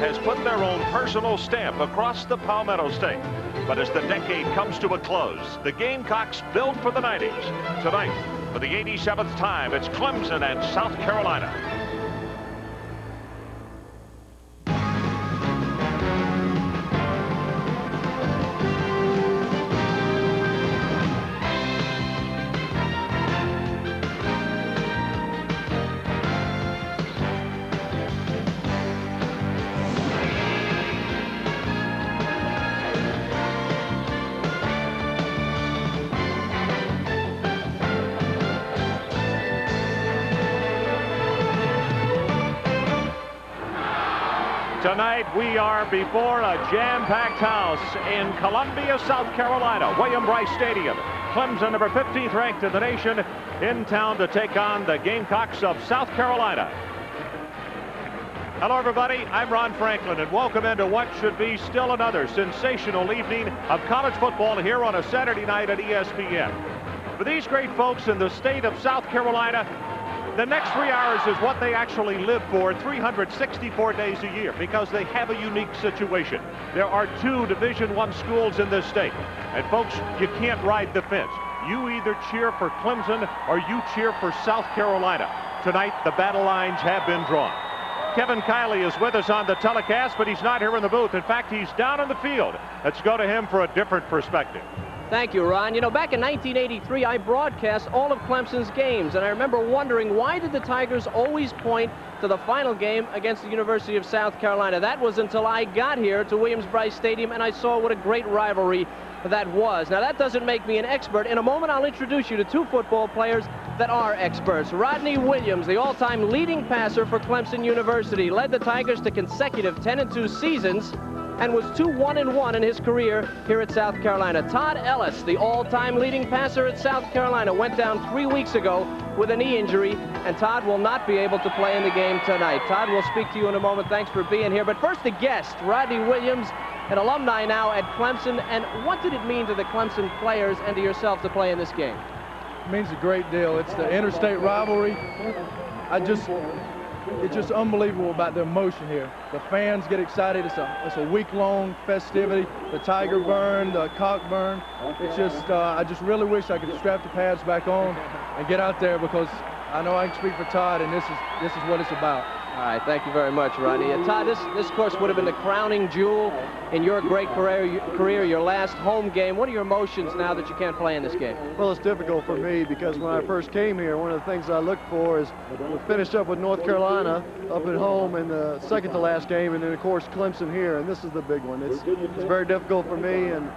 has put their own personal stamp across the Palmetto State. But as the decade comes to a close, the Gamecocks build for the 90s. Tonight, for the 87th time, it's Clemson and South Carolina. Tonight we are before a jam-packed house in Columbia, South Carolina, William Bryce Stadium. Clemson, number 15th ranked in the nation, in town to take on the Gamecocks of South Carolina. Hello everybody, I'm Ron Franklin, and welcome into what should be still another sensational evening of college football here on a Saturday night at ESPN. For these great folks in the state of South Carolina, the next 3 hours is what they actually live for 364 days a year, because they have a unique situation. There are 2 Division I schools in this state. And folks, you can't ride the fence. You either cheer for Clemson or you cheer for South Carolina. Tonight, the battle lines have been drawn. Kevin Kiley is with us on the telecast, but he's not here in the booth. In fact, he's down in the field. Let's go to him for a different perspective. Thank you, Ron. You know, back in 1983, I broadcast all of Clemson's games, and I remember wondering, why did the Tigers always point to the final game against the University of South Carolina? That was until I got here to Williams-Brice Stadium, and I saw what a great rivalry that was. Now, that doesn't make me an expert. In a moment, I'll introduce you to 2 football players that are experts. Rodney Williams, the all-time leading passer for Clemson University, led the Tigers to consecutive 10-2 seasons, and was 2-1-1 in his career here at South Carolina. Todd Ellis, the all-time leading passer at South Carolina, went down 3 weeks ago with a knee injury, and Todd will not be able to play in the game tonight. Todd, will speak to you in a moment. Thanks for being here. But first, the guest, Rodney Williams, an alumni now at Clemson. And what did it mean to the Clemson players and to yourself to play in this game? It means a great deal. It's the interstate rivalry. It's just unbelievable about the emotion here. The fans get excited. It's a week-long festivity. The Tiger burn, the cock burn. It's just, I just really wish I could strap the pads back on and get out there, because I know I can speak for Todd, and this is what it's about. All right, thank you very much, Rodney. Todd, this of course would have been the crowning jewel in your great career, your last home game. What are your emotions now that you can't play in this game? Well, it's difficult for me, because when I first came here, one of the things I looked for is we finished up with North Carolina up at home in the second to last game, and then of course Clemson here, and this is the big one. It's very difficult for me, and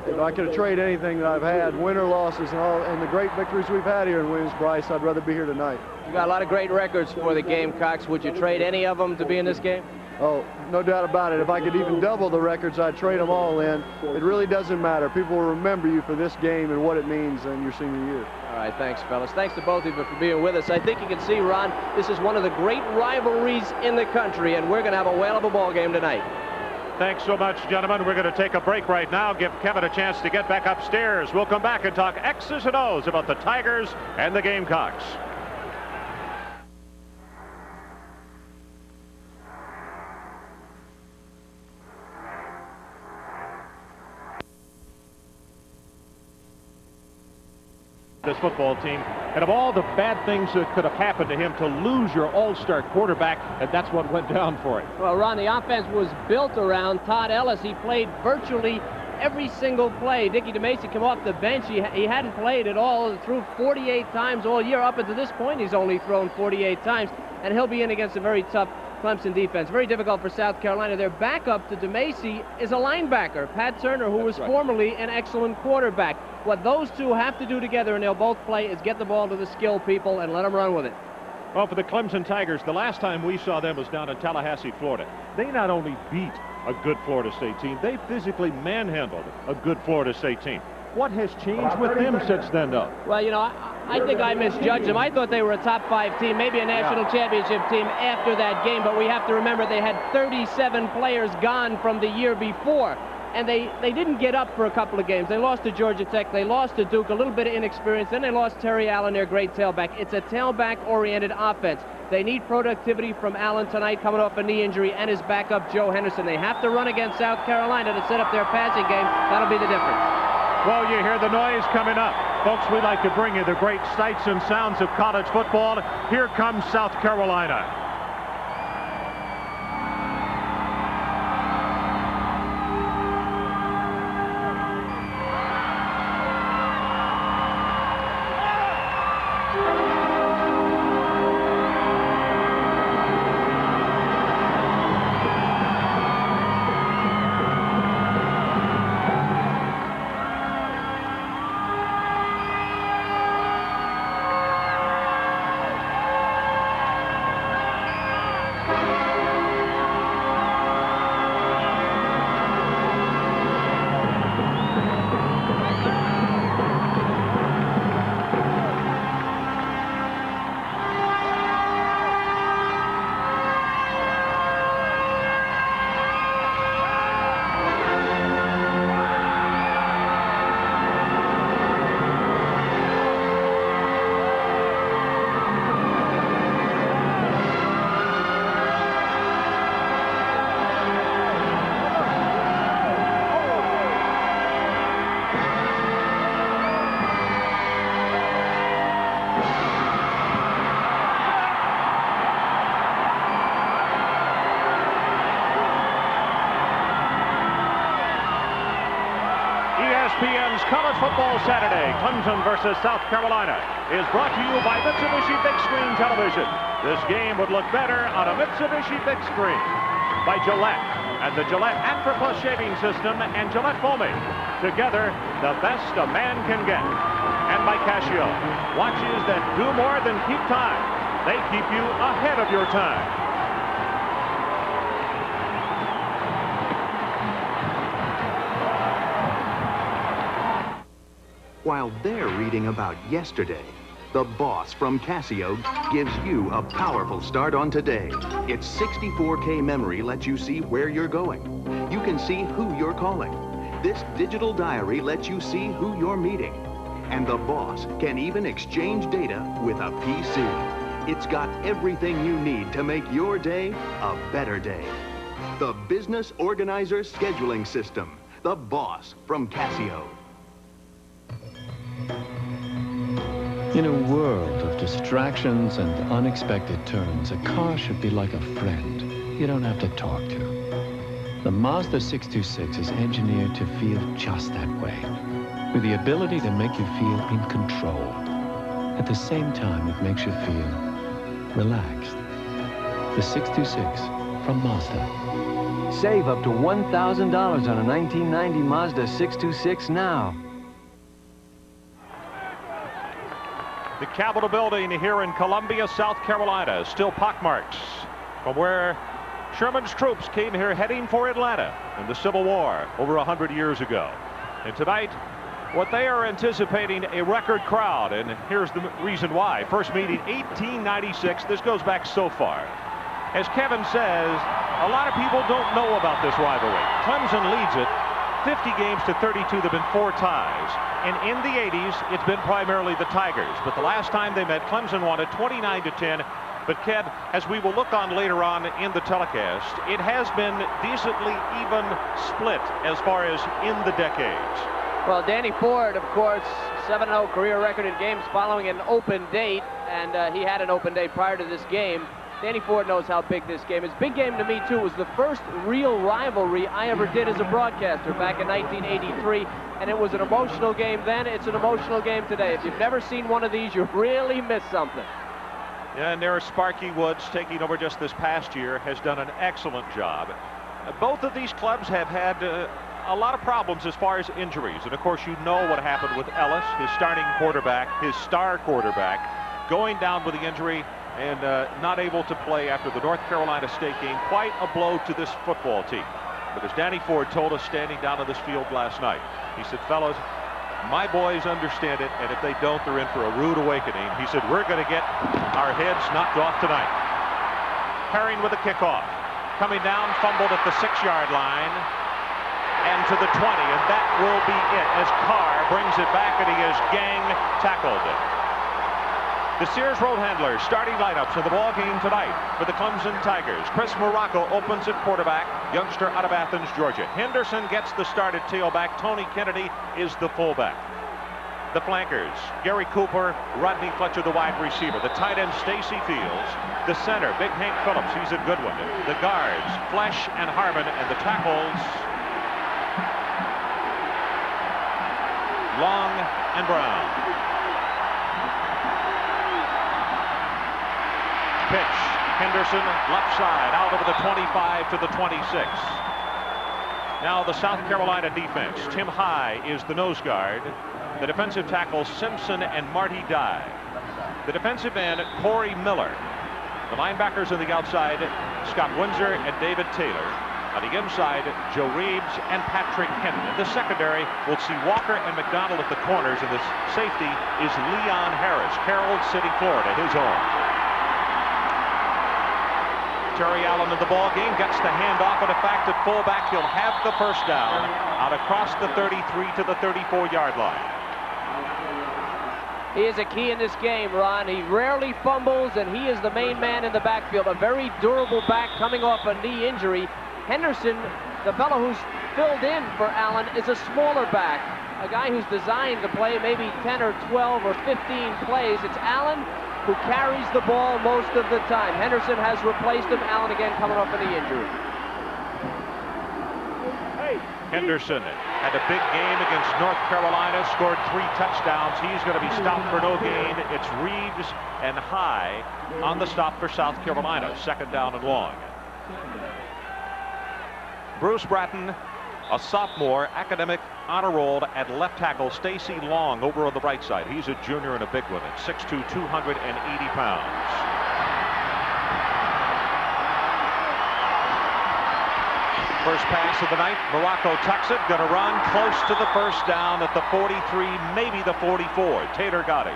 if I could trade anything that I've had, win or losses, and the great victories we've had here in Williams-Brice, I'd rather be here tonight. You got a lot of great records for the Gamecocks. Would you trade any of them to be in this game? Oh, no doubt about it. If I could even double the records, I'd trade them all in. It really doesn't matter. People will remember you for this game and what it means in your senior year. All right, thanks, fellas. Thanks to both of you for being with us. I think you can see, Ron, this is one of the great rivalries in the country, and we're going to have a whale of a ball game tonight. Thanks so much, gentlemen. We're going to take a break right now, give Kevin a chance to get back upstairs. We'll come back and talk X's and O's about the Tigers and the Gamecocks. This football team, and of all the bad things that could have happened to him, to lose your all-star quarterback, and that's what went down for him. Well, Ron, the offense was built around Todd Ellis. He played virtually every single play. Dickie DeMacy came off the bench. He hadn't played at all, threw 48 times all year. Up until this point, he's only thrown 48 times, and he'll be in against a very tough Clemson defense. Very difficult for South Carolina. Their backup to DeMacy is a linebacker, Pat Turner, who was formerly an excellent quarterback. What those two have to do together, and they'll both play, is get the ball to the skill people and let them run with it. Well, for the Clemson Tigers, the last time we saw them was down in Tallahassee, Florida. They not only beat a good Florida State team, they physically manhandled a good Florida State team. What has changed with them since then, though? Well, you know, I think I misjudged them. I thought they were a top-5 team, maybe a national championship team after that game, but we have to remember they had 37 players gone from the year before. And they didn't get up for a couple of games. They lost to Georgia Tech. They lost to Duke, a little bit of inexperience. Then they lost Terry Allen, their great tailback. It's a tailback-oriented offense. They need productivity from Allen tonight, coming off a knee injury, and his backup, Joe Henderson. They have to run against South Carolina to set up their passing game. That'll be the difference. Well, you hear the noise coming up. Folks, we like to bring you the great sights and sounds of college football. Here comes South Carolina. ESPN's College Football Saturday, Clemson versus South Carolina, is brought to you by Mitsubishi Big Screen Television. This game would look better on a Mitsubishi Big Screen. By Gillette and the Gillette Actra Plus shaving system and Gillette foaming. Together, the best a man can get. And by Casio, watches that do more than keep time. They keep you ahead of your time. While they're reading about yesterday, the boss from Casio gives you a powerful start on today. Its 64K memory lets you see where you're going. You can see who you're calling. This digital diary lets you see who you're meeting. And the boss can even exchange data with a PC. It's got everything you need to make your day a better day. The Business Organizer Scheduling System. The boss from Casio. In a world of distractions and unexpected turns, a car should be like a friend you don't have to talk to. The Mazda 626 is engineered to feel just that way, with the ability to make you feel in control. At the same time, it makes you feel relaxed. The 626 from Mazda. Save up to $1,000 on a 1990 Mazda 626 now. The Capitol building here in Columbia, South Carolina, still pockmarks from where Sherman's troops came here heading for Atlanta in the Civil War over 100 years ago. And tonight, what they are anticipating, a record crowd, and here's the reason why. First meeting 1896. This goes back so far. As Kevin says, a lot of people don't know about this rivalry. Clemson leads it 50 games to 32. There have been 4 ties. And in the 80s, it's been primarily the Tigers. But the last time they met, Clemson won it 29-10. But, Ken, as we will look on later on in the telecast, it has been decently even split as far as in the decades. Well, Danny Ford, of course, 7-0 career record in games following an open date. And he had an open date prior to this game. Danny Ford knows how big this game is. Big game to me, too. It was the first real rivalry I ever did as a broadcaster back in 1983. And it was an emotional game then. It's an emotional game today. If you've never seen one of these, you've really missed something. Yeah, and there Sparky Woods, taking over just this past year, has done an excellent job. Both of these clubs have had a lot of problems as far as injuries. And, of course, you know what happened with Ellis, his starting quarterback, his star quarterback, going down with the injury and not able to play after the North Carolina State game. Quite a blow to this football team. But as Danny Ford told us standing down on this field last night, he said, fellas, my boys understand it, and if they don't, they're in for a rude awakening. He said, we're going to get our heads knocked off tonight. Herring with a kickoff. Coming down, fumbled at the 6-yard line. And to the 20, and that will be it as Carr brings it back, and he is gang tackled. The Sears Road Handlers starting lineups of the ball game tonight for the Clemson Tigers. Chris Morocco opens at quarterback, youngster out of Athens, Georgia. Henderson gets the start at tailback. Tony Kennedy is the fullback. The flankers, Gary Cooper, Rodney Fletcher, the wide receiver. The tight end, Stacy Fields. The center, Big Hank Phillips, he's a good one. The guards, Flesh and Harmon, and the tackles, Long and Brown. Pitch, Henderson, left side, out over the 25 to the 26. Now the South Carolina defense. Tim High is the nose guard. The defensive tackles, Simpson and Marty Dye. The defensive end, Corey Miller. The linebackers on the outside, Scott Windsor and David Taylor. On the inside, Joe Reeves and Patrick Henry. In the secondary, we'll see Walker and McDonald at the corners, and the safety is Leon Harris, Carroll City, Florida, his own. Terry Allen in the ball game gets the handoff, and in fact at fullback he'll have the first down out across the 33 to the 34-yard line. He is a key in this game, Ron. He rarely fumbles, and he is the main man in the backfield. A very durable back coming off a knee injury. Henderson, the fellow who's filled in for Allen, is a smaller back. A guy who's designed to play maybe 10 or 12 or 15 plays. It's Allen who carries the ball most of the time. Henderson has replaced him. Allen again coming off a knee injury. Henderson had a big game against North Carolina, scored 3 touchdowns. He's going to be stopped for no gain. It's Reeves and High on the stop for South Carolina. 2nd down and long. Bruce Bratton, a sophomore, academic honor roll at left tackle. Stacy Long over on the right side. He's a junior and a big one at 6'2", 280 pounds. First pass of the night, Morocco tucks it, going to run close to the first down at the 43, maybe the 44. Taylor got it.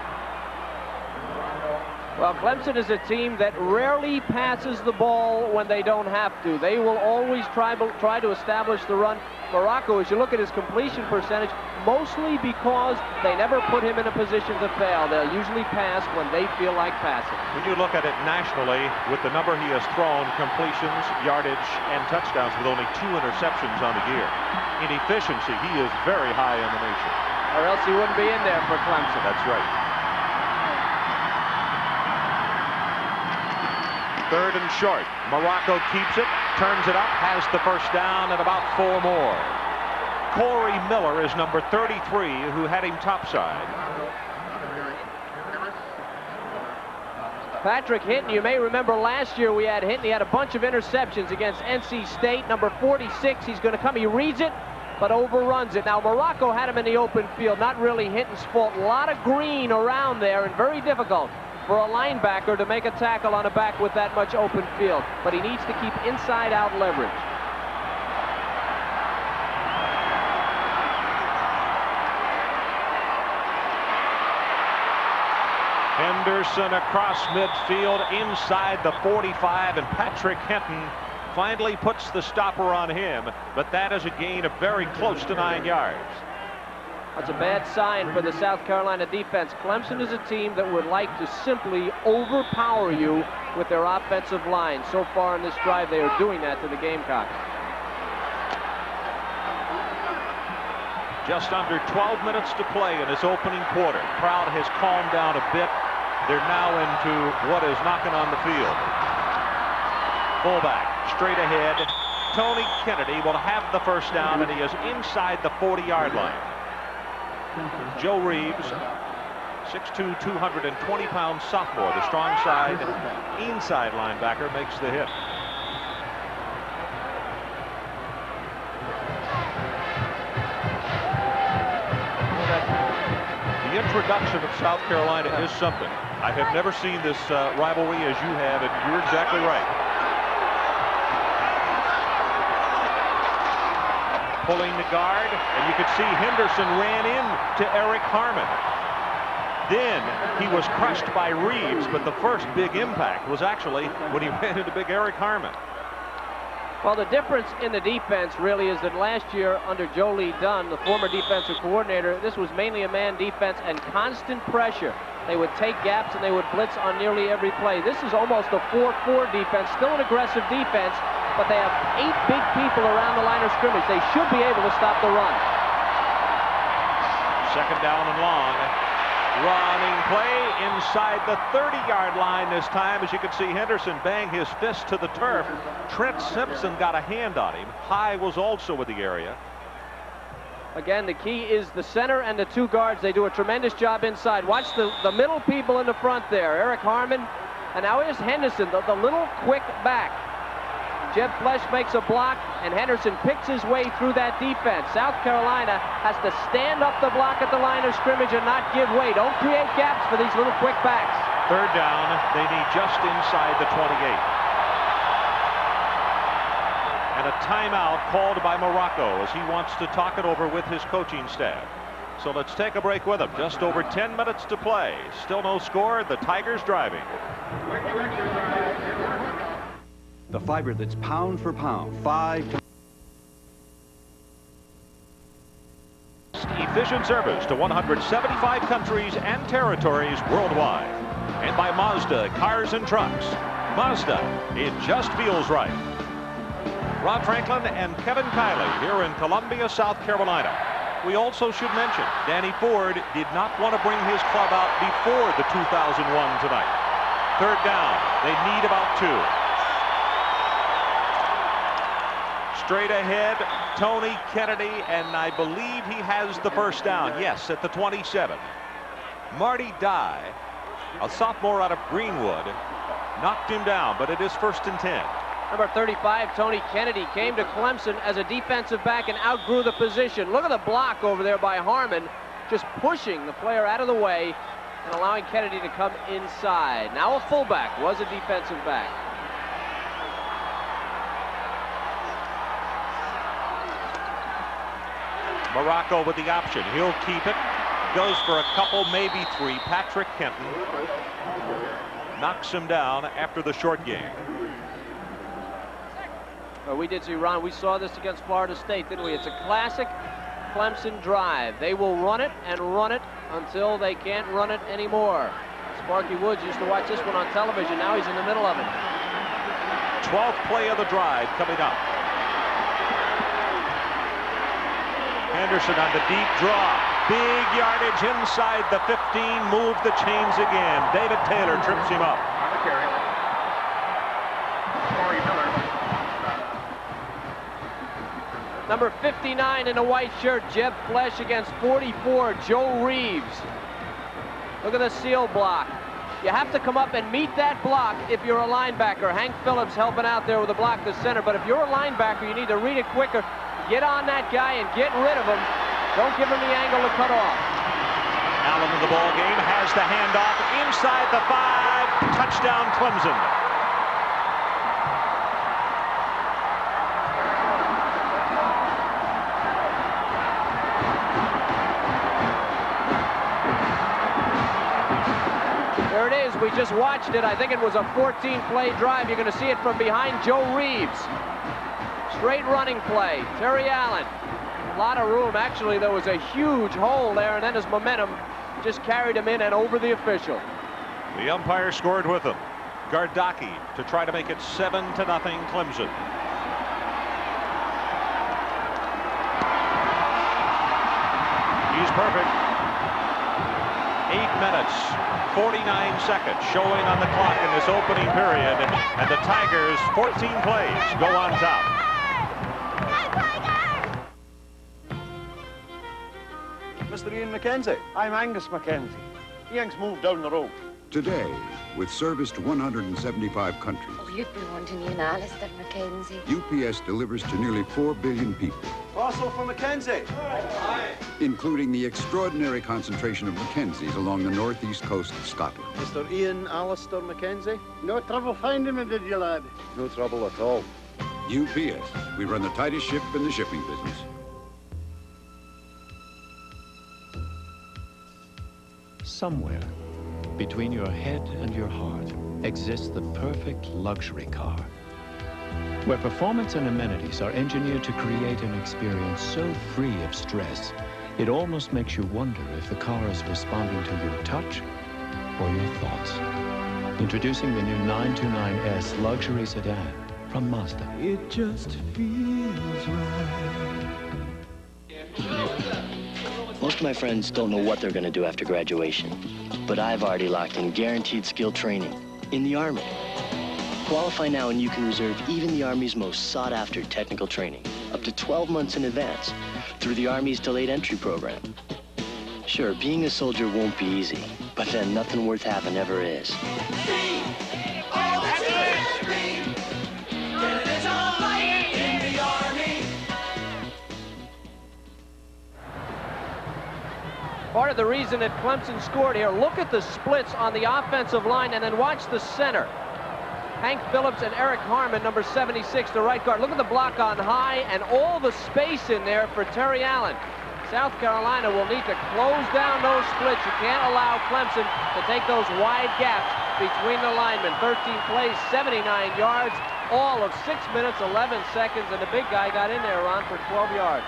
Well, Clemson is a team that rarely passes the ball when they don't have to. They will always try to establish the run. Morocco, as you look at his completion percentage, mostly because they never put him in a position to fail. They'll usually pass when they feel like passing. When you look at it nationally, with the number he has thrown, completions, yardage, and touchdowns with only 2 interceptions on the year, in efficiency, he is very high in the nation. Or else he wouldn't be in there for Clemson. That's right. 3rd and short. Morocco keeps it, turns it up, has the first down, and about 4 more. Corey Miller is number 33, who had him topside. Patrick Hinton, you may remember last year we had Hinton. He had a bunch of interceptions against NC State. Number 46, he's going to come. He reads it, but overruns it. Now, Morocco had him in the open field. Not really Hinton's fault. A lot of green around there, and very difficult for a linebacker to make a tackle on a back with that much open field. But he needs to keep inside-out leverage. Henderson across midfield inside the 45, and Patrick Hinton finally puts the stopper on him, but that is a gain of very close to 9 yards. That's a bad sign for the South Carolina defense. Clemson is a team that would like to simply overpower you with their offensive line. So far in this drive, they are doing that to the Gamecocks. Just under 12 minutes to play in this opening quarter. Crowd has calmed down a bit. They're now into what is knocking on the field. Fullback, straight ahead. Tony Kennedy will have the first down, and he is inside the 40-yard line. Joe Reeves, 6'2", 220-pound sophomore, the strong side inside linebacker, makes the hit. The introduction of South Carolina is something. I have never seen this rivalry as you have, and you're exactly right. Pulling the guard, and you could see Henderson ran into Eric Harmon. Then he was crushed by Reeves, but the first big impact was actually when he ran into big Eric Harmon. Well, the difference in the defense really is that last year under Joe Lee Dunn, the former defensive coordinator, this was mainly a man defense and constant pressure. They would take gaps and they would blitz on nearly every play. This is almost a 4-4 defense, still an aggressive defense, but they have 8 big people around the line of scrimmage. They should be able to stop the run. Second down and long. Running play inside the 30-yard line this time. As you can see, Henderson bang his fist to the turf. Trent Simpson got a hand on him. High was also in the area. Again, the key is the center and the 2 guards. They do a tremendous job inside. Watch the middle people in the front there. Eric Harmon. And now here's Henderson, the little quick back. Jeb Flesh makes a block, and Henderson picks his way through that defense. South Carolina has to stand up the block at the line of scrimmage and not give way. Don't create gaps for these little quick backs. Third down, they need just inside the 28. And a timeout called by Morocco as he wants to talk it over with his coaching staff. So let's take a break with him. Just over 10 minutes to play. Still no score. The Tigers driving. The fiber that's pound for pound, 5 to... Efficient service to 175 countries and territories worldwide. And by Mazda Cars and Trucks. Mazda, it just feels right. Rob Franklin and Kevin Kiley here in Columbia, South Carolina. We also should mention Danny Ford did not want to bring his club out before the 2001 tonight. Third down, they need about 2. Straight ahead, Tony Kennedy, and I believe he has the first down. Yes, at the 27. Marty Dye, a sophomore out of Greenwood, knocked him down, but it is 1st and 10. Number 35, Tony Kennedy, came to Clemson as a defensive back and outgrew the position. Look at the block over there by Harmon, just pushing the player out of the way and allowing Kennedy to come inside. Now a fullback, was a defensive back. Morocco with the option. He'll keep it. Goes for a couple, maybe 3. Patrick Kenton knocks him down after the short game. Well, we did see, Ron, we saw this against Florida State, didn't we? It's a classic Clemson drive. They will run it and run it until they can't run it anymore. Sparky Woods used to watch this one on television. Now he's in the middle of it. 12th play of the drive coming up. Henderson on the deep draw. Big yardage inside the 15. Move the chains again. David Taylor trips him up. On the carry. Corey Miller. Number 59 in a white shirt, Jeb Flesh against 44, Joe Reeves. Look at the seal block. You have to come up and meet that block if you're a linebacker. Hank Phillips helping out there with the block to center, but if you're a linebacker, you need to read it quicker. Get on that guy and get rid of him. Don't give him the angle to cut off. Allen in the ball game, has the handoff inside the 5. Touchdown Clemson. There it is. We just watched it. I think it was a 14-play drive. You're going to see it from behind Joe Reeves. Straight running play. Terry Allen. A lot of room. Actually, there was a huge hole there, and then his momentum just carried him in and over the official. The umpire scored with him. Gardocki to try to make it 7-0 Clemson. He's perfect. 8 minutes, 49 seconds showing on the clock in this opening period, and the Tigers, 14 plays, go on top. Mr. Ian McKenzie. I'm Angus McKenzie. Ian's moved down the road. Today, with service to 175 countries. Oh, you've been wanting Ian Alistair, Mackenzie. UPS delivers to nearly 4 billion people. Also for Mackenzie. Hi. Including the extraordinary concentration of Mackenzies along the northeast coast of Scotland. Mr. Ian Alistair McKenzie. No trouble finding me, did you, lad? No trouble at all. UPS. We run the tightest ship in the shipping business. Somewhere between your head and your heart exists the perfect luxury car, where performance and amenities are engineered to create an experience so free of stress, it almost makes you wonder if the car is responding to your touch for your thoughts. Introducing the new 929S luxury sedan from Mazda. It just feels right. Most of my friends don't know what they're going to do after graduation, but I've already locked in guaranteed skill training in the Army. Qualify now and you can reserve even the Army's most sought-after technical training, up to 12 months in advance, through the Army's delayed entry program. Sure, being a soldier won't be easy, but then nothing worth having ever is. Part of the reason that Clemson scored here, look at the splits on the offensive line and then watch the center. Hank Phillips and Eric Harmon, number 76, the right guard. Look at the block on high and all the space in there for Terry Allen. South Carolina will need to close down those splits. You can't allow Clemson to take those wide gaps between the linemen. 13 plays, 79 yards, all of 6 minutes, 11 seconds, and the big guy got in there, Ron, for 12 yards.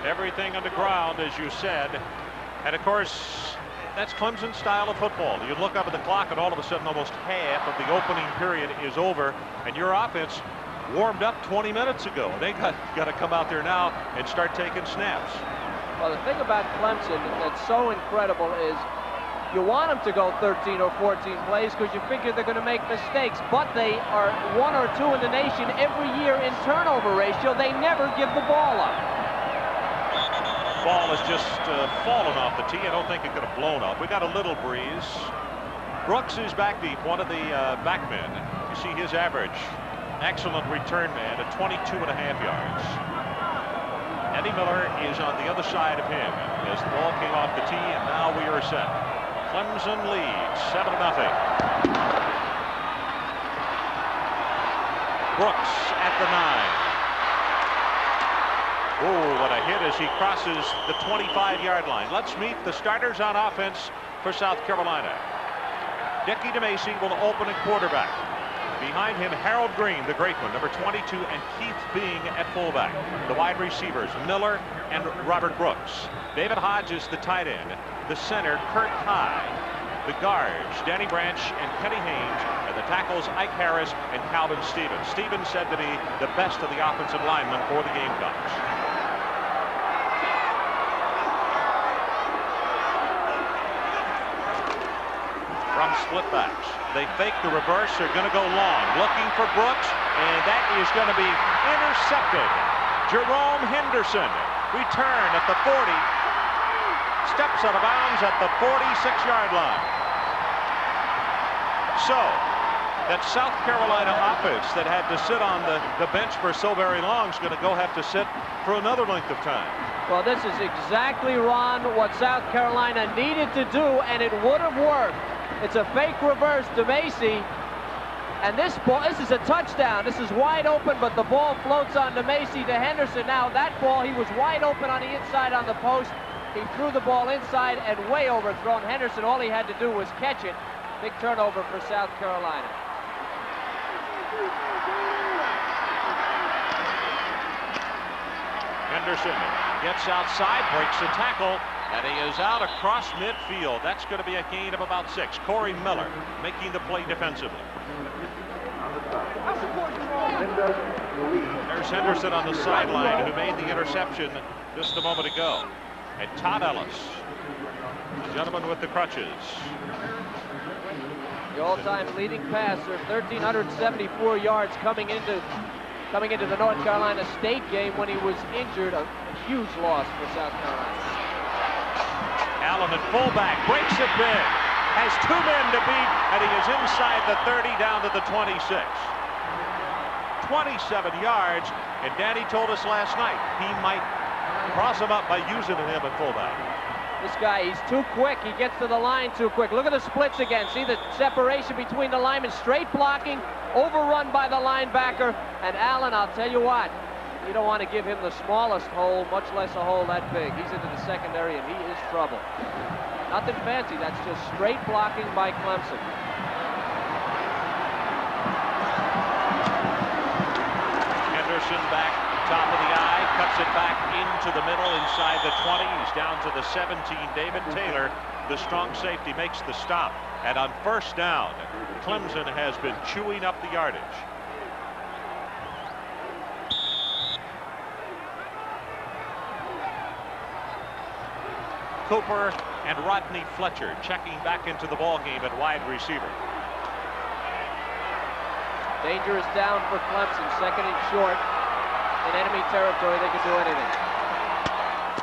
Everything on the ground, as you said. And of course, that's Clemson's style of football. You look up at the clock and all of a sudden almost half of the opening period is over and your offense warmed up 20 minutes ago. They got to come out there now and start taking snaps. Well, the thing about Clemson that's so incredible is you want them to go 13 or 14 plays because you figure they're going to make mistakes, but they are 1 or 2 in the nation every year in turnover ratio. They never give the ball up. Ball has just fallen off the tee. I don't think it could have blown up. We got a little breeze. Brooks is back deep, one of the back men. You see his average. Excellent return man at 22.5 yards. Eddie Miller is on the other side of him as the ball came off the tee, and now we are set. Clemson leads 7-0. Brooks at the 9. Oh, what a hit as he crosses the 25-yard line. Let's meet the starters on offense for South Carolina. Dickie DeMacy will open at quarterback. Behind him, Harold Green, the great one, number 22, and Keith Bing at fullback. The wide receivers, Miller and Robert Brooks. David Hodge is the tight end. The center, Kurt High. The guards, Danny Branch and Kenny Haynes. And the tackles, Ike Harris and Calvin Stevens. Stevens said to be the best of the offensive linemen for the Gamecocks. From split backs. They fake the reverse. They're going to go long. Looking for Brooks, and that is going to be intercepted. Jerome Henderson. Return at the 40. Steps out of bounds at the 46-yard line. So, that South Carolina offense that had to sit on the bench for so very long is going to have to sit for another length of time. Well, this is exactly, Ron, what South Carolina needed to do, and it would have worked. It's a fake reverse to Macy, and this is a touchdown. This is wide open, but the ball floats on to Macy to Henderson. Now that ball, he was wide open on the inside on the post. He threw the ball inside and way overthrown. Henderson, all he had to do was catch it. Big turnover for South Carolina. Henderson gets outside, breaks the tackle, and he is out across midfield. That's going to be a gain of about 6. Corey Miller making the play defensively. There's Henderson on the sideline who made the interception just a moment ago. And Todd Ellis, the gentleman with the crutches. The all-time leading passer, 1,374 yards coming into the North Carolina State game when he was injured. A huge loss for South Carolina. Allen at fullback, breaks it big, has 2 men to beat, and he is inside the 30 down to the 26. 27 yards, and Danny told us last night he might cross him up by using him at fullback. This guy, he's too quick. He gets to the line too quick. Look at the splits again. See the separation between the linemen. Straight blocking, overrun by the linebacker. And Allen, I'll tell you what, you don't want to give him the smallest hole, much less a hole that big. He's into the secondary, and he is trouble. Nothing fancy. That's just straight blocking by Clemson. Henderson back, top of the eye, cuts it back into the middle inside the 20. He's down to the 17. David Taylor the strong safety, makes the stop. And on first down, Clemson has been chewing up the yardage. Cooper and Rodney Fletcher checking back into the ball game at wide receiver. Dangerous down for Clemson, second and short. In enemy territory, they can do anything.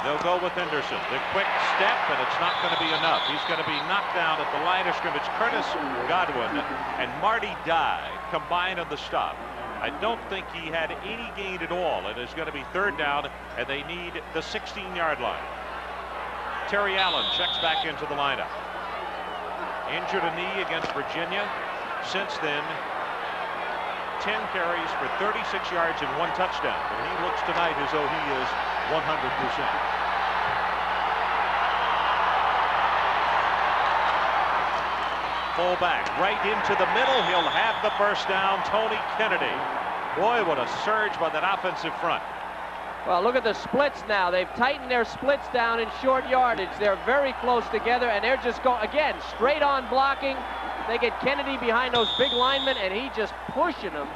They'll go with Henderson. The quick step, and it's not going to be enough. He's going to be knocked down at the line of scrimmage. Curtis Godwin and Marty Dye combined on the stop. I don't think he had any gain at all. It is going to be third down, and they need the 16-yard line. Terry Allen checks back into the lineup. Injured a knee against Virginia. Since then, 10 carries for 36 yards and 1 touchdown. And he looks tonight as though he is 100%. Fullback right into the middle. He'll have the first down. Tony Kennedy. Boy, what a surge by that offensive front. Well, look at the splits now. They've tightened their splits down in short yardage. They're very close together, and they're just going, again, straight on blocking. They get Kennedy behind those big linemen, and he just pushing them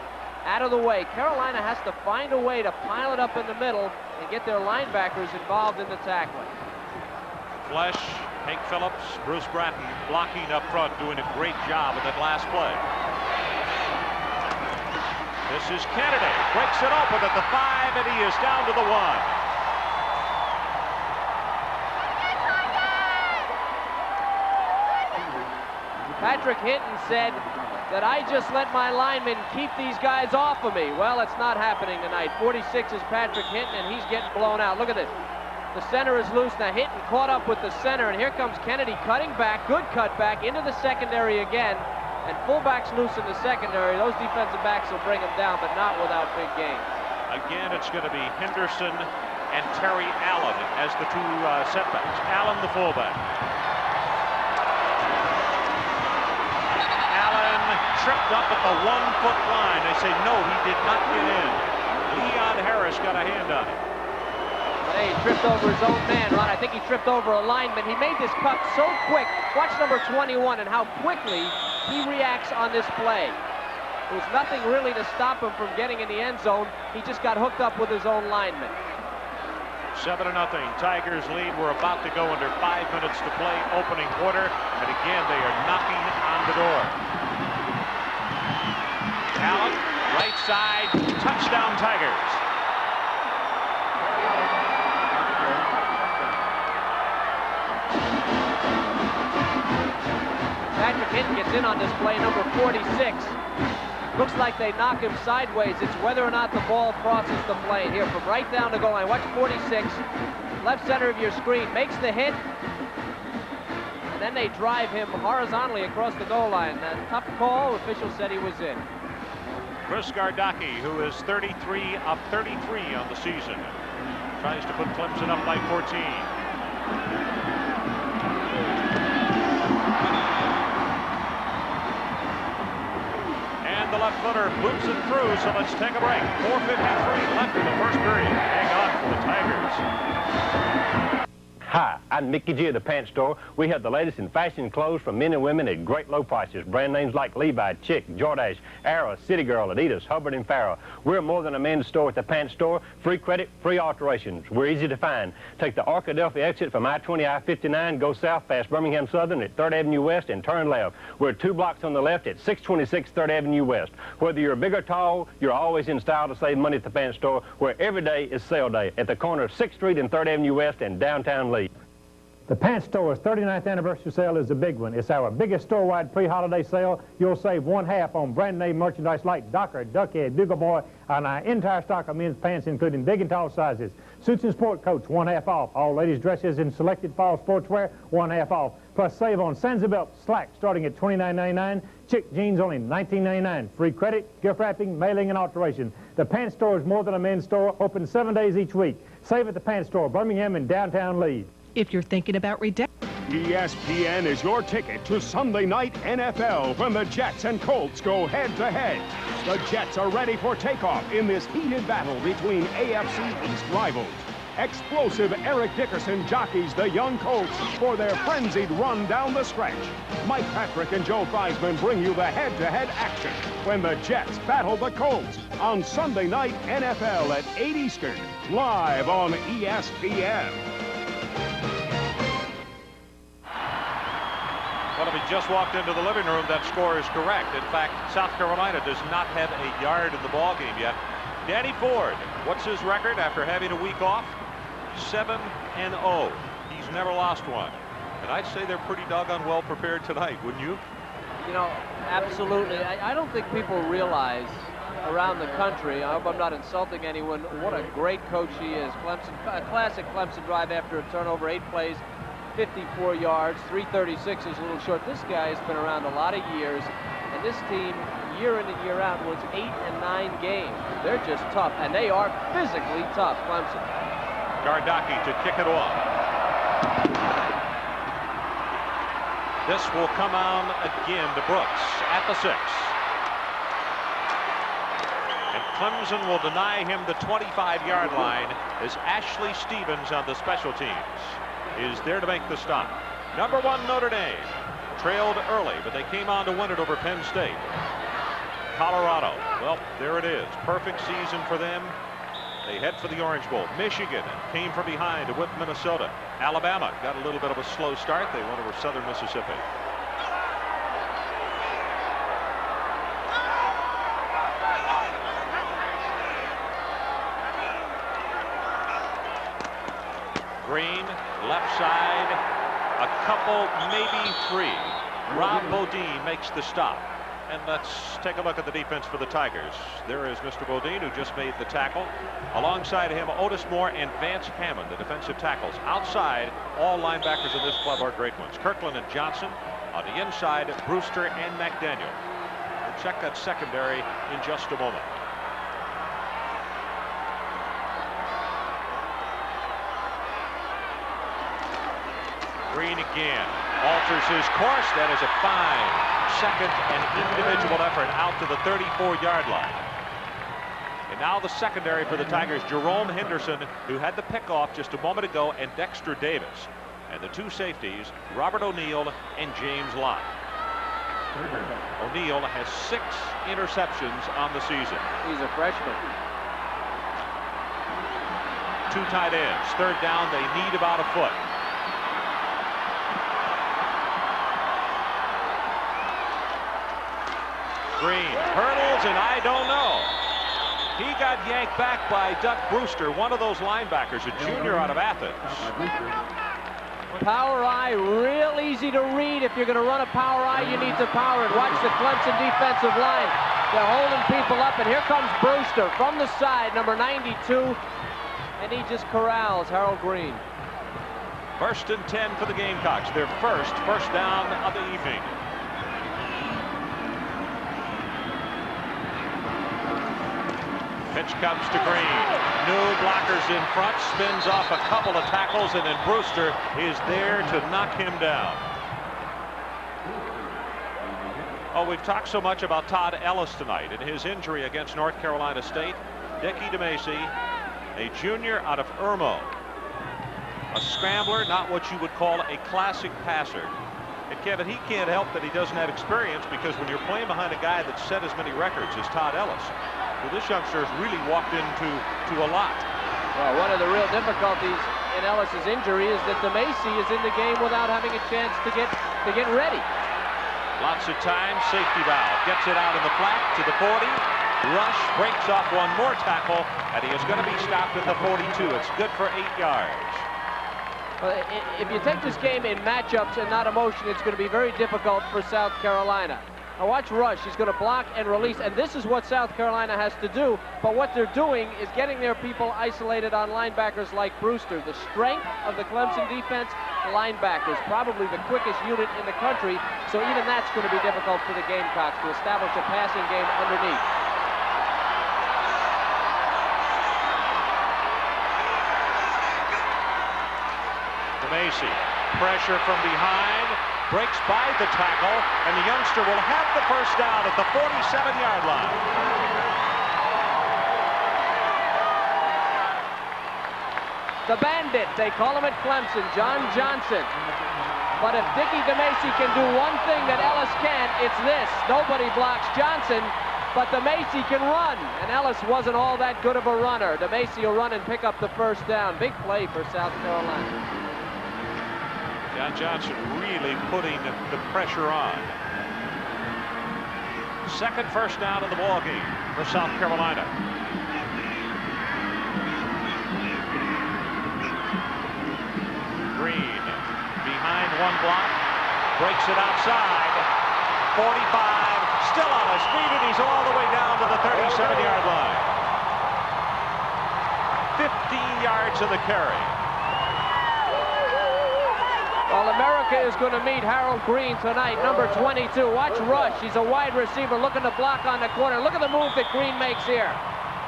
out of the way. Carolina has to find a way to pile it up in the middle and get their linebackers involved in the tackling. Flesh, Hank Phillips, Bruce Bratton blocking up front, doing a great job in that last play. This is Kennedy, breaks it open at the 5, and he is down to the 1. Patrick Hinton said that I just let my linemen keep these guys off of me. Well, it's not happening tonight. 46 is Patrick Hinton, and he's getting blown out. Look at this. The center is loose. Now Hinton caught up with the center, and here comes Kennedy cutting back. Good cut back into the secondary again. And fullbacks loose in the secondary. Those defensive backs will bring them down, but not without big gains. Again, it's going to be Henderson and Terry Allen as the two setbacks. Allen, the fullback. Allen tripped up at the 1-foot line. They say, no, he did not get in. Leon Harris got a hand on it. Hey, he tripped over his own man, Ron. I think he tripped over a lineman. He made this cut so quick. Watch number 21 and how quickly he reacts on this play. There was nothing really to stop him from getting in the end zone. He just got hooked up with his own lineman. 7-0. Tigers lead. We're about to go under 5 minutes to play, opening quarter. And again, they are knocking on the door. Allen, right side, touchdown Tigers. Patrick Hinton gets in on this play, number 46. Looks like they knock him sideways. It's whether or not the ball crosses the plane. Here, from right down the goal line. Watch 46, left center of your screen. Makes the hit, and then they drive him horizontally across the goal line. Tough call. Official said he was in. Chris Gardocki, who is 33 of 33 on the season, tries to put Clemson up by 14. The left footer boots it through, so let's take a break. 4:53 left in the first period. Hang on for the Tigers. Hi, I'm Mickey G of the Pants Store. We have the latest in fashion clothes for men and women at great low prices. Brand names like Levi, Chick, Jordache, Arrow, City Girl, Adidas, Hubbard & Farrell. We're more than a men's store at the Pants Store. Free credit, free alterations. We're easy to find. Take the Arkadelphia exit from I-20, I-59, go south past Birmingham Southern at 3rd Avenue West and turn left. We're 2 blocks on the left at 626 3rd Avenue West. Whether you're big or tall, you're always in style to save money at the Pants Store, where every day is sale day at the corner of 6th Street and 3rd Avenue West and downtown Lee. The Pants Store's 39th anniversary sale is the big one. It's our biggest store-wide pre-holiday sale. You'll save 1/2 on brand-name merchandise like Docker, Duckhead, Bugle Boy, and our entire stock of men's pants, including big and tall sizes. Suits and sport coats, 1/2 off. All ladies' dresses and selected fall sportswear, 1/2 off. Plus, save on Sansa belt slacks starting at $29.99. Chick jeans only $19.99. Free credit, gift wrapping, mailing, and alteration. The Pants Store is more than a men's store, open 7 days each week. Save at the Pants Store, Birmingham and downtown Lee. If you're thinking about ESPN is your ticket to Sunday night NFL when the Jets and Colts go head-to-head. The Jets are ready for takeoff in this heated battle between AFC East rivals. Explosive Eric Dickerson jockeys the young Colts for their frenzied run down the stretch. Mike Patrick and Joe Theismann bring you the head-to-head action when the Jets battle the Colts on Sunday Night NFL at 8 Eastern, live on ESPN. Well, if he just walked into the living room, that score is correct. In fact, South Carolina does not have a yard in the ball game yet. Danny Ford, what's his record after having a week off? 7-0. He's never lost one. And I'd say they're pretty doggone well prepared tonight, wouldn't you? You know, absolutely. I don't think people realize around the country, I hope I'm not insulting anyone, what a great coach he is. Clemson, a classic Clemson drive after a turnover, 8 plays, 54 yards, 336 is a little short. This guy has been around a lot of years, and this team, year in and year out, wins 8 and 9 games. They're just tough, and they are physically tough, Clemson. Gardocki to kick it off. This will come on again to Brooks at the 6. And Clemson will deny him the 25-yard line as Ashley Stevens on the special teams is there to make the stop. Number 1 Notre Dame trailed early, but they came on to win it over Penn State. Colorado, well, there it is. Perfect season for them. They head for the Orange Bowl. Michigan came from behind to whip Minnesota. Alabama got a little bit of a slow start. They went over Southern Mississippi. Green, left side, a couple, maybe 3. Rob Bodine makes the stop. And let's take a look at the defense for the Tigers. There is Mr. Bodine, who just made the tackle. Alongside him, Otis Moore and Vance Hammond, the defensive tackles. Outside, all linebackers in this club are great ones. Kirkland and Johnson. On the inside, Brewster and McDaniel. We'll check that secondary in just a moment. Green again. Alters his course. That is a fine second and individual effort out to the 34-yard line. And now the secondary for the Tigers, Jerome Henderson, who had the pick off just a moment ago, and Dexter Davis. And the 2 safeties, Robert O'Neill and James Lott. O'Neill has 6 interceptions on the season. He's a freshman. 2 tight ends. 3rd down, they need about a foot. Green hurdles, and I don't know. He got yanked back by Duck Brewster, one of those linebackers, a junior out of Athens. Power eye, real easy to read. If you're going to run a power eye, you need to power it. Watch the Clemson defensive line. They're holding people up, and here comes Brewster from the side, number 92, and he just corrals Harold Green. 1st and 10 for the Gamecocks, their first down of the evening. Pitch comes to Green. No blockers in front, spins off a couple of tackles, and then Brewster is there to knock him down. Oh, we've talked so much about Todd Ellis tonight and his injury against North Carolina State. Dickie DeMacy, a junior out of Irmo. A scrambler, not what you would call a classic passer. And Kevin, he can't help that he doesn't have experience, because when you're playing behind a guy that set as many records as Todd Ellis, well, this youngster has really walked into a lot. Well, one of the real difficulties in Ellis's injury is that DeMacy is in the game without having a chance to get ready. Lots of time, safety valve, gets it out in the flat to the 40. Rush breaks off one more tackle, and he is going to be stopped at the 42. It's good for 8 yards. Well, if you take this game in matchups and not emotion, it's going to be very difficult for South Carolina. Now watch Rush. He's going to block and release, and this is what South Carolina has to do. But what they're doing is getting their people isolated on linebackers like Brewster. The strength of the Clemson defense, linebackers, probably the quickest unit in the country. So even that's going to be difficult for the Gamecocks to establish a passing game underneath. DeMacy, pressure from behind, breaks by the tackle, and the youngster will have the first down at the 47-yard line. The Bandit, they call him at Clemson, John Johnson. But if Dickie DeMacy can do one thing that Ellis can't, it's this. Nobody blocks Johnson, but DeMacy can run. And Ellis wasn't all that good of a runner. DeMacy will run and pick up the first down. Big play for South Carolina. John Johnson really putting the pressure on. Second first down of the ball game for South Carolina. Green behind one block, breaks it outside. 45, still on his feet, and he's all the way down to the 37-yard line. 15 yards of the carry. Well, America is going to meet Harold Green tonight, number 22. Watch Rush. He's a wide receiver looking to block on the corner. Look at the move that Green makes here.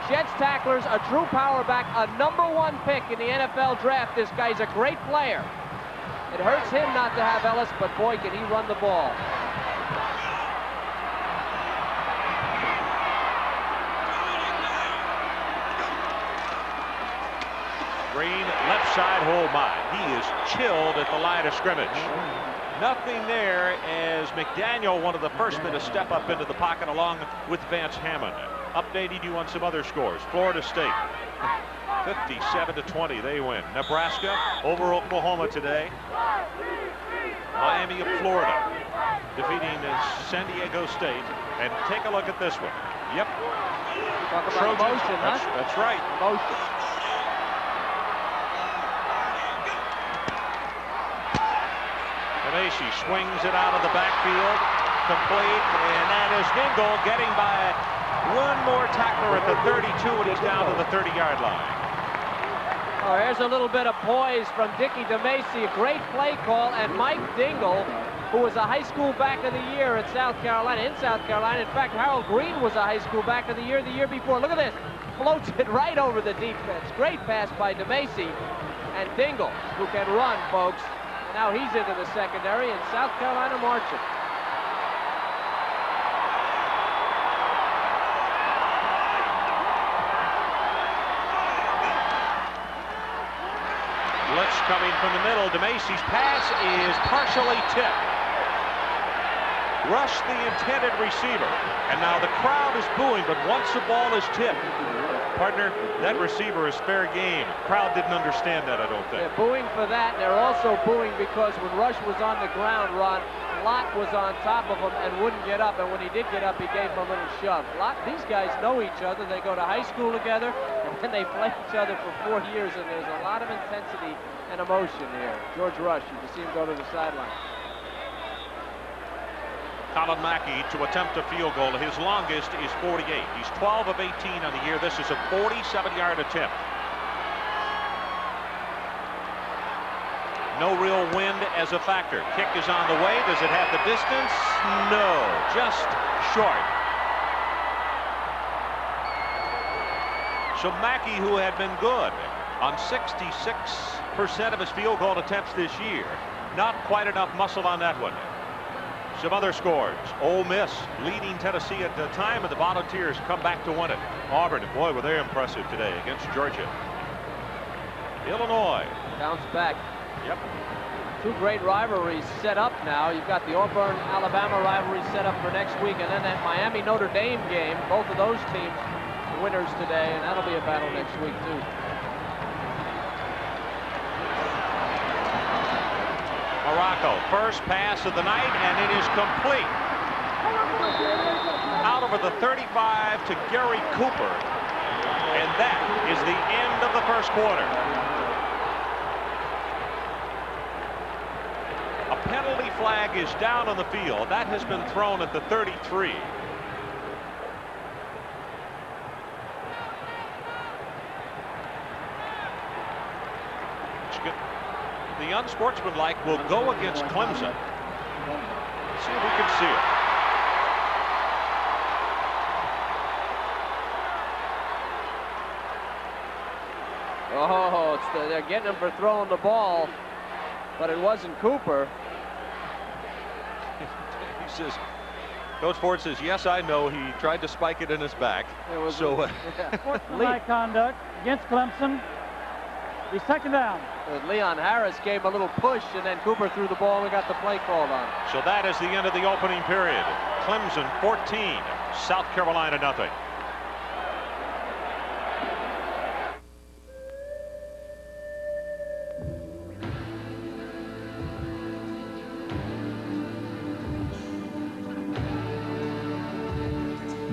Sheds tacklers, a true power back, a #1 pick in the NFL draft. This guy's a great player. It hurts him not to have Ellis, but boy, can he run the ball. Green, left side, hold my. He is chilled at the line of scrimmage. Nothing there as McDaniel, one of the first men to step up into the pocket along with Vance Hammond. Updating you on some other scores. Florida State, 57-20, they win. Nebraska over Oklahoma today. Miami of Florida defeating San Diego State. And take a look at this one. Yep. Talk about emotion, huh? That's right. Emotion. DeMacy swings it out of the backfield, complete, and that is Dingle getting by one more tackler at the 32, and he's down to the 30-yard line. Oh, here's a little bit of poise from Dickie DeMacy, a great play call, and Mike Dingle, who was a high school back of the year at South Carolina, in South Carolina. In fact, Harold Green was a high school back of the year before. Look at this, floats it right over the defense. Great pass by DeMacy, and Dingle, who can run, folks. Now he's into the secondary, and South Carolina marching. Blitz coming from the middle. DeMacy's pass is partially tipped. Rush the intended receiver. And now the crowd is booing, but once the ball is tipped, partner, that receiver is fair game. Crowd didn't understand that, I don't think. They're booing for that, and they're also booing because when Rush was on the ground, Ron, Lott was on top of him and wouldn't get up, and when he did get up, he gave him a little shove. These guys know each other. They go to high school together, and then they play each other for 4 years, and there's a lot of intensity and emotion here. George Rush, you can see him go to the sideline. Colin Mackey to attempt a field goal. His longest is 48. He's 12 of 18 on the year. This is a 47-yard attempt. No real wind as a factor. Kick is on the way. Does it have the distance? No, just short. So Mackey, who had been good on 66% of his field goal attempts this year, not quite enough muscle on that one. Some other scores. Ole Miss leading Tennessee at the time, and the Volunteers come back to win it. Auburn, boy, were they impressive today against Georgia. Illinois. Bounce back. Yep. Two great rivalries set up now. You've got the Auburn-Alabama rivalry set up for next week, and then that Miami-Notre Dame game. Both of those teams winners today, and that'll be a battle next week, too. Morocco, first pass of the night, and it is complete. Out over the 35 to Gary Cooper. And that is the end of the first quarter. A penalty flag is down on the field. That has been thrown at the 33. The unsportsmanlike will go against Clemson. Let's see if we can see it. Oh, they're getting him for throwing the ball, but it wasn't Cooper. He says, Coach Ford says, yes, I know. He tried to spike it in his back. Sportsmanlike conduct against Clemson. He's second down. Leon Harris gave a little push, and then Cooper threw the ball and got the play called on. So that is the end of the opening period. Clemson 14, South Carolina nothing.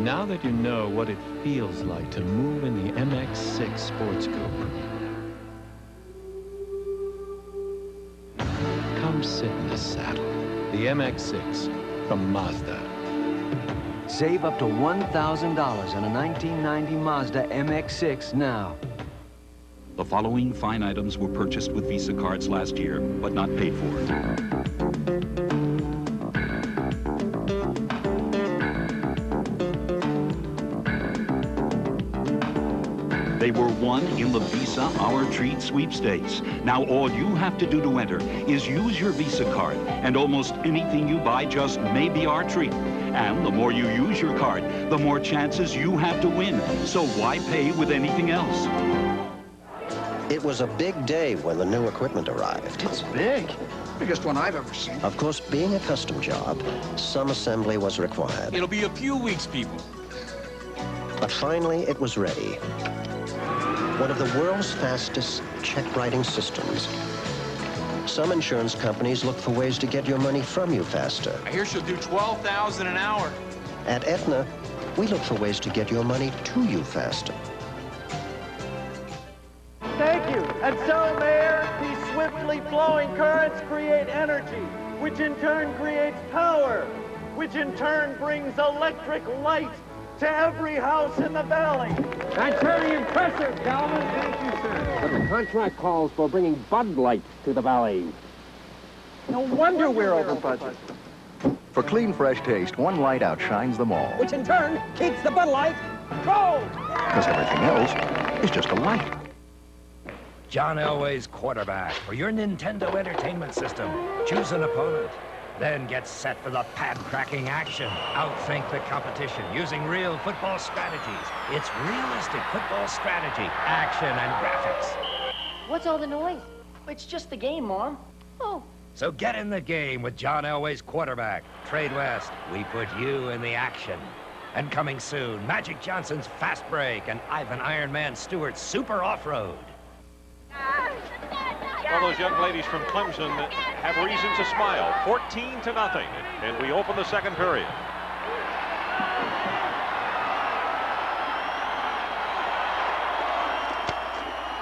Now that you know what it feels like to move in the MX-6 Sports Coupe, come sit in the saddle. The MX-6 from Mazda. Save up to $1,000 on a 1990 Mazda MX-6 now. The following fine items were purchased with Visa cards last year, but not paid for. They were won in the Visa Our Treat sweepstakes. Now all you have to do to enter is use your Visa card, and almost anything you buy just may be our treat. And the more you use your card, the more chances you have to win. So why pay with anything else? It was a big day when the new equipment arrived. It's big. Biggest one I've ever seen. Of course, being a custom job, some assembly was required. It'll be a few weeks, people. But finally, it was ready. One of the world's fastest check-writing systems. Some insurance companies look for ways to get your money from you faster. I hear she'll do $12,000 an hour. At Aetna, we look for ways to get your money to you faster. Thank you. And so, Mayor, these swiftly flowing currents create energy, which in turn creates power, which in turn brings electric light to every house in the valley. That's very impressive, Calvin. Thank you, sir. But the contract calls for bringing Bud Light to the valley. No wonder we're over budget. For clean, fresh taste, one light outshines them all. Which in turn keeps the Bud Light cold. Because everything else is just a light. John Elway's quarterback for your Nintendo Entertainment System. Choose an opponent. Then get set for the pad-cracking action. Outthink the competition using real football strategies. It's realistic football strategy, action, and graphics. What's all the noise? It's just the game, Mom. Oh. So get in the game with John Elway's quarterback. Trade West, we put you in the action. And coming soon, Magic Johnson's Fast Break and Ivan Iron Man Stewart's Super Off-Road. All those young ladies from Clemson have reason to smile. 14-0, and we open the second period.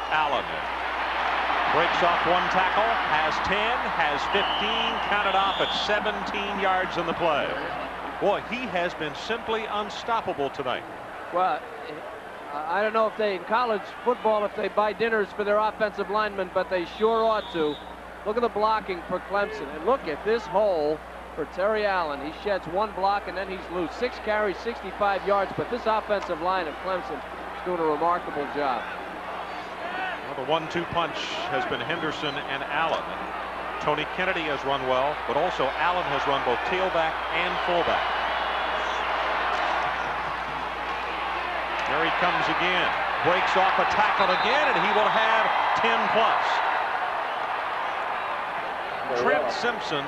Allen breaks off one tackle, has 10, has 15, counted off at 17 yards in the play. Boy, he has been simply unstoppable tonight. Well, I don't know if they, in college football, if they buy dinners for their offensive linemen, but they sure ought to. Look at the blocking for Clemson. And look at this hole for Terry Allen. He sheds one block, and then he's loose. 6 carries, 65 yards, but this offensive line of Clemson is doing a remarkable job. Well, the 1-2 punch has been Henderson and Allen. Tony Kennedy has run well, but also Allen has run both tailback and fullback. There he comes again, breaks off a tackle again, and he will have 10+. Trent Simpson,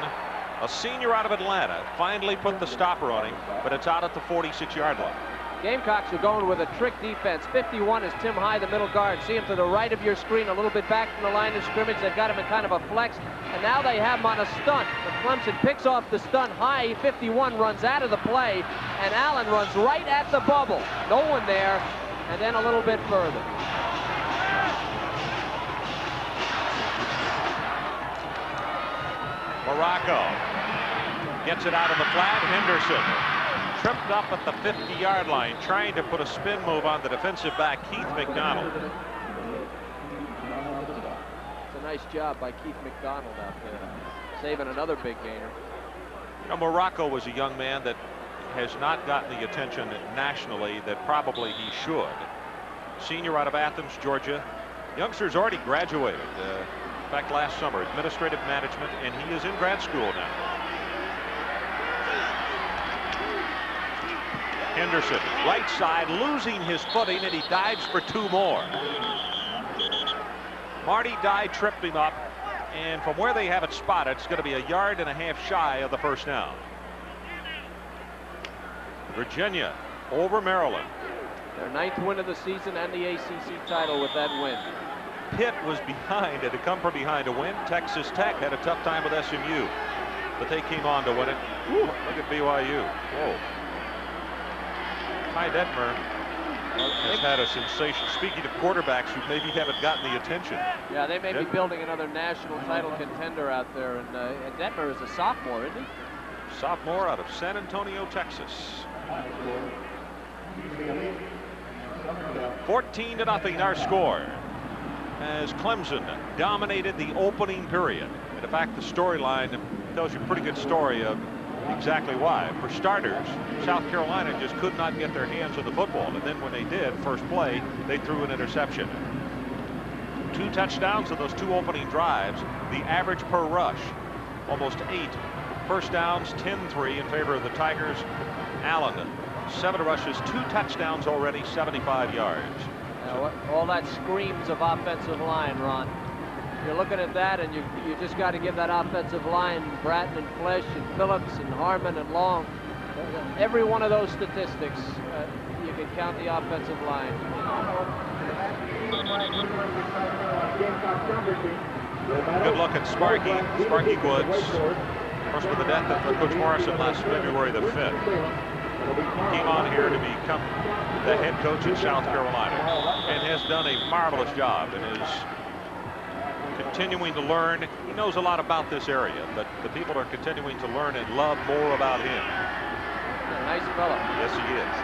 a senior out of Atlanta, finally put the stopper on him, but it's out at the 46-yard line. Gamecocks are going with a trick defense. 51 is Tim High, the middle guard. See him to the right of your screen, a little bit back from the line of scrimmage. They've got him in kind of a flex, and now they have him on a stunt. But Clemson picks off the stunt. High, 51, runs out of the play, and Allen runs right at the bubble. No one there, and then a little bit further. Morocco gets it out of the flat. Henderson tripped up at the 50-yard line, trying to put a spin move on the defensive back, Keith McDonald. It's a nice job by Keith McDonald out there, saving another big gainer. You know, Morocco was a young man that has not gotten the attention nationally that probably he should. Senior out of Athens, Georgia. Youngster's already graduated. In fact, last summer, administrative management, and he is in grad school now. Henderson, right side, losing his footing, and he dives for 2 more. Marty Dye tripped him up, and from where they have it spotted, it's going to be 1.5 yards shy of the first down. Virginia over Maryland. Their 9th win of the season and the ACC title with that win. Pitt was behind, had to come from behind to win. Texas Tech had a tough time with SMU, but they came on to win it. Ooh, look at BYU. Whoa. Ty Detmer has had a sensation. Speaking of quarterbacks who maybe haven't gotten the attention. Yeah, they may be building another national title contender out there, and Detmer is a sophomore, isn't he? Sophomore out of San Antonio, Texas. 14-0 our score, as Clemson dominated the opening period. And in fact, the storyline tells you a pretty good story of exactly why. For starters, South Carolina just could not get their hands on the football, and then when they did, first play, they threw an interception. 2 touchdowns in those 2 opening drives. The average per rush, almost 8. First downs, 10-3 in favor of the Tigers. Allen, 7 rushes, 2 touchdowns already, 75 yards. Now, all that screams of offensive line, Ron. You're looking at that, and you just got to give that offensive line, Bratton and Flesh and Phillips and Harmon and Long, every one of those statistics, you can count the offensive line. Good look at Sparky Woods. Of course, with the death of Coach Morrison last February the 5th. He came on here to become the head coach at South Carolina and has done a marvelous job and is continuing to learn. He knows a lot about this area, but the people are continuing to learn and love more about him. A nice fellow. Yes, he is.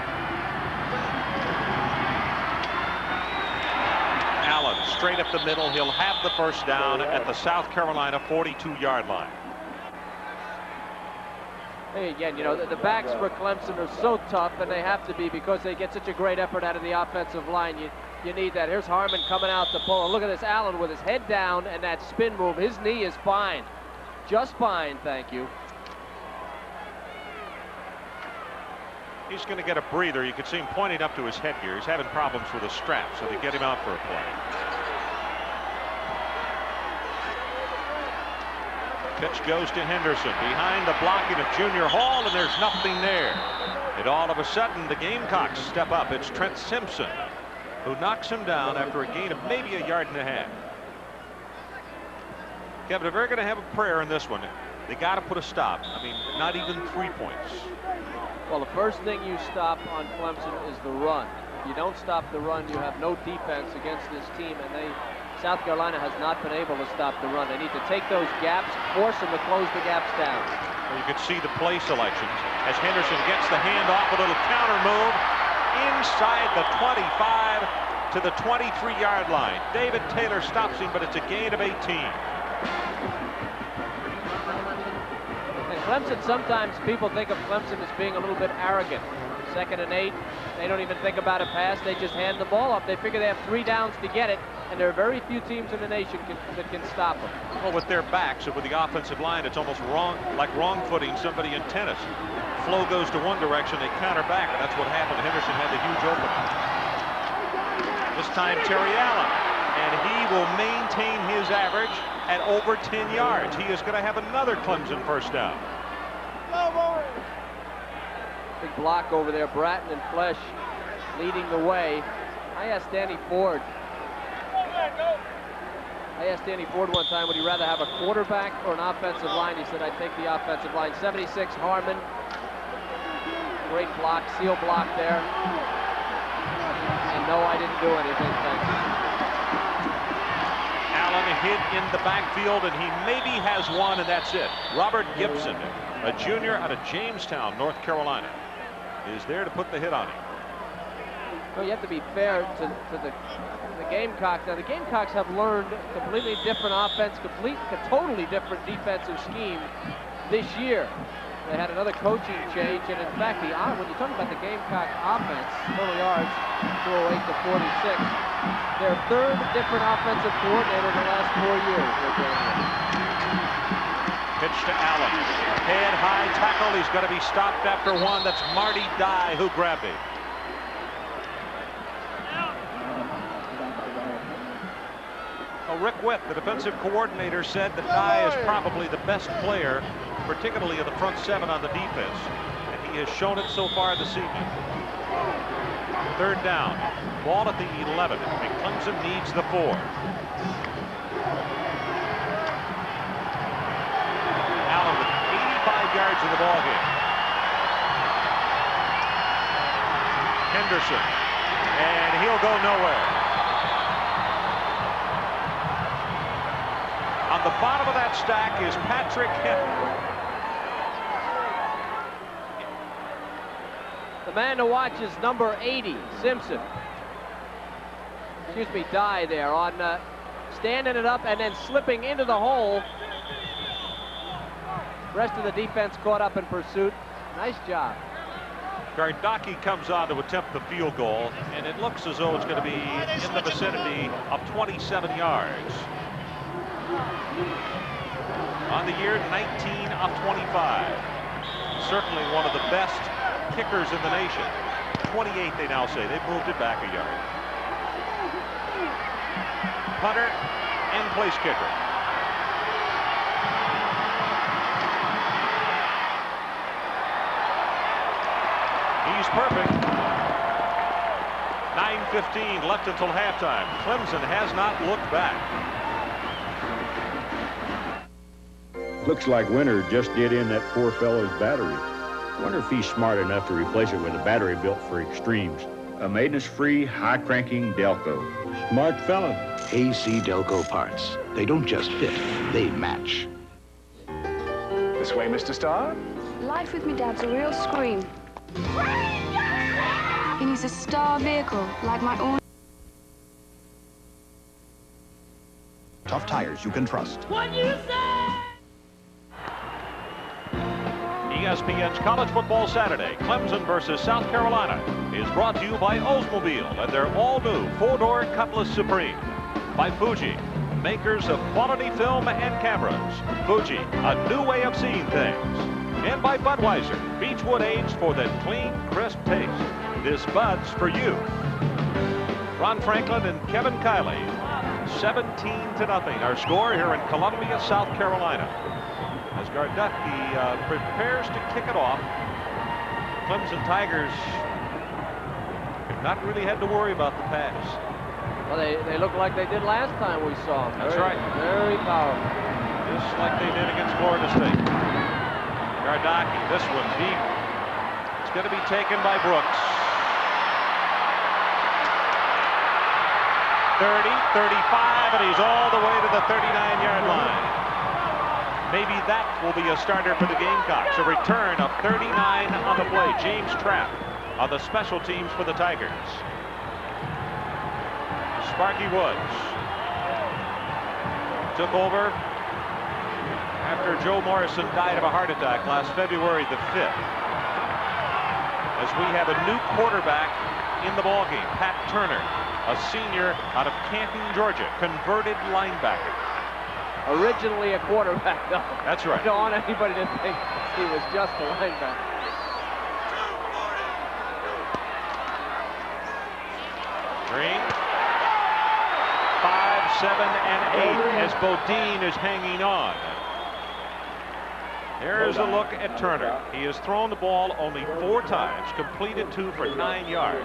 Allen straight up the middle. He'll have the first down at the South Carolina 42-yard line. Hey, again, you know, the backs for Clemson are so tough, and they have to be because they get such a great effort out of the offensive line. You need that. Here's Harmon coming out to pull. And look at this Allen with his head down and that spin move. His knee is fine. Just fine, thank you. He's going to get a breather. You can see him pointing up to his headgear. He's having problems with his strap, so they get him out for a play. Pitch goes to Henderson behind the blocking of Junior Hall, and there's nothing there. And all of a sudden, the Gamecocks step up. It's Trent Simpson who knocks him down after a gain of maybe 1.5 yards. Kevin, if they're going to have a prayer in this one, they got to put a stop. I mean, not even 3 points. Well, the first thing you stop on Clemson is the run. If you don't stop the run, you have no defense against this team, and South Carolina has not been able to stop the run. They need to take those gaps, force them to close the gaps down. Well, you can see the play selections as Henderson gets the handoff, a little counter move inside the 25 to the 23-yard line. David Taylor stops him, but it's a gain of 18. And Clemson, sometimes people think of Clemson as being a little bit arrogant. 2nd and 8, they don't even think about a pass. They just hand the ball up. They figure they have 3 downs to get it, and there are very few teams in the nation that can stop them. Well, with their backs and with the offensive line, it's almost wrong-footing somebody in tennis. Flow goes to one direction, they counter back, and that's what happened. Henderson had the huge opening. This time, Terry Allen, and he will maintain his average at over 10 yards. He is going to have another Clemson first down. Big block over there. Bratton and Flesh leading the way. I asked Danny Ford one time, would he rather have a quarterback or an offensive line? He said, I'd take the offensive line. 76, Harmon. Great block, seal block there. And no, I didn't do anything, thank you. Allen hit in the backfield, and he maybe has one, and that's it. Robert Gibson, a junior out of Jamestown, North Carolina, is there to put the hit on him. Well, you have to be fair to the Gamecocks. Now, the Gamecocks have learned a completely different offense, a totally different defensive scheme this year. They had another coaching change, and in fact, when you talk about the Gamecock offense, total yards, 208 to 46, their 3rd different offensive coordinator in the last 4 years. Pitch to Allen. Head high tackle. He's going to be stopped after 1. That's Marty Dye who grabbed him. Well, Rick Witt, the defensive coordinator, said that Dye is probably the best player, particularly in the front seven on the defense. And he has shown it so far this evening. Third down. Ball at the 11. And Clemson needs the 4. Allen with 85 yards in the ball game. Henderson. And he'll go nowhere. On the bottom of that stack is Patrick Henry. The man to watch is number 80, Simpson. Excuse me, Dye there on standing it up and then slipping into the hole. Rest of the defense caught up in pursuit. Nice job. Gardocki comes on to attempt the field goal, and it looks as though it's going to be in the vicinity of 27 yards. On the year, 19 of 25. Certainly one of the best kickers in the nation. 28, they now say. They've moved it back a yard. Punter and place kicker. He's perfect. 9:15 left until halftime. Clemson has not looked back. Looks like Winter just did in that poor fellow's battery. Wonder if he's smart enough to replace it with a battery built for extremes. A maintenance-free, high-cranking Delco. Smart fella. AC Delco parts. They don't just fit, they match. This way, Mr. Starr. Life with me, Dad's a real scream. He needs a star vehicle, like my own. Tough tires you can trust. What you say? ESPN's College Football Saturday, Clemson versus South Carolina, is brought to you by Oldsmobile and their all-new 4-door Cutlass Supreme. By Fuji, makers of quality film and cameras. Fuji, a new way of seeing things. And by Budweiser, Beechwood aged for that clean, crisp taste. This Bud's for you. Ron Franklin and Kevin Kiley. 17-0 our score here in Columbia, South Carolina. As Gardocki prepares to kick it off, Clemson Tigers have not really had to worry about the pass. Well, they look like they did last time we saw them. That's right. Very powerful. Just like they did against Florida State. Gardocki, this one deep. It's going to be taken by Brooks. 30, 35, and he's all the way to the 39-yard line. Maybe that will be a starter for the Gamecocks. A return of 39 on the play. James Trapp on the special teams for the Tigers. Sparky Woods took over after Joe Morrison died of a heart attack last February the 5th. As we have a new quarterback in the ballgame, Pat Turner, a senior out of Canton, Georgia, converted linebacker. Originally a quarterback, though. That's right. I don't want anybody to think he was just a linebacker. Green. 5, 7, and 8 as Bodine is hanging on. Here's a look at Turner. He has thrown the ball only 4 times, completed 2 for 9 yards.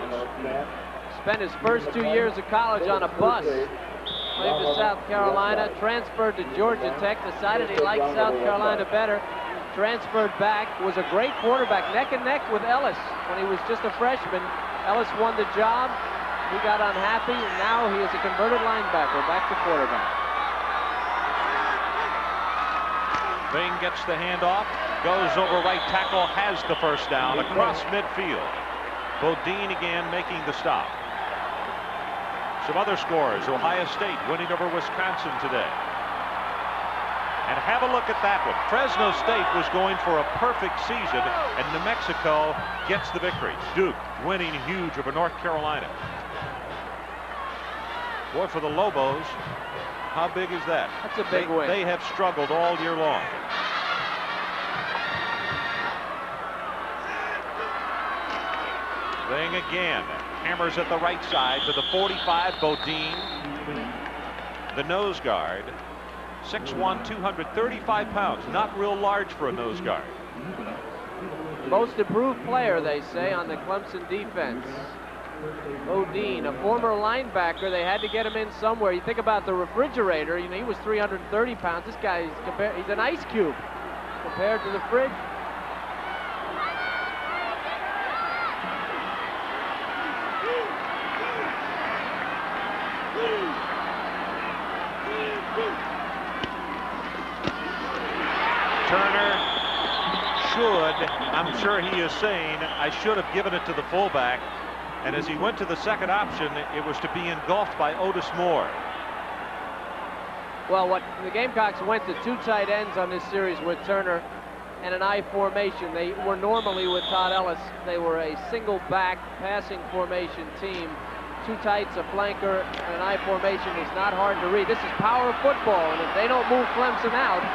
Spent his first 2 years of college on a bus. Played to South Carolina, transferred to Georgia Tech, decided he liked South Carolina better, transferred back, was a great quarterback, neck and neck with Ellis when he was just a freshman. Ellis won the job, he got unhappy, and now he is a converted linebacker, back to quarterback. Bing gets the handoff, goes over right tackle, has the first down across midfield. Bodine again making the stop. Some other scores, Ohio State winning over Wisconsin today. And have a look at that one. Fresno State was going for a perfect season, and New Mexico gets the victory. Duke winning huge over North Carolina. Boy, for the Lobos, how big is that? That's a big win. They have struggled all year long. Thing again. Hammers at the right side to the 45, Bodine. the nose guard. 6'1", 235 pounds. Not real large for a nose guard. Most improved player, they say, on the Clemson defense. Odine, a former linebacker. They had to get him in somewhere. You think about the refrigerator. You know, he was 330 pounds. This guy is he's an ice cube compared to the fridge. Turner should, I'm sure he is saying, I should have given it to the fullback. And as he went to the second option, it was to be engulfed by Otis Moore. Well, what the Gamecocks went to two tight ends on this series with Turner and an I formation. They were normally with Todd Ellis. They were a single back passing formation team. Two tights, a flanker, and an I formation is not hard to read. This is power football, and if they don't move Clemson out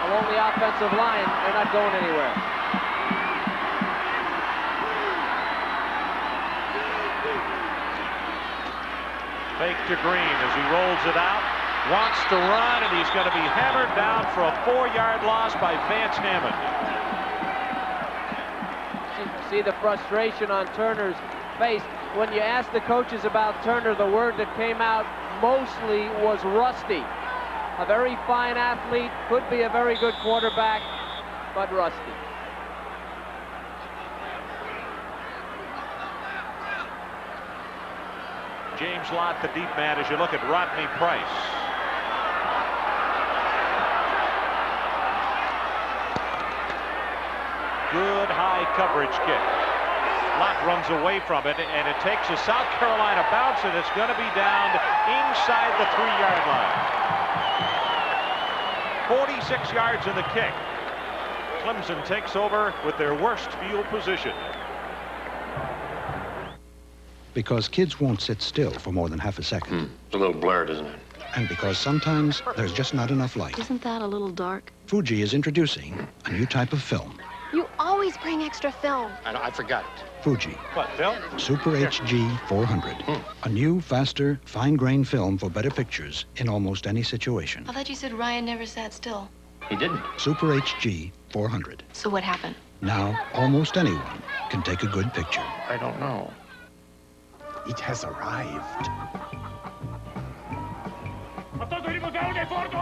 along the offensive line, they're not going anywhere. Fake to Green as he rolls it out. Wants to run, and he's going to be hammered down for a 4-yard loss by Vance Hammond. See the frustration on Turner's face. When you ask the coaches about Turner, the word that came out mostly was rusty. A very fine athlete, could be a very good quarterback, but rusty. James Lott, the deep man, as you look at Rodney Price. Good high coverage kick. Lott runs away from it, and it takes a South Carolina bounce, and it's going to be down inside the 3-yard line. 46 yards in the kick. Clemson takes over with their worst field position. Because kids won't sit still for more than half a second. It's a little blurred, isn't it? And because sometimes there's just not enough light. Isn't that a little dark? Fuji is introducing a new type of film. You always bring extra film. I forgot it. Fuji. What, film? Super HG 400. A new, faster, fine-grained film for better pictures in almost any situation. I thought you said Ryan never sat still. He didn't. Super HG 400. So what happened? Now, almost anyone can take a good picture. I don't know. It has arrived.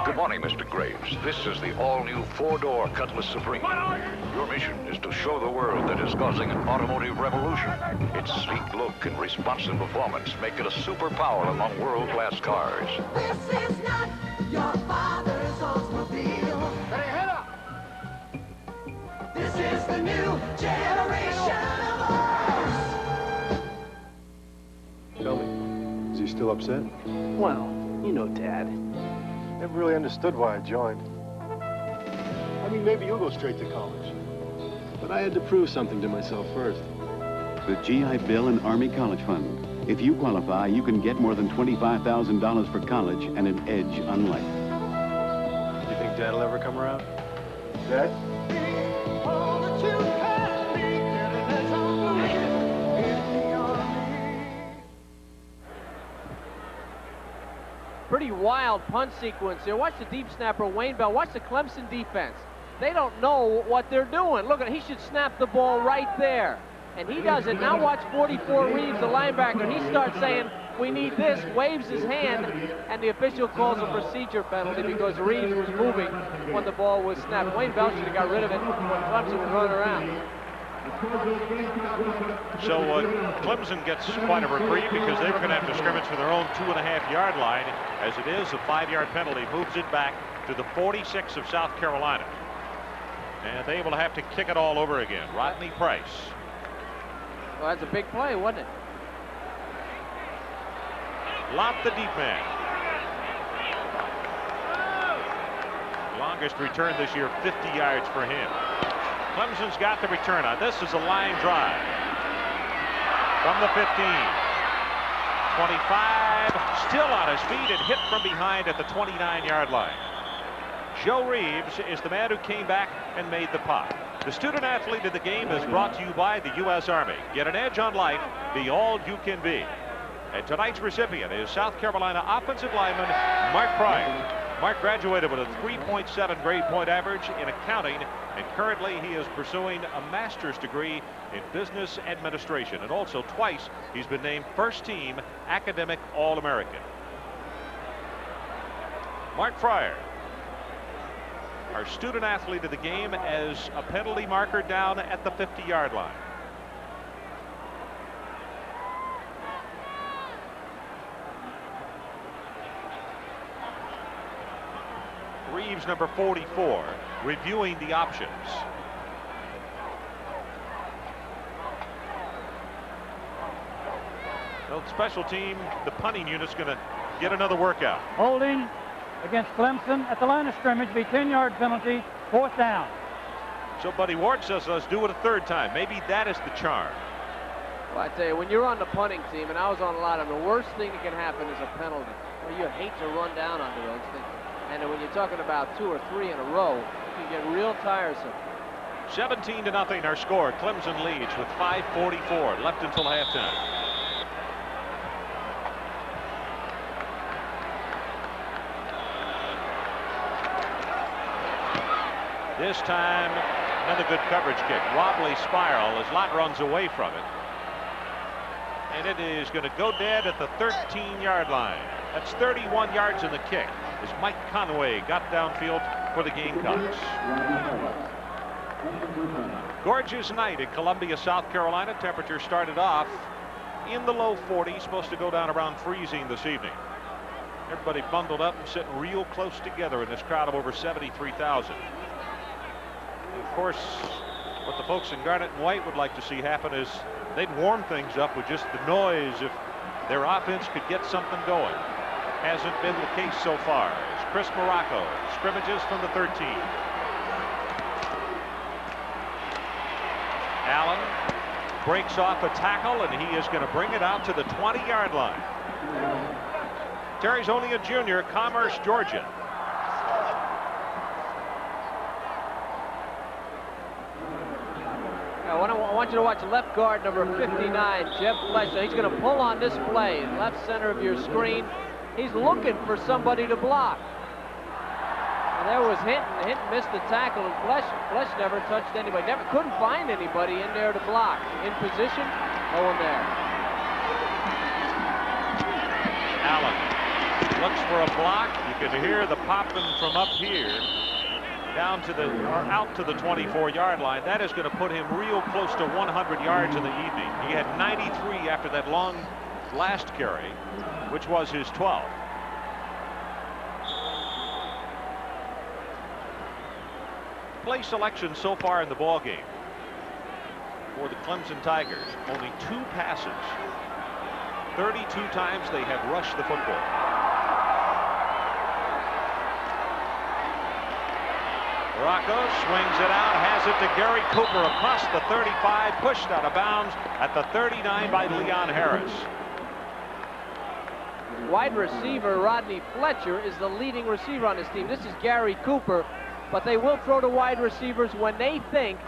Good morning, Mr. Graves. This is the all-new 4-door Cutlass Supreme. Your mission is to show the world that it's causing an automotive revolution. Its sleek look and responsive performance make it a superpower among world-class cars. This is not your father's Oldsmobile. Hey, head up! This is the new generation of ours. Tell me, is he still upset? Well, you know Dad. Never really understood why I joined. I mean, maybe you'll go straight to college. But I had to prove something to myself first. The GI Bill and Army College Fund. If you qualify, you can get more than $25,000 for college and an edge on life. You think Dad'll ever come around? Dad? Pretty wild punt sequence here. Watch the deep snapper, Wayne Bell. Watch the Clemson defense. They don't know what they're doing. Look at it. He should snap the ball right there. And he does it. Now watch 44 Reeves, the linebacker. He starts saying, we need this, waves his hand, and the official calls a procedure penalty because Reeves was moving when the ball was snapped. Wayne Bell should have got rid of it when Clemson was running around. So Clemson gets quite a reprieve because they were going to have to scrimmage for their own 2.5-yard line. As it is, a 5-yard penalty moves it back to the 46 of South Carolina. And they will have to kick it all over again. Rodney Price. Well, that's a big play, wasn't it? Lott, the deep man. Longest return this year, 50 yards for him. Clemson's got the return on. This is a line drive. From the 15. 25, still on his feet and hit from behind at the 29-yard line. Joe Reeves is the man who came back and made the pop. The student athlete of the game is brought to you by the U.S. Army. Get an edge on life. Be all you can be. And tonight's recipient is South Carolina offensive lineman Mark Pryor. Mark graduated with a 3.7 grade point average in accounting, and currently he is pursuing a master's degree in business administration. And also twice he's been named first team academic All-American. Mark Pryor, our student athlete of the game, as a penalty marker down at the 50-yard line. Reeves, number 44, reviewing the options. Well, the special team, the punting unit's going to get another workout. Holding against Clemson at the line of scrimmage, be 10-yard penalty, 4th down. So Buddy Ward says let's do it a third time. Maybe that is the charm. Well, I tell you, when you're on the punting team, and I was on a lot of them, the worst thing that can happen is a penalty. Well, you hate to run down under those things. And when you're talking about 2 or 3 in a row, it can get real tiresome. 17-0 our score. Clemson leads with 5:44 left until halftime. This time, another good coverage kick. Wobbly spiral as Lott runs away from it. And it is going to go dead at the 13-yard line. That's 31 yards in the kick as Mike Conway got downfield for the Gamecocks. Gorgeous night in Columbia, South Carolina. Temperature started off in the low 40s, supposed to go down around freezing this evening. Everybody bundled up and sitting real close together in this crowd of over 73,000. Of course, what the folks in Garnet and White would like to see happen is they'd warm things up with just the noise if their offense could get something going. Hasn't been the case so far as Chris Morocco scrimmages from the 13. Allen breaks off a tackle, and he is going to bring it out to the 20-yard line. Terry's only a junior, Commerce, Georgia. I want you to watch left guard number 59, Jeff Fletcher. He's going to pull on this play, left center of your screen. He's looking for somebody to block. And there was Hinton. Hinton missed the tackle, and Fletch never touched anybody. Couldn't find anybody in there to block. In position, no one there. Allen looks for a block. You can hear the popping from up here down to the, or out to the 24-yard line. That is going to put him real close to 100 yards in the evening. He had 93 after that long last carry, which was his 12th. Play selection so far in the ball game for the Clemson Tigers, only 2 passes. 32 times they have rushed the football. Morocco swings it out, has it to Gary Cooper across the 35, pushed out of bounds at the 39 by Leon Harris. Wide receiver Rodney Fletcher is the leading receiver on this team. This is Gary Cooper, but they will throw to wide receivers when they think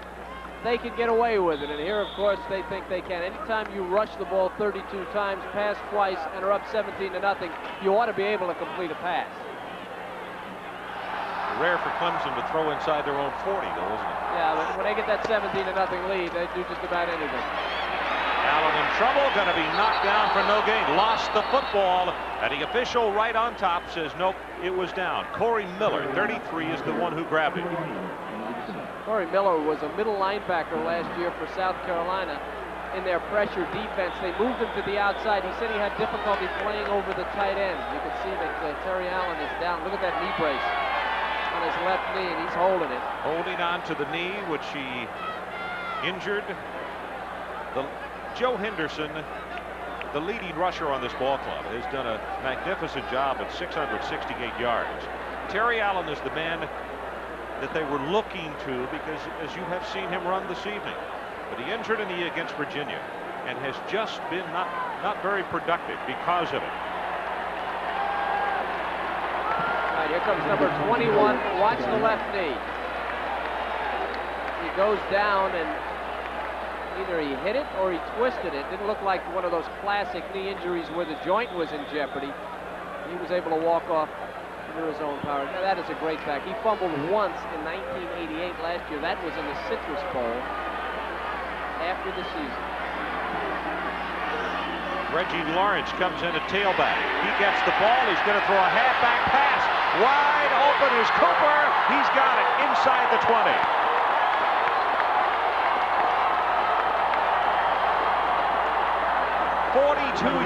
they can get away with it. And here, of course, they think they can. Anytime you rush the ball 32 times, pass twice, and are up 17-0, you ought to be able to complete a pass. Rare for Clemson to throw inside their own 40, though, isn't it? Yeah, but when they get that 17-0 lead, they do just about anything. Allen in trouble, going to be knocked down for no gain. Lost the football, and the official right on top says nope, it was down. Corey Miller, 33, is the one who grabbed it. Corey Miller was a middle linebacker last year for South Carolina in their pressure defense. They moved him to the outside. He said he had difficulty playing over the tight end. You can see that Terry Allen is down. Look at that knee brace on his left knee, and he's holding it. Holding on to the knee, which he injured. Joe Henderson, the leading rusher on this ball club, has done a magnificent job at 668 yards. Terry Allen is the man that they were looking to, because as you have seen him run this evening, but he injured a knee against Virginia and has just been not very productive because of it. All right, here comes number 21. Watch the left knee. He goes down, and Either he hit it or he twisted it. Didn't look like one of those classic knee injuries where the joint was in jeopardy. He was able to walk off under his own power. Now, that is a great back. He fumbled once in 1988 last year. That was in the Citrus Bowl after the season. Reggie Lawrence comes in at tailback. He gets the ball. He's going to throw a halfback pass. Wide open is Cooper. He's got it inside the 20.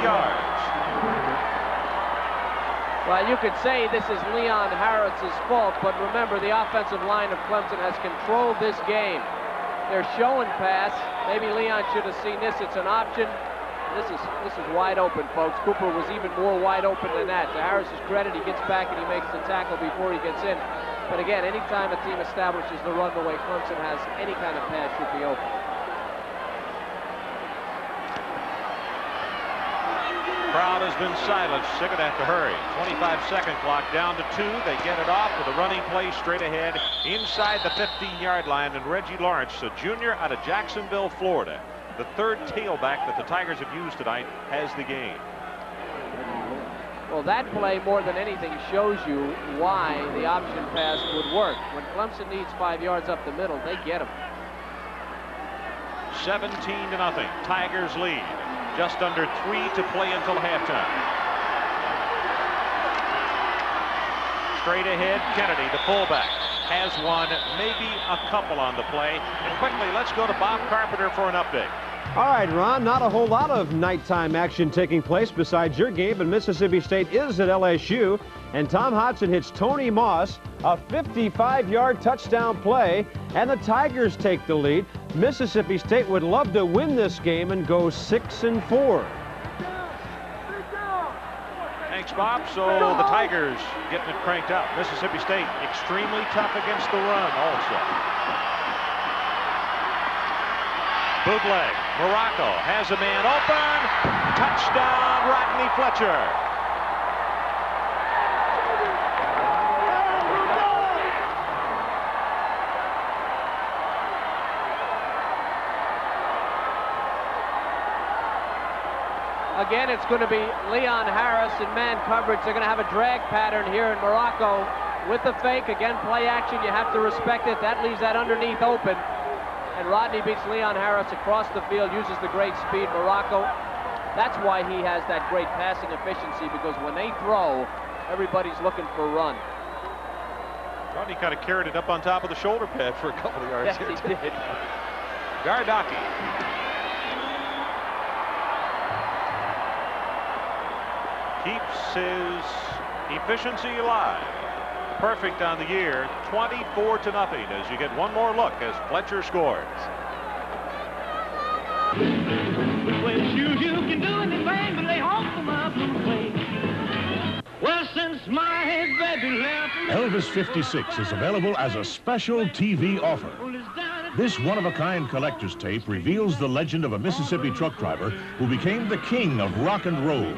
yards. Well, you could say this is Leon Harris's fault, but remember, the offensive line of Clemson has controlled this game. They're showing pass. Maybe Leon should have seen this. It's an option. This is wide open, folks. Cooper was even more wide open than that. To Harris's credit, he gets back and he makes the tackle before he gets in. But again, anytime a team establishes the run the way Clemson has, any kind of pass should be open. Crowd has been silenced. They're going to have to hurry. 25-second clock down to 2. They get it off with a running play straight ahead inside the 15-yard line. And Reggie Lawrence, a junior out of Jacksonville, Florida, the third tailback that the Tigers have used tonight, has the game. Well, that play more than anything shows you why the option pass would work. When Clemson needs 5 yards up the middle, they get them. 17-0. Tigers lead. Just under 3 to play until halftime. Straight ahead, Kennedy, the fullback, has one, maybe a couple on the play. And quickly, let's go to Bob Carpenter for an update. All right, Ron, not a whole lot of nighttime action taking place besides your game, but Mississippi State is at LSU, and Tom Hodson hits Tony Moss, a 55-yard touchdown play, and the Tigers take the lead. Mississippi State would love to win this game and go 6-4. Thanks, Bob. So the Tigers getting it cranked up. Mississippi State extremely tough against the run also. Bootleg. Morocco has a man open. Touchdown, Rodney Fletcher. Again, it's going to be Leon Harris in man coverage. They're going to have a drag pattern here in Morocco with the fake. Again, play action. You have to respect it. That leaves that underneath open. And Rodney beats Leon Harris across the field, uses the great speed. Morocco, that's why he has that great passing efficiency, because when they throw, everybody's looking for a run. Rodney kind of carried it up on top of the shoulder pad for a couple of yards. Yes, he did. Gardaki. Keeps his efficiency alive. Perfect on the year, 24-0, as you get one more look as Fletcher scores. With shoes you can do anything, but they home from my blue way. Well, since my baby left, Elvis 56 is available as a special TV offer. This one-of-a-kind collector's tape reveals the legend of a Mississippi truck driver who became the king of rock and roll.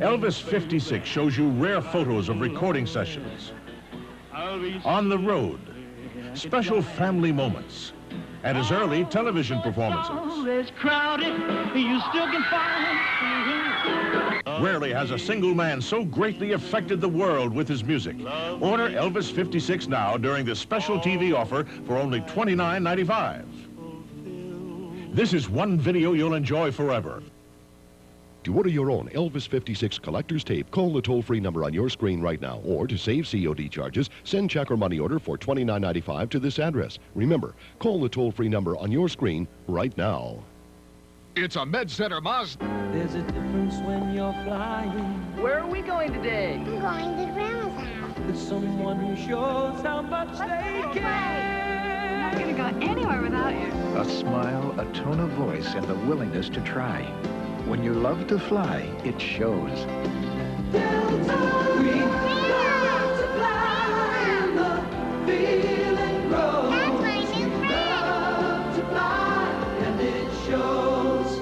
Elvis 56 shows you rare photos of recording sessions, on the road, special family moments, and his early television performances. it's crowded, you still can find. Rarely has a single man so greatly affected the world with his music. Order Elvis 56 now during this special TV offer for only $29.95. This is one video you'll enjoy forever. To order your own Elvis 56 collector's tape, call the toll-free number on your screen right now. Or to save COD charges, send check or money order for $29.95 to this address. Remember, call the toll-free number on your screen right now. It's a MedCenter Mazda. There's a difference when you're flying. Where are we going today? I'm going to Grandma's house. With someone who shows how much they care. I'm not going to go anywhere without you. A smile, a tone of voice, and the willingness to try. When you love to fly, it shows. Delta, we love to fly, and the feeling grows. That's my new friend. Love to fly, and it shows.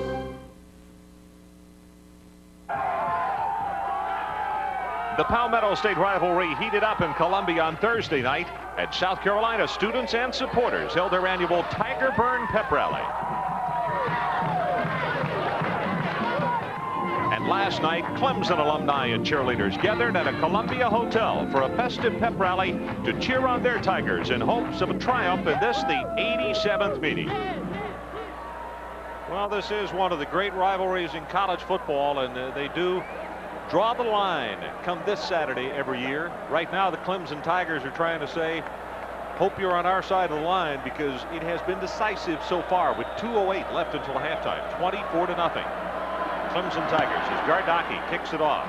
The Palmetto State rivalry heated up in Columbia on Thursday night. At South Carolina, students and supporters held their annual Tiger Burn Pep Rally. And last night, Clemson alumni and cheerleaders gathered at a Columbia hotel for a festive pep rally to cheer on their Tigers in hopes of a triumph in this, the 87th meeting. Well, this is one of the great rivalries in college football, and they do draw the line come this Saturday every year. Right now, the Clemson Tigers are trying to say, hope you're on our side of the line, because it has been decisive so far with 2:08 left until halftime, 24-0. Clemson Tigers as Gardocki kicks it off.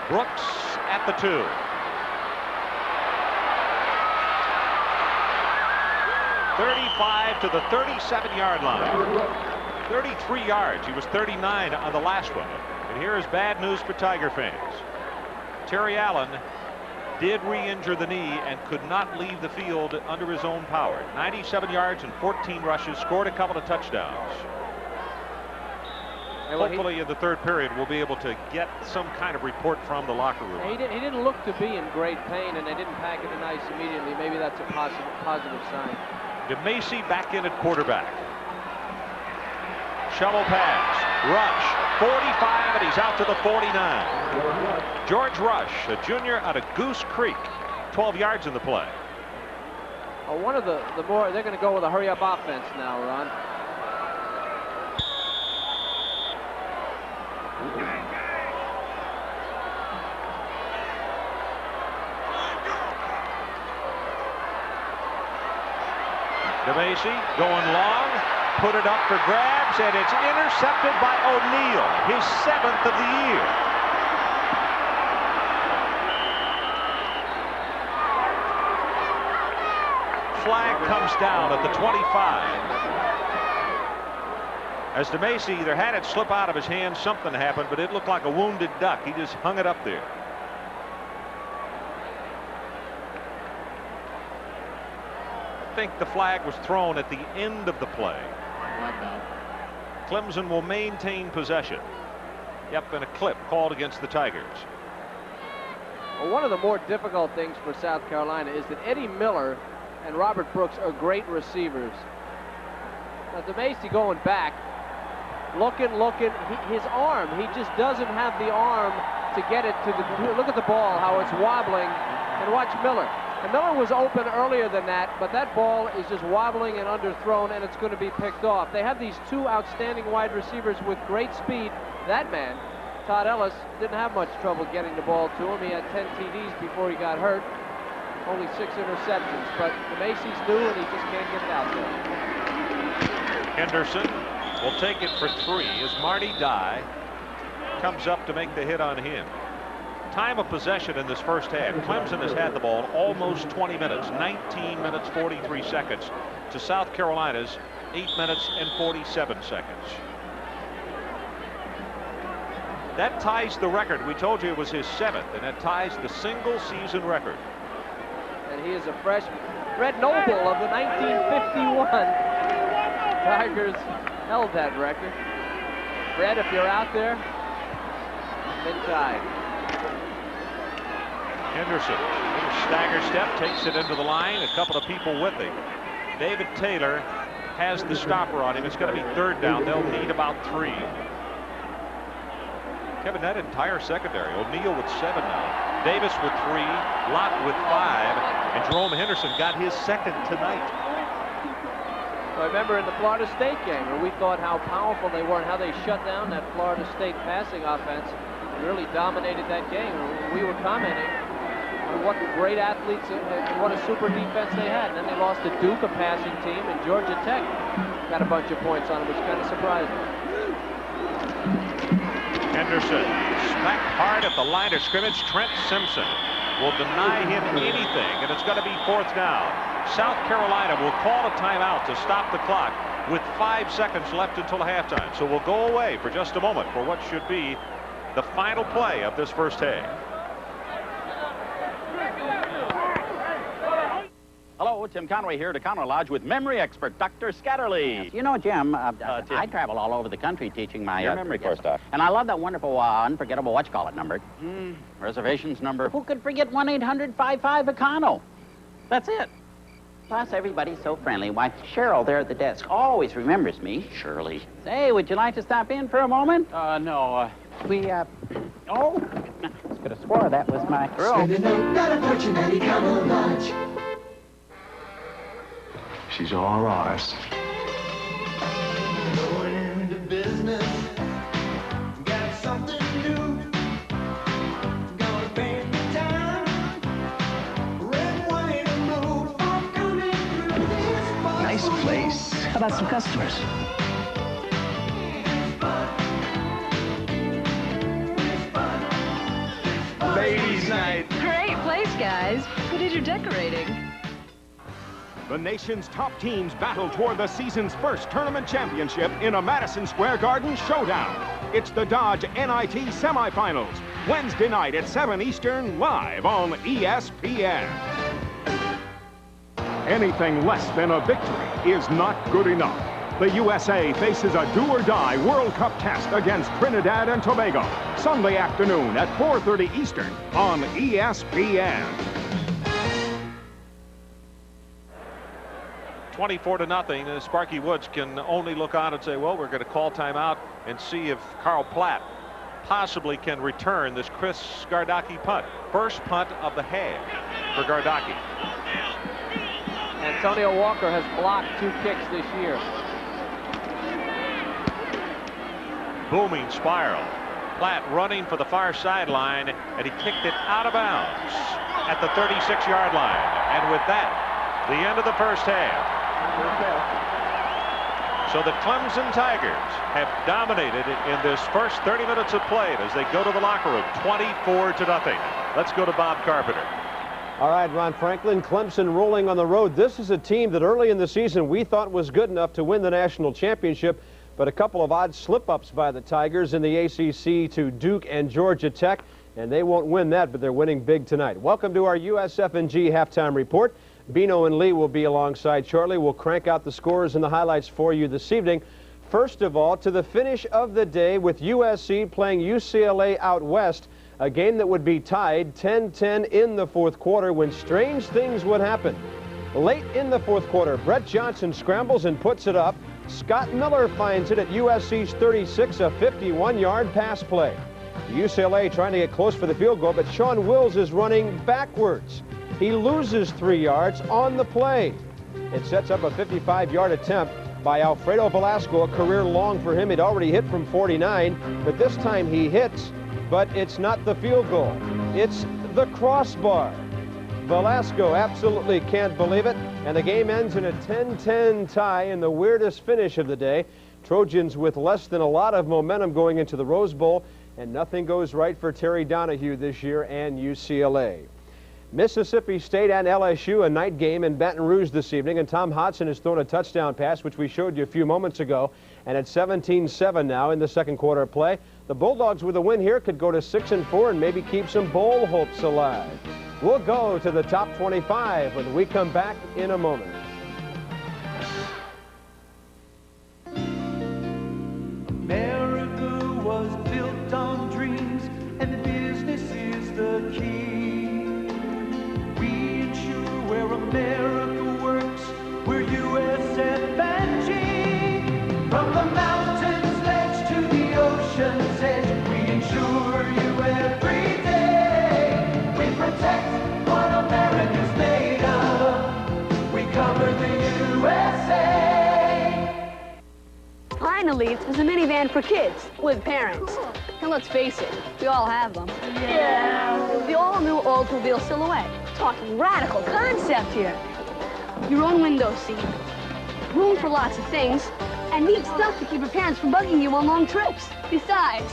Brooks at the 2. .35 to the 37-yard line. 33 yards. He was 39 on the last one. And here is bad news for Tiger fans. Terry Allen did re-injure the knee and could not leave the field under his own power. 97 yards and 14 rushes, scored a couple of touchdowns. Hopefully in the third period we'll be able to get some kind of report from the locker room. He didn't look to be in great pain, and they didn't pack it in ice immediately. Maybe that's a positive sign. DeMacy back in at quarterback. Shovel pass. Rush. 45, and he's out to the 49. George Rush, a junior out of Goose Creek. 12 yards in the play. Oh, one of the more, they're going to go with a hurry-up offense now, Ron. DeMacy going long, put it up for grabs, and it's intercepted by O'Neal, his 7th of the year. Flag comes down at the 25. As DeMacy either had it slip out of his hand, something happened, but it looked like a wounded duck. He just hung it up there. I think the flag was thrown at the end of the play. Clemson will maintain possession. Yep, and a clip called against the Tigers. Well, one of the more difficult things for South Carolina is that Eddie Miller and Robert Brooks are great receivers. Now, DeMacy going back, looking, his arm, he just doesn't have the arm to get it to the, look at the ball, how it's wobbling, and watch Miller. And Miller was open earlier than that, but that ball is just wobbling and underthrown, and it's going to be picked off. They have these two outstanding wide receivers with great speed. That man, Todd Ellis, didn't have much trouble getting the ball to him. He had 10 TDs before he got hurt. Only 6 interceptions, but DeMacy's new, and he just can't get it out there. Henderson will take it for 3 as Marty Dye comes up to make the hit on him. Time of possession in this first half. Clemson has had the ball almost 20 minutes, 19 minutes, 43 seconds to South Carolina's 8 minutes and 47 seconds. That ties the record. We told you it was his 7th, and that ties the single season record. And he is a freshman. Fred Noble of the 1951 Tigers held that record. Fred, if you're out there, been tied. Henderson, little stagger step, takes it into the line. A couple of people with him. David Taylor has the stopper on him. It's going to be 3rd down. They'll need about 3. Kevin, that entire secondary. O'Neal with 7 now. Davis with 3. Lott with 5. And Jerome Henderson got his 2nd tonight. I remember in the Florida State game where we thought how powerful they were and how they shut down that Florida State passing offense. Really dominated that game. We were commenting on what great athletes and what a super defense they had. And then they lost to Duke, a passing team, and Georgia Tech got a bunch of points on them, which kind of surprised me. Henderson smacked hard at the line of scrimmage. Trent Simpson will deny him anything, and it's going to be 4th down. South Carolina will call a timeout to stop the clock with 5 seconds left until halftime. So we'll go away for just a moment for what should be the final play of this first half. Hello, Tim Conway here to Conway Lodge with memory expert Dr. Scatterly. Yes. You know, Jim, I travel all over the country teaching my memory course, Doc. And I love that wonderful, unforgettable whatchamacallit number. Reservations number. Who could forget 1-800-55-ECONO? That's it. Plus, everybody's so friendly. Why, Cheryl there at the desk always remembers me. Shirley. Say, would you like to stop in for a moment? No. Oh, I could have swore that was my girl. Spend a note, got a fortune, and he come on lunch. She's all ours. Going into business, got something new. Gonna spend the time, red, white, and blue, for coming through this box. Nice place. How about some customers? Ladies' night. Great place, guys. Who did your decorating? The nation's top teams battle toward the season's first tournament championship in a Madison Square Garden showdown. It's the Dodge NIT semifinals, Wednesday night at 7 Eastern, live on ESPN. Anything less than a victory is not good enough. The USA faces a do-or-die World Cup test against Trinidad and Tobago, Sunday afternoon at 4:30 Eastern on ESPN. 24-0. Sparky Woods can only look on and say, well, we're going to call timeout and see if Carl Platt possibly can return this Chris Gardocki punt. First punt of the half for Gardocki. Antonio Walker has blocked 2 kicks this year. Booming spiral. Platt running for the far sideline, and he kicked it out of bounds at the 36-yard line. And with that, the end of the first half. So the Clemson Tigers have dominated in this first 30 minutes of play as they go to the locker room, 24-0. Let's go to Bob Carpenter. All right, Ron Franklin, Clemson rolling on the road. This is a team that early in the season we thought was good enough to win the national championship, but a couple of odd slip-ups by the Tigers in the ACC to Duke and Georgia Tech, and they won't win that, but they're winning big tonight. Welcome to our USF&G halftime report. Bino and Lee will be alongside shortly. We'll crank out the scores and the highlights for you this evening. First of all, to the finish of the day with USC playing UCLA out west, a game that would be tied 10-10 in the fourth quarter when strange things would happen. Late in the fourth quarter, Brett Johnson scrambles and puts it up. Scott Miller finds it at USC's 36, a 51-yard pass play. UCLA trying to get close for the field goal, but Sean Wills is running backwards. He loses 3 yards on the play. It sets up a 55-yard attempt by Alfredo Velasco, a career long for him. He'd already hit from 49, but this time he hits, but it's not the field goal. It's the crossbar. Velasco absolutely can't believe it, and the game ends in a 10-10 tie in the weirdest finish of the day. Trojans with less than a lot of momentum going into the Rose Bowl, and nothing goes right for Terry Donahue this year and UCLA. Mississippi State and LSU, a night game in Baton Rouge this evening, and Tom Hodson has thrown a touchdown pass, which we showed you a few moments ago, and it's 17-7 now in the second quarter of play. The Bulldogs with a win here could go to 6-4 and maybe keep some bowl hopes alive. We'll go to the top 25 when we come back in a moment. America was built on dreams, and business is the key. We ensure where America works, we're USF&G. From the mountains ledge to the ocean's edge, we insure you every day. We protect what America's made of. We cover the USA. Finally, there's a minivan for kids with parents. And let's face it, we all have them. Yeah. The all-new Oldsmobile Silhouette. Talking radical concept here. Your own window seat. Room for lots of things. And neat stuff to keep your parents from bugging you on long trips. Besides,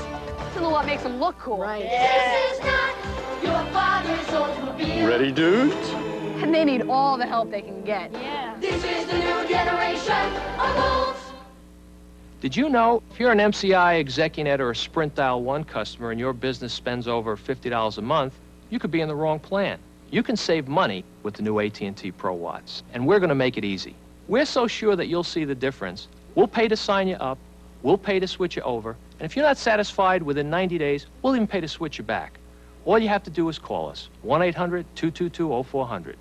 Silhouette makes them look cool. Right. This is not your father's Oldsmobile. Ready, dudes? And they need all the help they can get. Yeah. This is the new generation of Olds. Did you know if you're an MCI, Execunet, or a Sprint Dial 1 customer and your business spends over $50 a month, you could be in the wrong plan. You can save money with the new AT&T Pro Watts, and we're going to make it easy. We're so sure that you'll see the difference. We'll pay to sign you up, we'll pay to switch you over, and if you're not satisfied within 90 days, we'll even pay to switch you back. All you have to do is call us, 1-800-222-0400.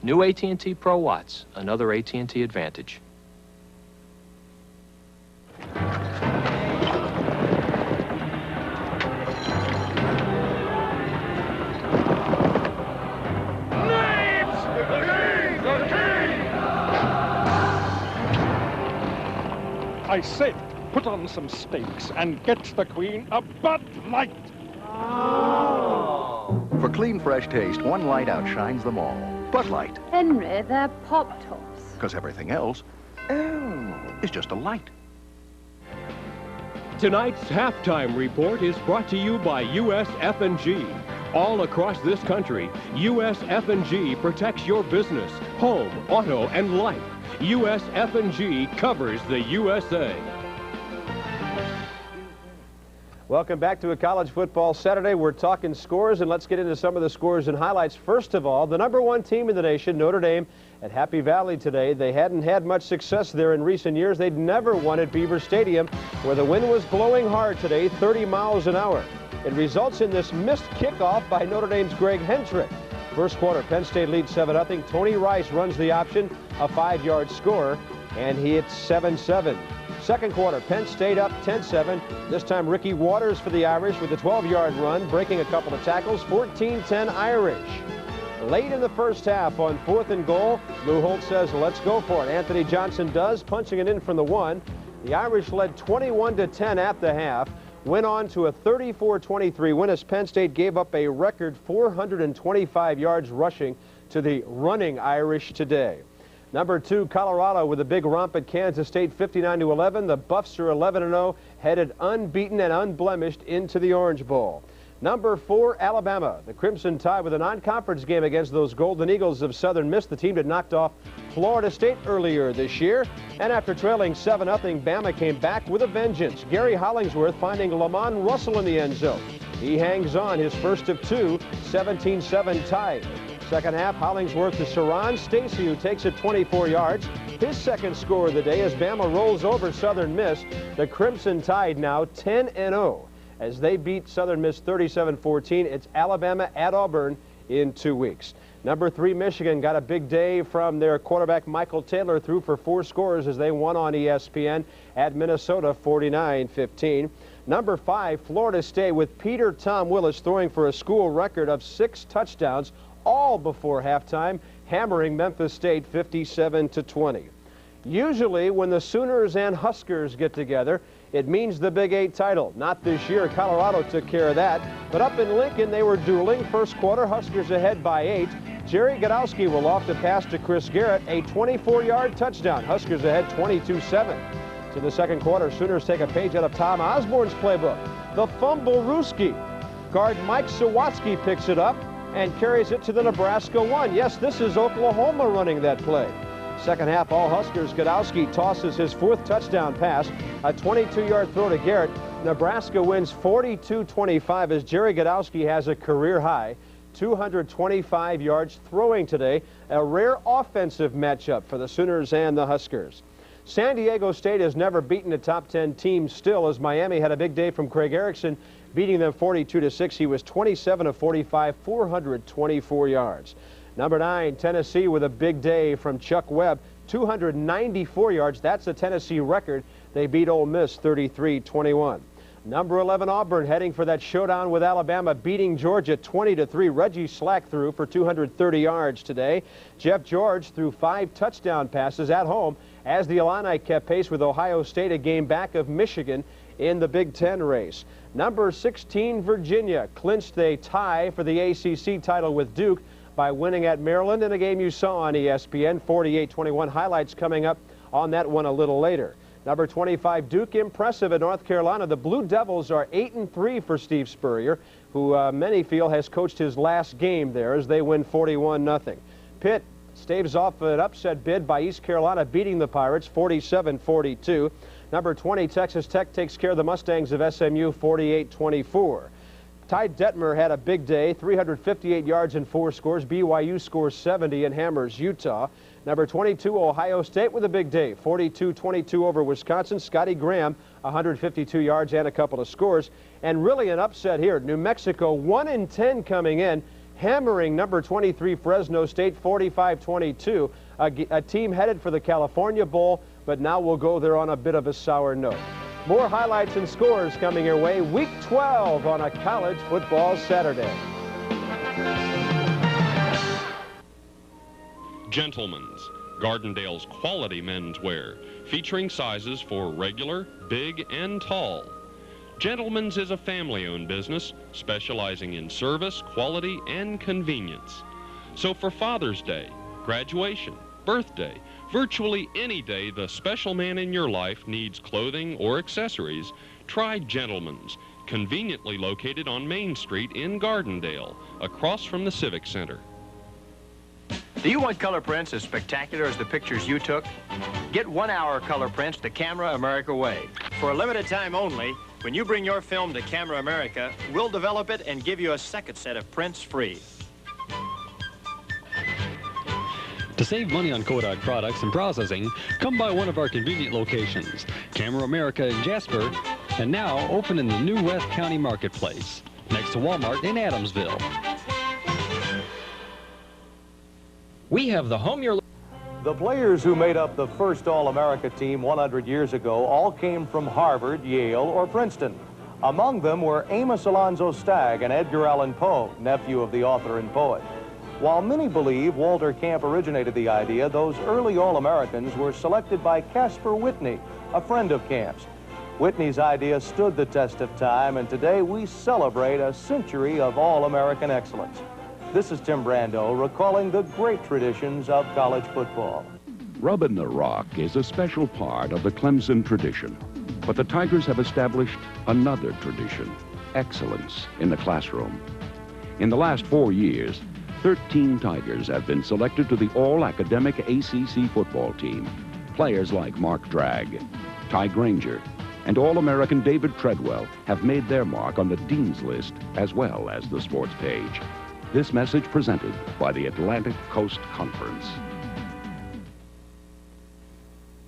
New AT&T Pro Watts, another AT&T advantage. I said, put on some steaks and get the Queen a Bud Light. For clean, fresh taste, one light outshines them all. Bud Light. Henry, they're Pop-Tops. Because everything else, is just a light. Tonight's halftime report is brought to you by US F&G. All across this country, US F&G protects your business, home, auto, and life. US F&G covers the USA. Welcome back to a college football Saturday. We're talking scores, and let's get into some of the scores and highlights. First of all, the #1 team in the nation, Notre Dame, at Happy Valley today. They hadn't had much success there in recent years. They'd never won at Beaver Stadium, where the wind was blowing hard today, 30 miles an hour. It results in this missed kickoff by Notre Dame's Greg Hentrick. First quarter, Penn State leads 7-0. Tony Rice runs the option, a 5-yard score, and he hits 7-7. Second quarter, Penn State up 10-7. This time, Ricky Waters for the Irish with a 12-yard run, breaking a couple of tackles, 14-10 Irish. Late in the first half on 4th and goal, Lou Holt says, let's go for it. Anthony Johnson does, punching it in from the 1. The Irish led 21-10 at the half. Went on to a 34-23 win as Penn State gave up a record 425 yards rushing to the running Irish today. #2, Colorado with a big romp at Kansas State, 59-11. The Buffs are 11-0, headed unbeaten and unblemished into the Orange Bowl. #4, Alabama. The Crimson Tide with a non-conference game against those Golden Eagles of Southern Miss, the team that knocked off Florida State earlier this year. And after trailing 7-0, Bama came back with a vengeance. Gary Hollingsworth finding Lamont Russell in the end zone. He hangs on, his first of two, 17-7 Tide. Second half, Hollingsworth to Saran Stacy, who takes it 24 yards. His second score of the day as Bama rolls over Southern Miss. The Crimson Tide now 10-0. As they beat Southern Miss 37-14. It's Alabama at Auburn in 2 weeks. #3, Michigan got a big day from their quarterback Michael Taylor, threw for 4 scores as they won on ESPN at Minnesota 49-15. #5, Florida State with Peter Tom Willis throwing for a school record of 6 touchdowns, all before halftime, hammering Memphis State 57-20. Usually when the Sooners and Huskers get together, it means the Big 8 title. Not this year. Colorado took care of that. But up in Lincoln, they were dueling. First quarter, Huskers ahead by 8. Jerry Godowski will off the pass to Chris Garrett, a 24-yard touchdown. Huskers ahead 22-7. To the second quarter, Sooners take a page out of Tom Osborne's playbook. The fumble-rooski. Guard Mike Sawatsky picks it up and carries it to the Nebraska 1. Yes, this is Oklahoma running that play. Second half, all Huskers. Godowski tosses his 4th touchdown pass, a 22-yard throw to Garrett. Nebraska wins 42-25 as Jerry Godowski has a career high, 225 yards throwing today. A rare offensive matchup for the Sooners and the Huskers. San Diego State has never beaten a top 10 team still, as Miami had a big day from Craig Erickson, beating them 42-6. He was 27 of 45, 424 yards. #9, Tennessee with a big day from Chuck Webb, 294 yards. That's a Tennessee record. They beat Ole Miss 33-21. #11, Auburn heading for that showdown with Alabama, beating Georgia 20-3. Reggie Slack threw for 230 yards today. Jeff George threw 5 touchdown passes at home as the Illini kept pace with Ohio State, a game back of Michigan in the Big Ten race. #16, Virginia clinched a tie for the ACC title with Duke by winning at Maryland in a game you saw on ESPN, 48-21. Highlights coming up on that one a little later. #25, Duke impressive at North Carolina. The Blue Devils are 8-3 for Steve Spurrier, who many feel has coached his last game there as they win 41-0. Pitt staves off an upset bid by East Carolina, beating the Pirates 47-42. #20, Texas Tech takes care of the Mustangs of SMU 48-24. Ty Detmer had a big day, 358 yards and 4 scores. BYU scores 70 and hammers Utah. #22, Ohio State with a big day, 42-22 over Wisconsin. Scotty Graham, 152 yards and a couple of scores. And really an upset here. New Mexico 1-10 coming in, hammering number 23 Fresno State 45-22, a team headed for the California Bowl, but now we'll go there on a bit of a sour note. More highlights and scores coming your way. Week 12 on a college football Saturday. Gentlemen's, Gardendale's quality menswear, featuring sizes for regular, big, and tall. Gentlemen's is a family-owned business specializing in service, quality, and convenience. So for Father's Day, graduation, birthday, virtually any day the special man in your life needs clothing or accessories, try Gentlemen's, conveniently located on Main Street in Gardendale, across from the Civic Center. Do you want color prints as spectacular as the pictures you took? Get 1 hour color prints the Camera America way. For a limited time only, when you bring your film to Camera America, we'll develop it and give you a second set of prints free. To save money on Kodak products and processing, come by one of our convenient locations, Camera America in Jasper, and now open in the new West County Marketplace, next to Walmart in Adamsville. We have the home you're... The players who made up the first All-America team 100 years ago all came from Harvard, Yale, or Princeton. Among them were Amos Alonzo Stagg and Edgar Allan Poe, nephew of the author and poet. While many believe Walter Camp originated the idea, those early All-Americans were selected by Caspar Whitney, a friend of Camp's. Whitney's idea stood the test of time, and today we celebrate a century of All-American excellence. This is Tim Brando recalling the great traditions of college football. Rubbing the rock is a special part of the Clemson tradition, but the Tigers have established another tradition, excellence in the classroom. In the last 4 years, 13 Tigers have been selected to the all-academic ACC football team. Players like Mark Dragg, Ty Granger, and All-American David Treadwell have made their mark on the Dean's List as well as the sports page. This message presented by the Atlantic Coast Conference.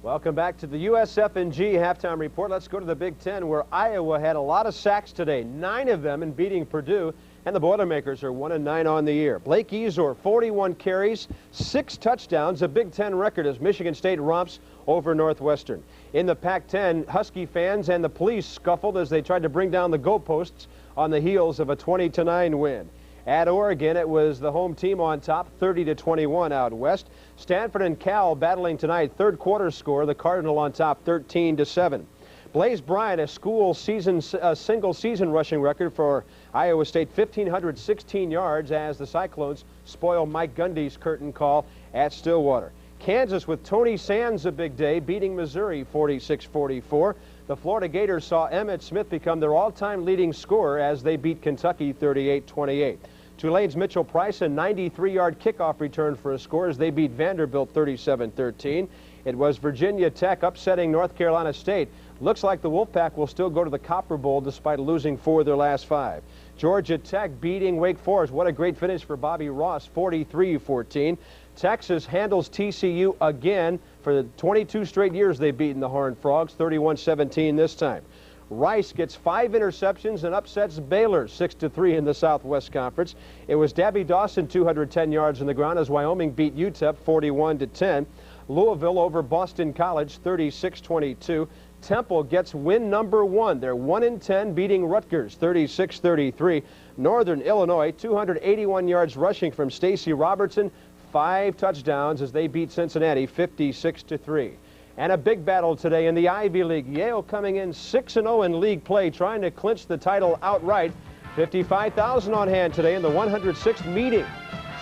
Welcome back to the USF&G halftime report. Let's go to the Big Ten, where Iowa had a lot of sacks today, 9 of them in beating Purdue, and the Boilermakers are 1-9 on the year. Blake Ezor, 41 carries, 6 touchdowns, a Big Ten record as Michigan State romps over Northwestern. In the Pac-10, Husky fans and the police scuffled as they tried to bring down the goalposts on the heels of a 20-9 win. At Oregon, it was the home team on top, 30-21 out west. Stanford and Cal battling tonight, third quarter score, the Cardinal on top, 13-7. Blaze Bryant, a single season rushing record for Iowa State, 1,516 yards as the Cyclones spoil Mike Gundy's curtain call at Stillwater. Kansas with Tony Sands a big day, beating Missouri 46-44. The Florida Gators saw Emmitt Smith become their all-time leading scorer as they beat Kentucky 38-28. Tulane's Mitchell Price, a 93-yard kickoff return for a score as they beat Vanderbilt 37-13. It was Virginia Tech upsetting North Carolina State. Looks like the Wolfpack will still go to the Copper Bowl despite losing 4 of their last 5. Georgia Tech beating Wake Forest. What a great finish for Bobby Ross, 43-14. Texas handles TCU again. For the 22 straight years they've beaten the Horned Frogs, 31-17 this time. Rice gets 5 interceptions and upsets Baylor 6-3 in the Southwest Conference. It was Dabby Dawson, 210 yards on the ground as Wyoming beat UTEP 41-10. Louisville over Boston College 36-22. Temple gets win number 1. They're 1-10, beating Rutgers 36-33. Northern Illinois, 281 yards rushing from Stacy Robertson, 5 touchdowns as they beat Cincinnati 56-3. And a big battle today in the Ivy League. Yale coming in 6-0 in league play, trying to clinch the title outright. 55,000 on hand today in the 106th meeting.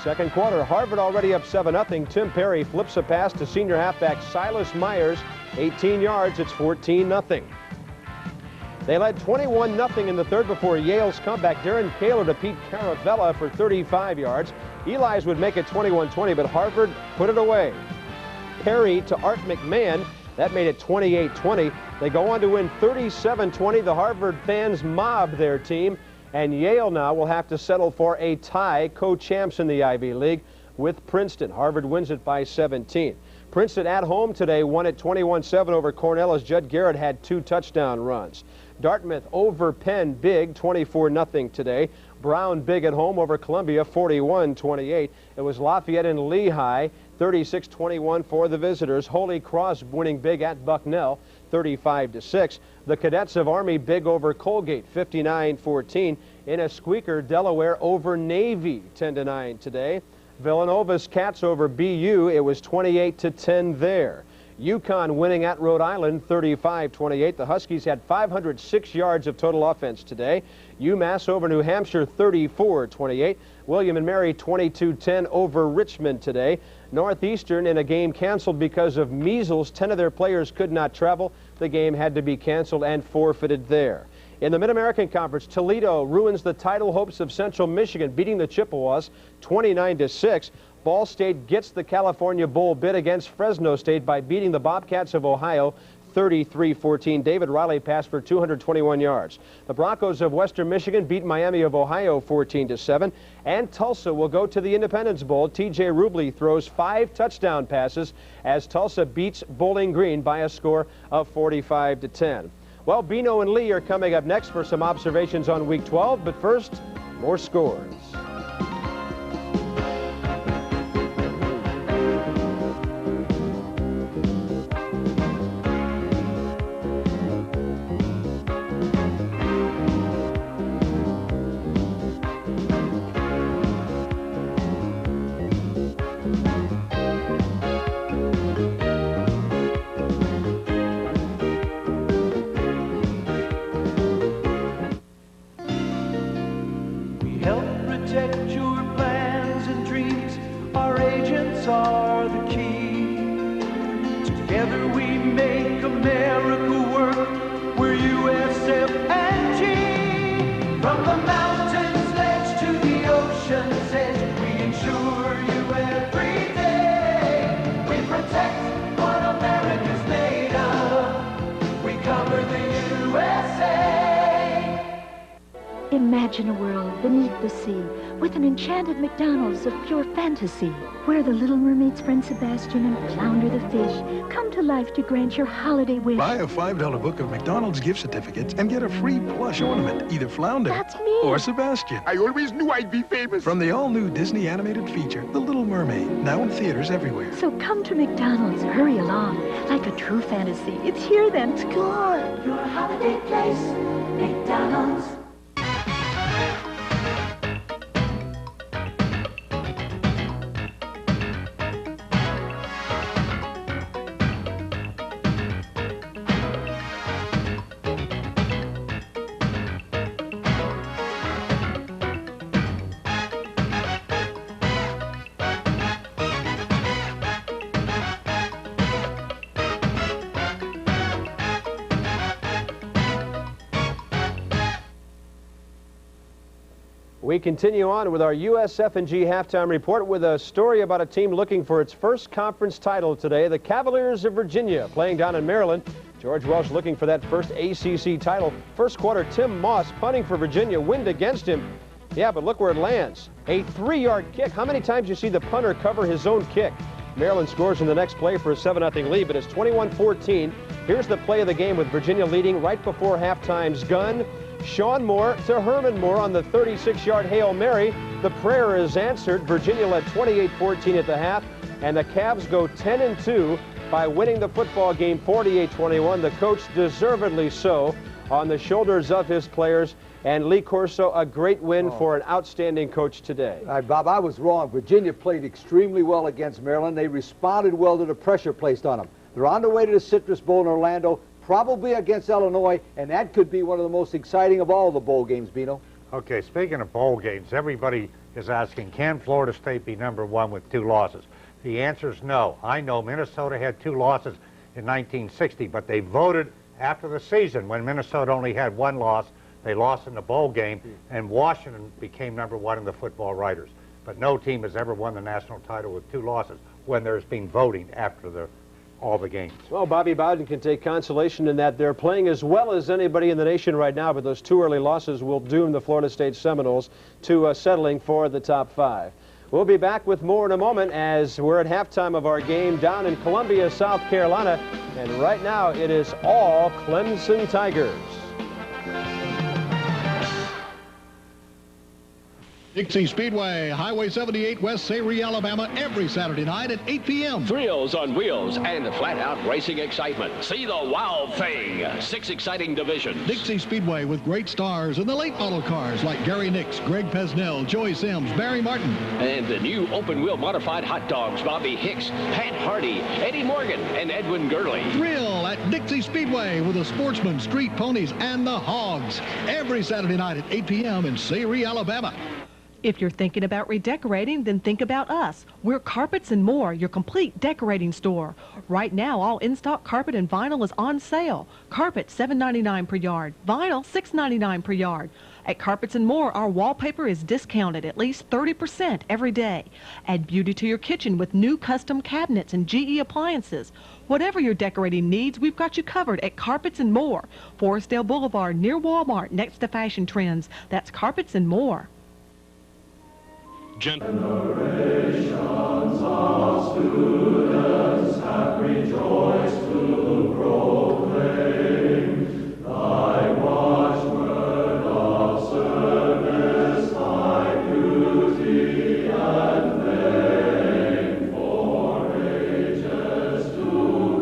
Second quarter, Harvard already up 7-0. Tim Perry flips a pass to senior halfback Silas Myers, 18 yards. It's 14-0. They led 21-0 in the third before Yale's comeback. Darren Kaler to Pete Caravella for 35 yards. Eli's would make it 21-20, but Harvard put it away. Perry to Art McMahon. That made it 28-20. They go on to win 37-20. The Harvard fans mob their team, and Yale now will have to settle for a tie, co-champs in the Ivy League, with Princeton. Harvard wins it by 17. Princeton at home today won it 21-7 over Cornell as Judd Garrett had 2 touchdown runs. Dartmouth over Penn big, 24-0 today. Brown big at home over Columbia, 41-28. It was Lafayette and Lehigh, 36-21 for the visitors. Holy Cross winning big at Bucknell, 35-6. The Cadets of Army big over Colgate, 59-14. In a squeaker, Delaware over Navy, 10-9 today. Villanova's Cats over BU. It was 28-10 there. UConn winning at Rhode Island, 35-28. The Huskies had 506 yards of total offense today. UMass over New Hampshire, 34-28. William & Mary, 22-10 over Richmond today. Northeastern in a game canceled because of measles. 10 of their players could not travel. The game had to be canceled and forfeited there. In the Mid-American Conference, Toledo ruins the title hopes of Central Michigan, beating the Chippewas 29-6. Ball State gets the California Bowl bid against Fresno State by beating the Bobcats of Ohio 33-14. David Riley passed for 221 yards. The Broncos of Western Michigan beat Miami of Ohio 14-7. And Tulsa will go to the Independence Bowl. T.J. Rubley throws 5 touchdown passes as Tulsa beats Bowling Green by a score of 45-10. Well, Bino and Lee are coming up next for some observations on Week 12, but first, more scores. Are the key. Together we make America work. We're USF and G. From the mountains ledge to the ocean's edge, we insure you every day. We protect what America's made of. We cover the USA. Imagine a world beneath the sea with an enchanted McDonald's of pure fantasy, where the Little Mermaid's friend Sebastian and Flounder the fish come to life to grant your holiday wish. Buy a $5 book of McDonald's gift certificates and get a free plush ornament, either Flounder That's me. or Sebastian. I always knew I'd be famous. From the all-new Disney animated feature, The Little Mermaid, now in theaters everywhere. So come to McDonald's, hurry along. Like a true fantasy, it's here then, score. Your holiday place, McDonald's. We continue on with our USF&G halftime report with a story about a team looking for its first conference title today. The Cavaliers of Virginia playing down in Maryland. George Welsh looking for that first ACC title. First quarter, Tim Moss punting for Virginia. Wind against him. Yeah, but look where it lands. A 3-yard kick. How many times do you see the punter cover his own kick? Maryland scores in the next play for a 7-0 lead, but it's 21-14. Here's the play of the game with Virginia leading right before halftime's gun. Sean Moore to Herman Moore on the 36-yard Hail Mary. The prayer is answered. Virginia led 28-14 at the half, and the Cavs go 10-2 by winning the football game 48-21. The coach deservedly so on the shoulders of his players. And Lee Corso, a great win for an outstanding coach today. All right, Bob, I was wrong. Virginia played extremely well against Maryland. They responded well to the pressure placed on them. They're on their way to the Citrus Bowl in Orlando, probably against Illinois, and that could be one of the most exciting of all the bowl games, Bino. Okay, speaking of bowl games, everybody is asking, can Florida State be #1 with 2 losses? The answer is no. I know Minnesota had 2 losses in 1960, but they voted after the season when Minnesota only had 1 loss. They lost in the bowl game, and Washington became #1 in the football writers. But no team has ever won the national title with 2 losses when there's been voting after all the games. Well, Bobby Bowden can take consolation in that they're playing as well as anybody in the nation right now, but those 2 early losses will doom the Florida State Seminoles to settling for the top 5. We'll be back with more in a moment as we're at halftime of our game down in Columbia, South Carolina, and right now it is all Clemson Tigers. Dixie Speedway, Highway 78, West Sayre, Alabama, every Saturday night at 8 p.m. Thrills on wheels and flat-out racing excitement. See the Wow Thing. 6 exciting divisions. Dixie Speedway with great stars in the late model cars like Gary Nix, Greg Pesnell, Joey Sims, Barry Martin. And the new open-wheel modified hot dogs, Bobby Hicks, Pat Hardy, Eddie Morgan, and Edwin Gurley. Thrill at Dixie Speedway with the Sportsmen, Street Ponies, and the Hogs. Every Saturday night at 8 p.m. in Sayre, Alabama. If you're thinking about redecorating, then think about us. We're Carpets and More, your complete decorating store. Right now, all in-stock carpet and vinyl is on sale. Carpet, $7.99 per yard. Vinyl, $6.99 per yard. At Carpets and More, our wallpaper is discounted at least 30% every day. Add beauty to your kitchen with new custom cabinets and GE appliances. Whatever your decorating needs, we've got you covered at Carpets and More. Forestdale Boulevard, near Walmart, next to Fashion Trends. That's Carpets and More. Generations of students have rejoiced to proclaim thy watchword of service, thy beauty and fame. For ages to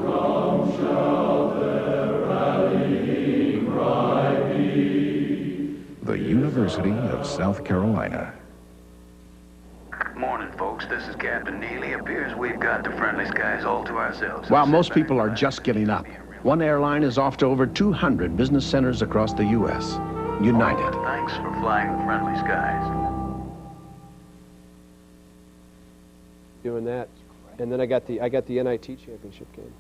come shall their rallying cry be. The University of South Carolina. Morning, folks. This is Captain Neely. Appears we've got the friendly skies all to ourselves. While most people are just getting up, one airline is off to over 200 business centers across the U.S. United. Thanks for flying the friendly skies. Doing that, and then I got the NIT championship game.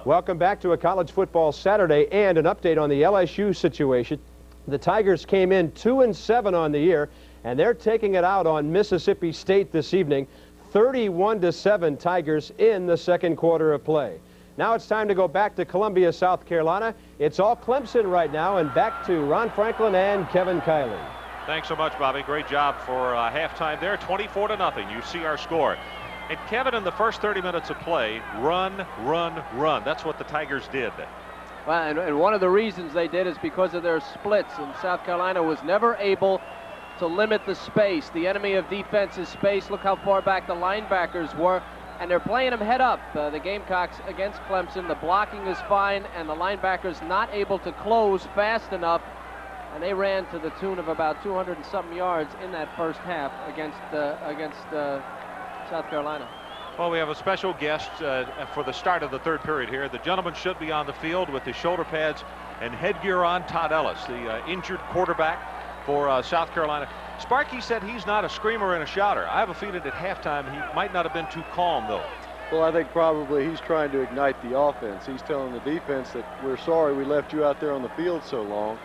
Welcome back to a college football Saturday and an update on the LSU situation. The Tigers came in 2-7 on the year, and they're taking it out on Mississippi State this evening. 31-7 Tigers in the second quarter of play. Now it's time to go back to Columbia, South Carolina. It's all Clemson right now, and back to Ron Franklin and Kevin Kiley. Thanks so much, Bobby. Great job for halftime there. 24-0. You see our score. And Kevin, in the first 30 minutes of play, run, run, run. That's what the Tigers did. Well, and one of the reasons they did is because of their splits, and South Carolina was never able to limit the space. The enemy of defense is space. Look how far back the linebackers were, and they're playing them head up. The Gamecocks against Clemson, the blocking is fine, and the linebackers not able to close fast enough, and they ran to the tune of about 200 and something yards in that first half against South Carolina. Well, we have a special guest for the start of the third period here. The gentleman should be on the field with his shoulder pads and headgear on. Todd Ellis, the injured quarterback for South Carolina. Sparky said he's not a screamer and a shouter. I have a feeling at halftime he might not have been too calm, though. Well, I think probably he's trying to ignite the offense. He's telling the defense that we're sorry we left you out there on the field so long.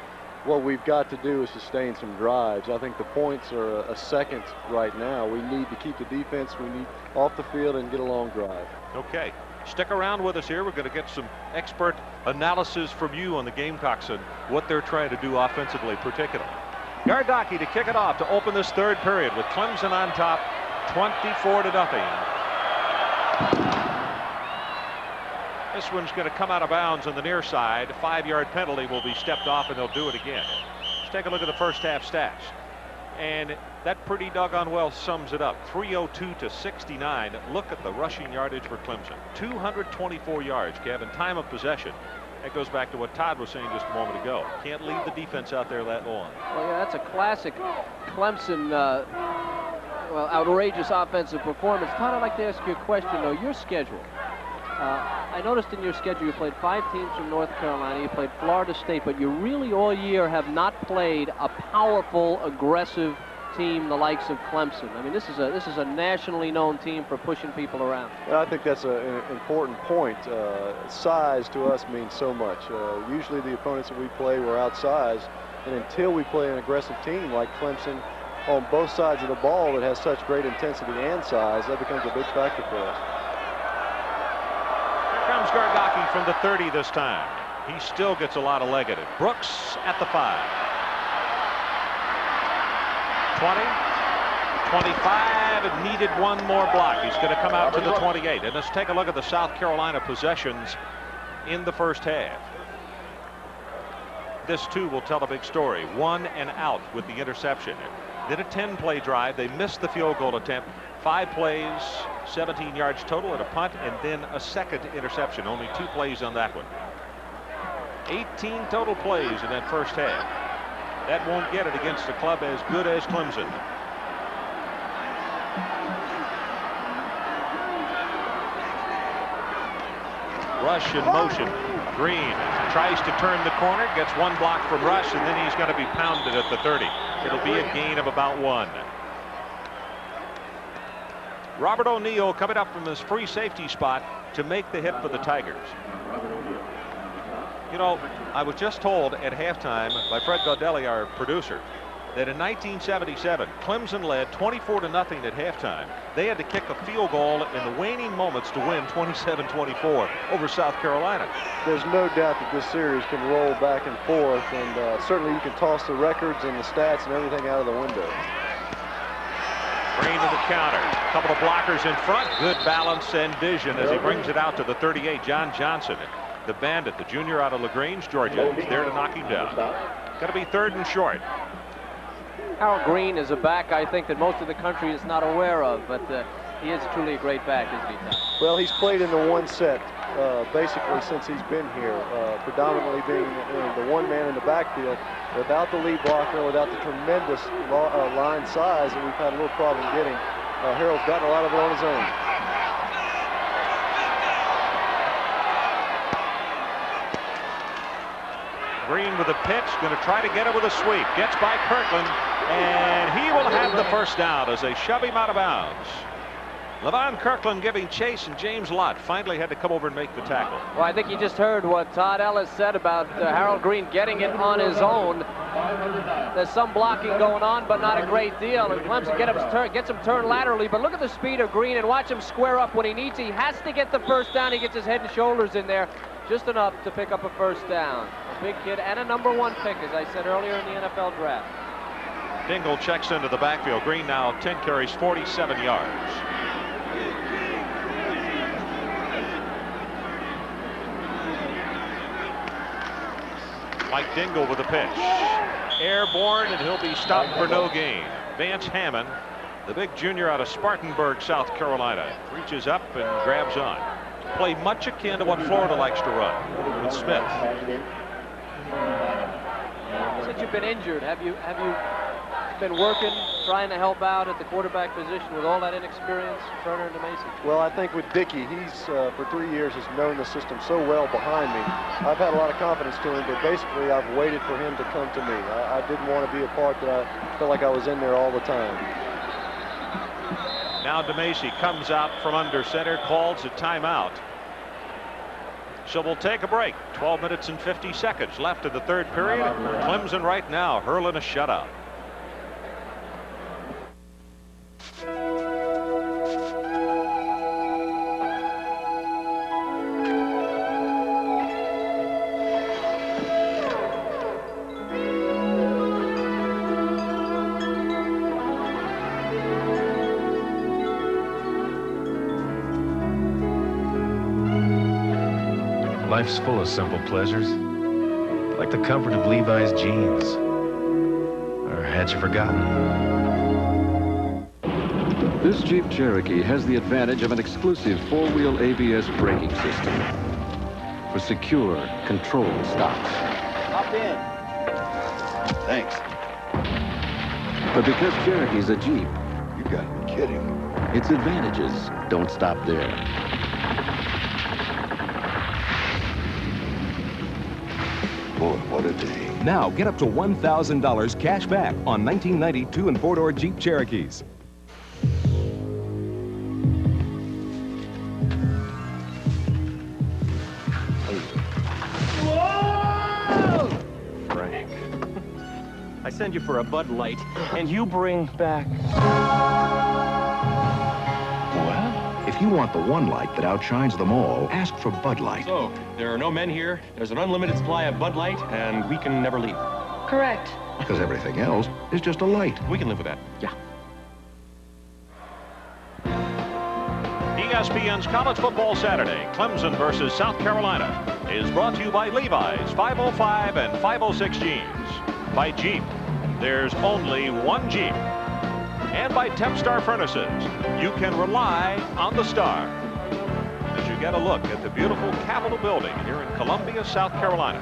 What we've got to do is sustain some drives. I think the points are a second right now. We need to keep the defense. We need off the field and get a long drive. Okay. Stick around with us here. We're going to get some expert analysis from you on the Gamecocks and what they're trying to do offensively particularly. Gardocki to kick it off to open this third period with Clemson on top, 24-0. This one's going to come out of bounds on the near side. A 5-yard penalty will be stepped off, and they'll do it again. Let's take a look at the first half stats. And that pretty doggone well sums it up. 302-69. Look at the rushing yardage for Clemson. 224 yards, Kevin. Time of possession. That goes back to what Todd was saying just a moment ago. Can't leave the defense out there that long. Well, yeah, that's a classic Clemson, outrageous offensive performance. Todd, I'd like to ask you a question, though. Your schedule. I noticed in your schedule you played 5 teams from North Carolina, you played Florida State, but you really all year have not played a powerful, aggressive team the likes of Clemson. I mean, this is a nationally known team for pushing people around. Well, I think that's an important point. Size to us means so much. Usually the opponents that we play were outsized, and until we play an aggressive team like Clemson on both sides of the ball that has such great intensity and size, that becomes a big factor for us. Comes Gardocki from the 30 this time. He still gets a lot of leg at it. Brooks at the 5. 20, 25, and needed one more block. He's going to come out to the 28. And let's take a look at the South Carolina possessions in the first half. this too will tell a big story. 1 and out with the interception. Then a 10-play drive. They missed the field goal attempt. 5 plays, 17 yards total, and a punt, and then a second interception. Only 2 plays on that one. 18 total plays in that first half. That won't get it against a club as good as Clemson. Rush in motion. Green tries to turn the corner, gets 1 block from Rush, and then he's going to be pounded at the 30. It'll be a gain of about 1. Robert O'Neill coming up from his free safety spot to make the hit for the Tigers. You know, I was just told at halftime by Fred Gaudelli, our producer, that in 1977, Clemson led 24-0 at halftime. They had to kick a field goal in the waning moments to win 27-24 over South Carolina. There's no doubt that this series can roll back and forth, and certainly you can toss the records and the stats and everything out of the window. Green to the counter. A couple of blockers in front. Good balance and vision as he brings it out to the 38. John Johnson, the bandit, the junior out of LaGrange, Georgia, is there to knock him down. Going to be 3rd and short. Harold Green is a back I think that most of the country is not aware of, but he is truly a great back, isn't he, Tom? Well, he's played in the 1 set basically since he's been here, predominantly being the 1 man in the backfield without the lead blocker, without the tremendous line size that we've had a little problem getting. Harold's gotten a lot of it on his own. Green with a pitch, going to try to get it with a sweep. Gets by Kirkland, and he will have the first down as they shove him out of bounds. Levon Kirkland giving chase, and James Lott finally had to come over and make the tackle. Well, I think you just heard what Todd Ellis said about Harold Green getting it on his own. There's some blocking going on, but not a great deal. And Clemson gets him turned laterally, but look at the speed of Green and watch him square up when he needs. He has to get the first down. He gets his head and shoulders in there just enough to pick up a first down. A big kid and a #1 pick, as I said earlier in the NFL draft. Dingle checks into the backfield. Green now 10 carries, 47 yards. Mike Dingle with a pitch. Airborne, and he'll be stopped for no gain. Vance Hammond, the big junior out of Spartanburg, South Carolina, reaches up and grabs on. Play much akin to what Florida likes to run with Smith. Since you've been injured, have you been working, trying to help out at the quarterback position with all that inexperience, Turner and DeMacy? Well, I think with Dickey, he's for 3 years has known the system so well behind me. I've had a lot of confidence to him, but basically I've waited for him to come to me. I didn't want to be a part that I felt like I was in there all the time. Now DeMacy comes out from under center, calls a timeout. So we'll take a break. 12 minutes and 50 seconds left in the 3rd period. Clemson right now hurling a shutout. Life's full of simple pleasures, like the comfort of Levi's jeans. Or had you forgotten? This Jeep Cherokee has the advantage of an exclusive 4-wheel ABS braking system for secure, controlled stops. Hop in. Thanks. But because Cherokee's a Jeep, You gotta be kidding. its advantages don't stop there. Boy, what a day. Now get up to $1,000 cash back on 1992 and 4-door Jeep Cherokees. Frank, I send you for a Bud Light, and you bring back... If you want the one light that outshines them all, ask for Bud Light. So, there are no men here, there's an unlimited supply of Bud Light, and we can never leave. Correct. Because everything else is just a light. We can live with that. Yeah. ESPN's College Football Saturday, Clemson versus South Carolina. is brought to you by Levi's 505 and 506 jeans. By Jeep, there's only one Jeep. And by Tempstar Furnaces, you can rely on the star. As you get a look at the beautiful Capitol building here in Columbia, South Carolina.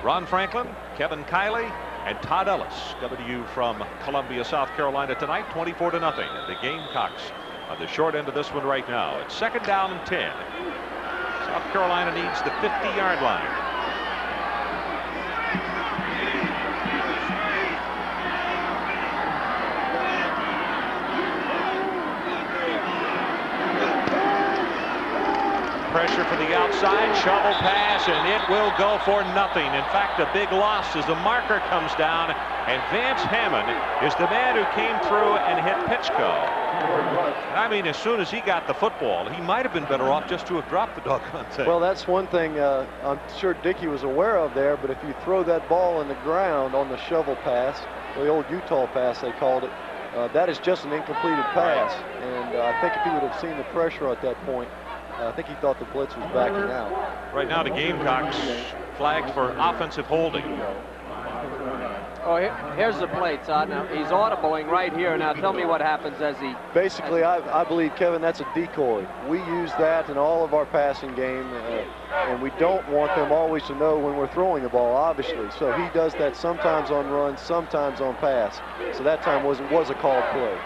Ron Franklin, Kevin Kiley, and Todd Ellis coming to you from Columbia, South Carolina tonight, 24-0. The Gamecocks on the short end of this one right now. It's 2nd down and 10. South Carolina needs the 50-yard line. Pressure for the outside, shovel pass, and it will go for nothing. In fact, a big loss as the marker comes down, and Vance Hammond is the man who came through and hit Pitchko. I mean, as soon as he got the football, he might have been better off just to have dropped the doggone thing. Well, that's one thing I'm sure Dickey was aware of there, but if you throw that ball in the ground on the shovel pass, the old Utah pass they called it, that is just an incompleted pass. And I think if he would have seen the pressure at that point, I think he thought the blitz was backing out. Right now, the Gamecocks flagged for offensive holding. Oh, here's the play, Todd. Now, he's audibling right here. Now, tell me what happens as he... Basically, I believe, Kevin, that's a decoy. We use that in all of our passing game, and we don't want them always to know when we're throwing the ball, obviously. So he does that sometimes on runs, sometimes on pass. So that time was a called play.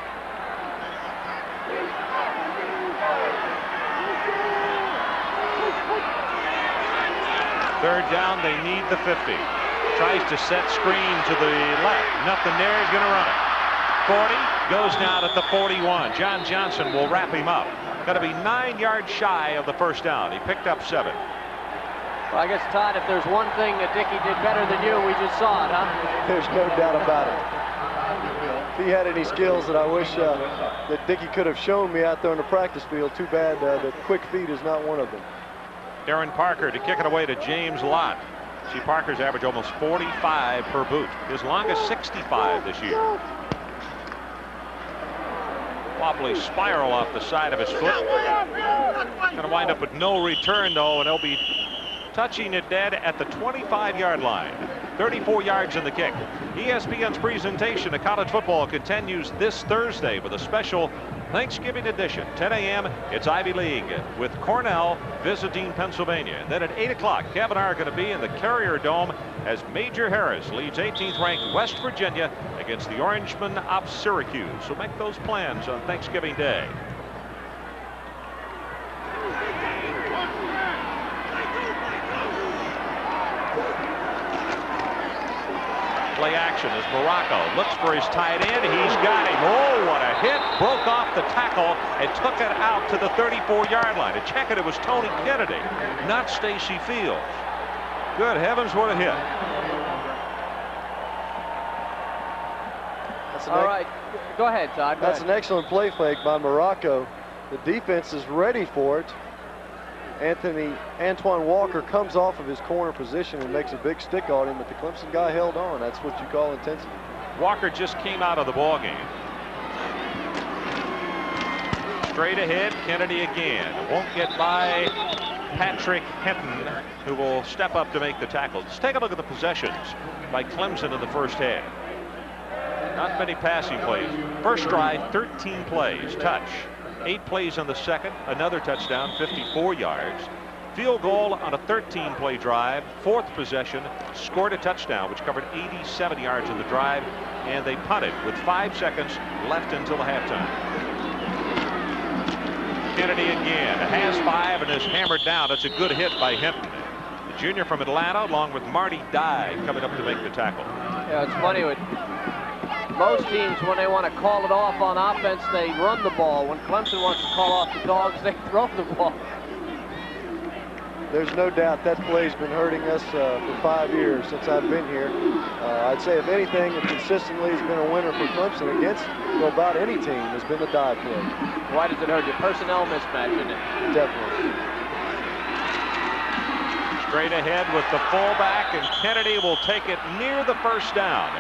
Third down, they need the 50. Tries to set screen to the left. Nothing there, he's going to run it. 40, goes down at the 41. John Johnson will wrap him up. Got to be 9 yards shy of the first down. He picked up 7. Well, I guess, Todd, if there's one thing that Dickey did better than you, we just saw it, huh? There's no doubt about it. If he had any skills that I wish that Dickey could have shown me out there on the practice field, too bad that quick feet is not one of them. Darren Parker to kick it away to James Lott. See, Parker's average almost 45 per boot. His longest 65 this year. Wobbly spiral off the side of his foot. Going to wind up with no return, though, and they'll be touching it dead at the 25-yard line. 34 yards in the kick. ESPN's presentation of college football continues this Thursday with a special Thanksgiving edition. 10 a.m. It's Ivy League with Cornell visiting Pennsylvania. Then at 8 o'clock, Kevin and I are going to be in the Carrier Dome as Major Harris leads 18th ranked West Virginia against the Orangemen of Syracuse. So make those plans on Thanksgiving Day. Play action as Morocco looks for his tight end. He's got him. Oh, what a hit. Broke off the tackle and took it out to the 34-yard line. To check it, it was Tony Kennedy, not Stacy Fields. Good heavens, what a hit. All right, go ahead, Todd. That's an excellent play fake by Morocco. The defense is ready for it. Antoine Walker comes off of his corner position and makes a big stick on him, but the Clemson guy held on. That's what you call intensity. Walker just came out of the ball game. Straight ahead, Kennedy again. Won't get by Patrick Henton, who will step up to make the tackle. Let's take a look at the possessions by Clemson in the first half. Not many passing plays. First drive, 13 plays, touch. 8 plays on the second, another touchdown, 54 yards. Field goal on a 13-play drive. Fourth possession, scored a touchdown, which covered 87 yards in the drive, and they punted with 5 seconds left until halftime. Kennedy again has 5 and is hammered down. That's a good hit by Hinton. The junior from Atlanta, along with Marty Dye, coming up to make the tackle. Yeah, it's funny with most teams, when they want to call it off on offense, they run the ball. When Clemson wants to call off the dogs, they throw the ball. There's no doubt that play's been hurting us for 5 years since I've been here. I'd say, if anything, it consistently has been a winner for Clemson against about any team has been the dive play. Why does it hurt you? Personnel mismatch, isn't it? Definitely. Straight ahead with the fullback, and Kennedy will take it near the first down.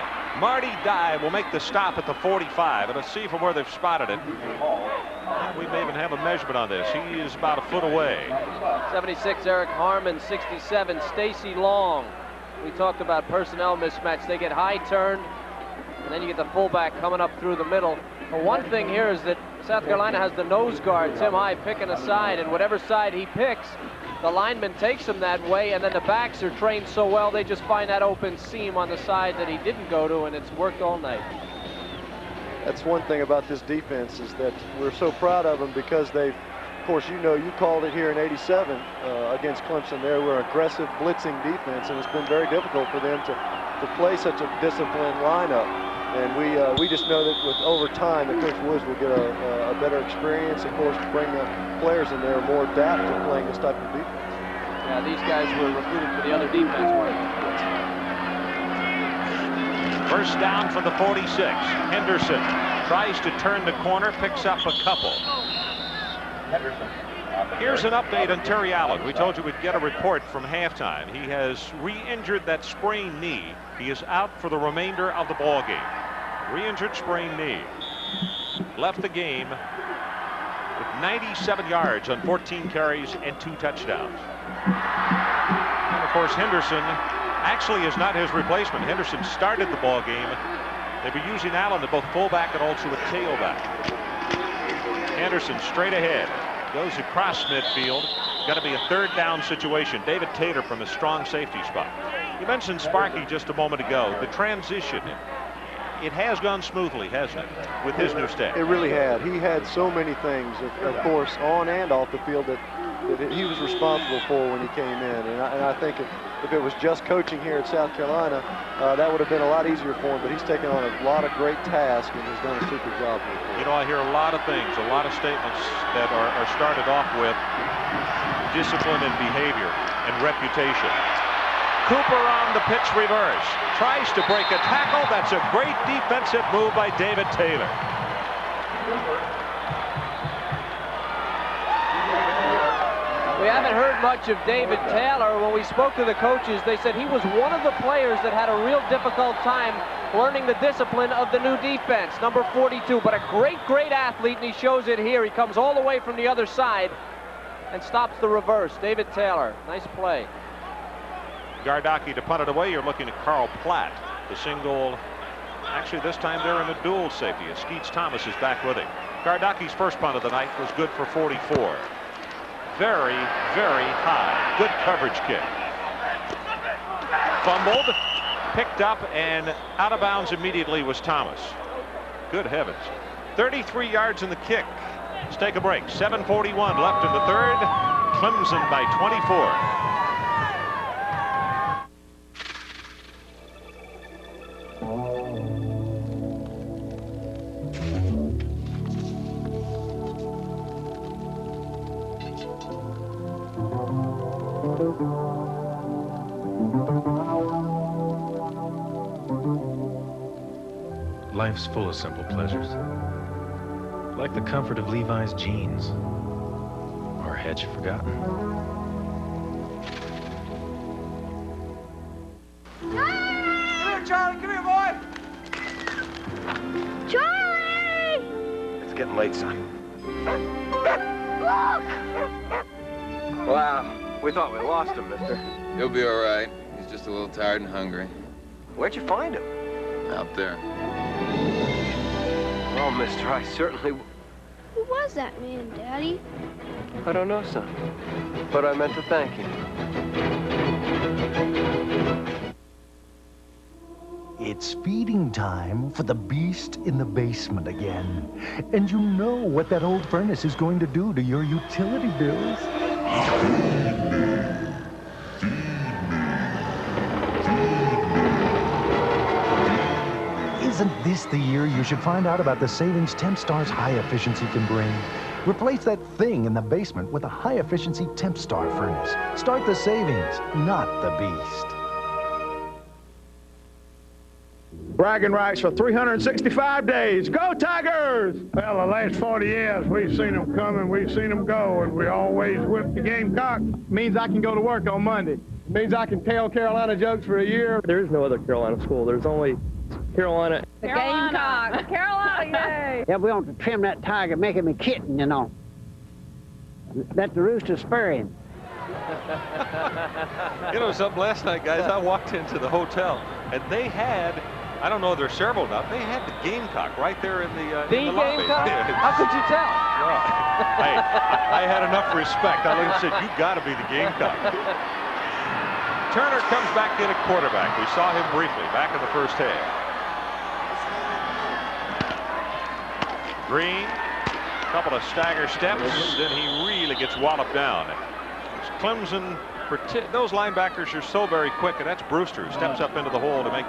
Marty Dye will make the stop at the 45. And let's see from where they've spotted it. We may even have a measurement on this. He is about a foot away. 76, Eric Harmon. 67, Stacy Long. We talked about personnel mismatch. They get high turned, and then you get the fullback coming up through the middle. But one thing here is that South Carolina has the nose guard, Tim High, picking a side, and whatever side he picks, the lineman takes him that way, and then the backs are trained so well, they just find that open seam on the side that he didn't go to, and it's worked all night. That's one thing about this defense is that we're so proud of them because they've, of course, you know, you called it here in '87 against Clemson. They were an aggressive blitzing defense, and it's been very difficult for them to play such a disciplined lineup. And we just know that with over time, that Coach Woods will get a better experience, of course, to bring the players in there more adapt to playing this type of defense. Yeah, these guys were recruited for the other defense, weren't they? First down for the 46. Henderson tries to turn the corner, picks up a couple. Here's an update on Terry Allen. We told you we'd get a report from halftime. He has re-injured that sprained knee. He is out for the remainder of the ball game. Re-injured sprained knee. Left the game with 97 yards on 14 carries and 2 touchdowns. And of course, Henderson actually is not his replacement. Henderson started the ball game. They'll be using Allen at both fullback and also at tailback. Anderson straight ahead. Goes across midfield. Got to be a third down situation. David Taylor from a strong safety spot. You mentioned Sparky just a moment ago. The transition, it has gone smoothly, hasn't it, with his new staff? It really had. He had so many things, of course, on and off the field that he was responsible for when he came in. And I think if it was just coaching here at South Carolina, that would have been a lot easier for him. But he's taken on a lot of great tasks and has done a super job here. You know, I hear a lot of things, a lot of statements that are started off with discipline and behavior and reputation. Cooper on the pitch reverse. Tries to break a tackle. That's a great defensive move by David Taylor. We haven't heard much of David Taylor. When we spoke to the coaches, they said he was one of the players that had a real difficult time learning the discipline of the new defense, number 42. But a great athlete, and he shows it here. He comes all the way from the other side and stops the reverse. David Taylor, nice play. Gardocki to punt it away. You're looking at Carl Platt, the single. Actually, this time they're in a dual safety. Skeets Thomas is back with him. Gardocki's first punt of the night was good for 44. Very high. Good coverage kick. Fumbled, picked up, and out of bounds immediately was Thomas. Good heavens. 33 yards in the kick. Let's take a break. 7:41 left in the third. Clemson by 24. Life's full of simple pleasures, like the comfort of Levi's jeans. Or had you forgotten? Come here, Charlie. Come here, boy. Charlie! It's getting late, son. Look! Wow. We thought we lost him, mister. He'll be all right. He's just a little tired and hungry. Where'd you find him? Out there. Oh, mister, I certainly... Who was that man, Daddy? I don't know, son. But I meant to thank you. It's feeding time for the beast in the basement again. And you know what that old furnace is going to do to your utility bills. Isn't this the year you should find out about the savings Tempstar's high efficiency can bring? Replace that thing in the basement with a high efficiency Tempstar furnace. Start the savings, not the beast. Bragging rights for 365 days. Go Tigers! Well, the last 40 years, we've seen them come and we've seen them go, and we always whip the Gamecock. Means I can go to work on Monday. Means I can tell Carolina jokes for a year. There is no other Carolina school. There's only Carolina. The Gamecocks. Carolina, yay! Yeah, we want to trim that tiger, make him a kitten, you know. Let the rooster spur him. You know something, last night, guys, I walked into the hotel, and they had, I don't know if there's several now, they had the Gamecock right there in the lobby. Gamecock? How could you tell? Hey, I had enough respect. I looked and said, you got to be the Gamecock. Turner comes back in at quarterback. We saw him briefly back in the first half. Green, a couple of stagger steps, then he really gets walloped down. Clemson, those linebackers are so very quick, and that's Brewster who steps up into the hole to make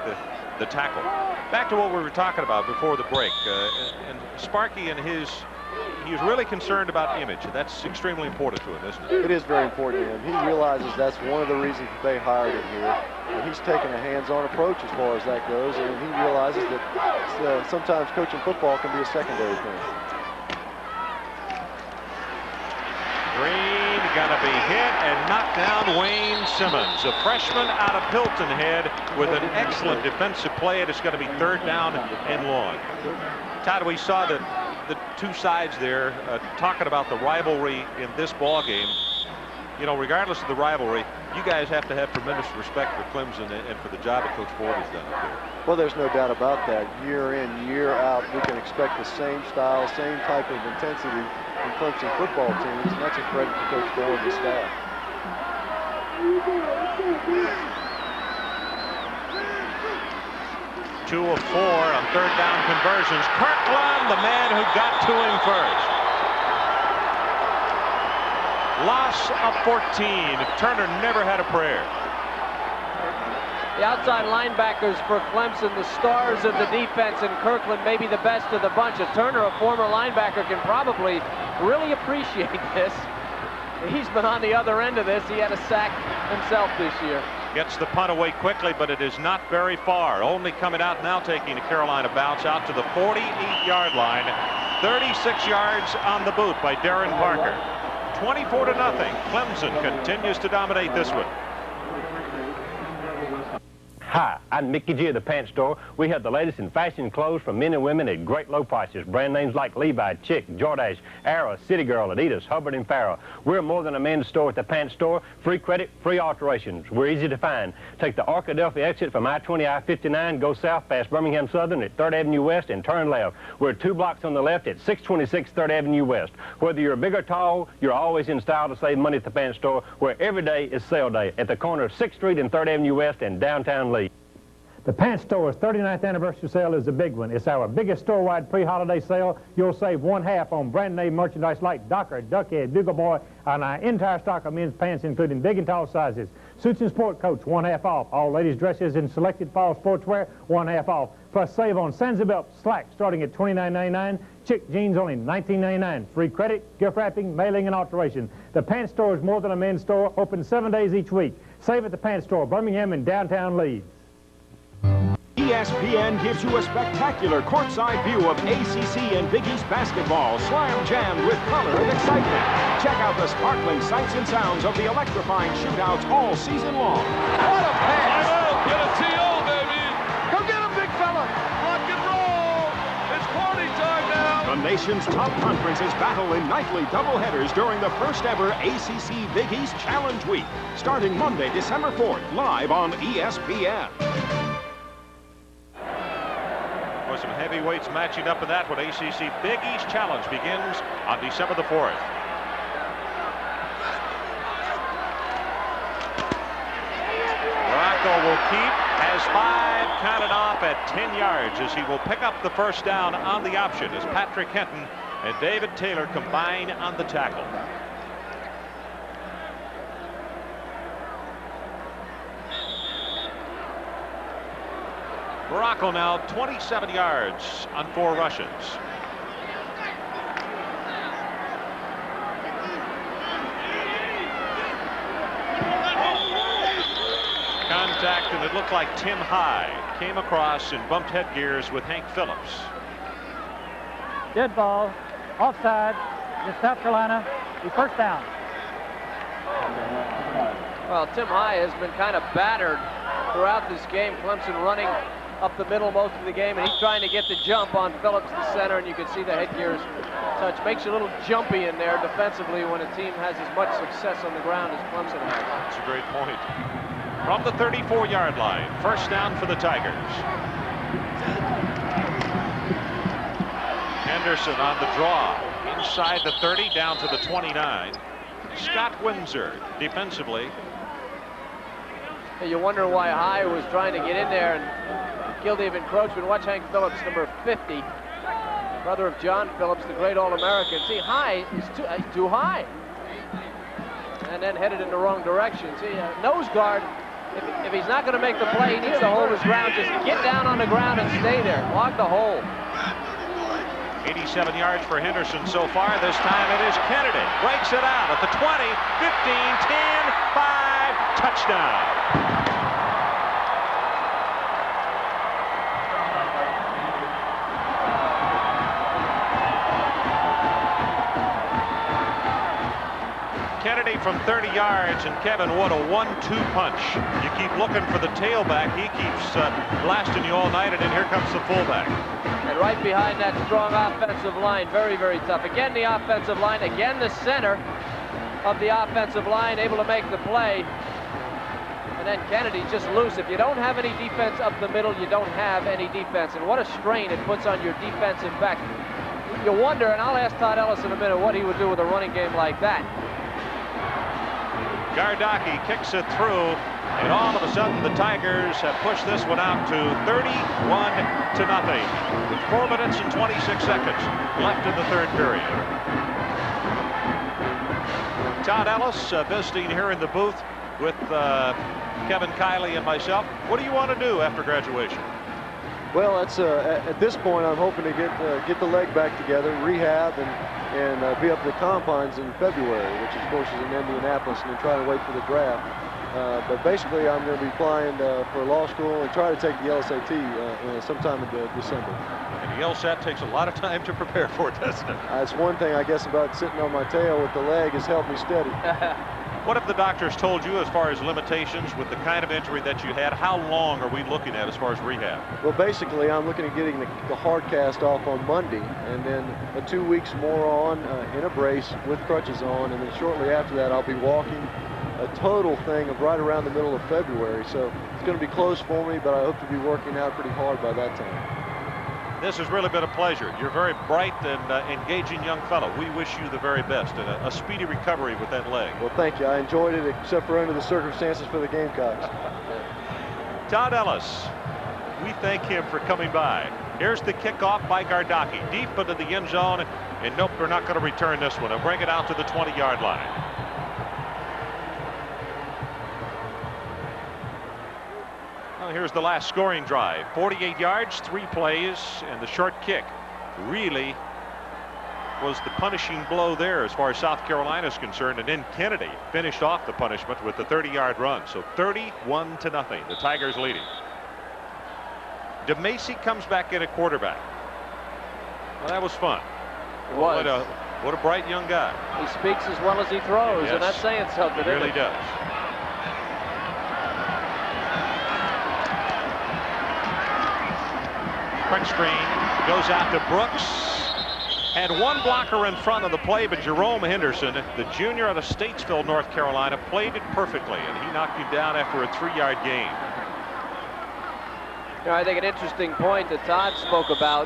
the tackle. Back to what we were talking about before the break, and Sparky and he's really concerned about image, and that's extremely important to him, isn't it? It is very important to him. He realizes that's one of the reasons that they hired him here, and he's taken a hands-on approach as far as that goes, and he realizes that sometimes coaching football can be a secondary thing. Green gonna be hit and knocked down. Wayne Simmons, a freshman out of Hilton Head, with an excellent defensive play, and it's going to be 3rd down and long. Todd, we saw the two sides there talking about the rivalry in this ball game. You know, regardless of the rivalry, you guys have to have tremendous respect for Clemson and for the job that Coach Ford has done up there. Well, there's no doubt about that. Year in, year out, we can expect the same style, same type of intensity from Clemson football teams, and that's a credit to Coach Ford and the staff. 2 of 4 on 3rd down conversions. Kirkland, the man who got to him first. Loss of 14. Turner never had a prayer. The outside linebackers for Clemson, the stars of the defense, and Kirkland maybe the best of the bunch. Turner, a former linebacker, can probably really appreciate this. He's been on the other end of this. He had a sack himself this year. Gets the punt away quickly, but it is not very far. Only coming out now, taking a Carolina bounce out to the 48-yard line. 36 yards on the boot by Darren Parker. 24-0. Clemson continues to dominate this one. Hi, I'm Mickey G of the Pants Store. We have the latest in fashion clothes for men and women at great low prices. Brand names like Levi, Chick, Jordache, Arrow, City Girl, Adidas, Hubbard & Farrell. We're more than a men's store at the Pants Store. Free credit, free alterations. We're easy to find. Take the Arkadelphia exit from I-20, I-59, go south past Birmingham Southern at 3rd Avenue West and turn left. We're 2 blocks on the left at 626 3rd Avenue West. Whether you're big or tall, you're always in style to save money at the Pants Store, where every day is sale day at the corner of 6th Street and 3rd Avenue West in downtown Lee. The Pants Store's 39th anniversary sale is the big one. It's our biggest store-wide pre-holiday sale. You'll save 1/2 on brand name merchandise like Docker, Duckhead, Bugle Boy, and our entire stock of men's pants, including big and tall sizes. Suits and sport coats, 1/2 off. All ladies' dresses and selected fall sportswear, 1/2 off. Plus save on Sansa Belt slacks starting at $29.99. Chick jeans only $19.99. Free credit, gift wrapping, mailing, and alteration. The Pants Store is more than a men's store, open 7 days each week. Save at the Pants Store, Birmingham and downtown Leeds. ESPN gives you a spectacular courtside view of ACC and Big East basketball, slam-jammed with color and excitement. Check out the sparkling sights and sounds of the electrifying shootouts all season long. What a pass! Get a TO, baby! Go get him, big fella! Rock and roll! It's party time now! The nation's top conferences battle in nightly doubleheaders during the first ever ACC Big East Challenge Week, starting Monday, December 4th, live on ESPN. With some heavyweights matching up in that one. ACC Big East Challenge begins on December the 4th. Rocco will keep, has 5 counted off at 10 yards as he will pick up the first down on the option as Patrick Henton and David Taylor combine on the tackle. Morocco now 27 yards on 4 rushes. Contact, and it looked like Tim High came across and bumped headgears with Hank Phillips. Dead ball, offside, just South Carolina, the first down. Well, Tim High has been kind of battered throughout this game. Clemson running up the middle most of the game, and he's trying to get the jump on Phillips, the center, and you can see the headgear's touch. Makes you a little jumpy in there defensively when a team has as much success on the ground as Clemson has. That's a great point. From the 34-yard line, first down for the Tigers. Henderson on the draw. Inside the 30, down to the 29. Scott Windsor defensively. You wonder why High was trying to get in there and kill the encroachment. Watch Hank Phillips, number 50, brother of John Phillips, the great All-American. See, High is too high. And then headed in the wrong direction. See, nose guard, if he's not going to make the play, he needs to hold his ground. Just get down on the ground and stay there. Log the hole. 87 yards for Henderson so far. This time it is Kennedy. Breaks it out at the 20, 15, 10, 5, touchdown. Kennedy from 30 yards, and Kevin, what a 1-2 punch. You keep looking for the tailback. He keeps blasting you all night, and then here comes the fullback. And right behind that strong offensive line, very, very tough. Again, the offensive line, again, the center of the offensive line able to make the play. And then Kennedy just loose. If you don't have any defense up the middle, you don't have any defense. And what a strain it puts on your defensive back. You wonder, and I'll ask Todd Ellis in a minute, what he would do with a running game like that. Gardocki kicks it through, and all of a sudden the Tigers have pushed this one out to 31-0 with 4 minutes and 26 seconds left in the third period. Todd Ellis visiting here in the booth with Kevin Kiley and myself. What do you want to do after graduation? Well, that's at this point I'm hoping to get the leg back together, rehab, and be up at the Combines in February, which of course is in Indianapolis, and then try to wait for the draft. But basically I'm going to be applying for law school and try to take the LSAT sometime in December. And the LSAT takes a lot of time to prepare for, doesn't it? That's one thing I guess about sitting on my tail with the leg has helped me steady. What if the doctors told you as far as limitations with the kind of injury that you had? How long are we looking at as far as rehab? Well, basically, I'm looking at getting the hard cast off on Monday, and then 2 weeks more on in a brace with crutches on, and then shortly after that, I'll be walking a total thing of right around the middle of February. So it's going to be close for me, but I hope to be working out pretty hard by that time. This has really been a pleasure. You're a very bright and engaging young fellow. We wish you the very best and a speedy recovery with that leg. Well, thank you. I enjoyed it, except for under the circumstances for the Gamecocks. Todd Ellis, we thank him for coming by. Here's the kickoff by Gardocki, deep into the end zone, and nope, they're not going to return this one. They'll bring it out to the 20-yard line. Here's the last scoring drive. 48 yards, 3 plays, and the short kick really was the punishing blow there as far as South Carolina is concerned. And then Kennedy finished off the punishment with the 30-yard run. So 31-0. The Tigers leading. DeMacy comes back in at quarterback. Well, that was fun. It was. What a bright young guy. He speaks as well as he throws, Yes, and that's saying something. He really does. Quick screen goes out to Brooks. Had one blocker in front of the play, but Jerome Henderson, the junior out of Statesville, North Carolina, played it perfectly, and he knocked him down after a 3-yard gain. You know, I think an interesting point that Todd spoke about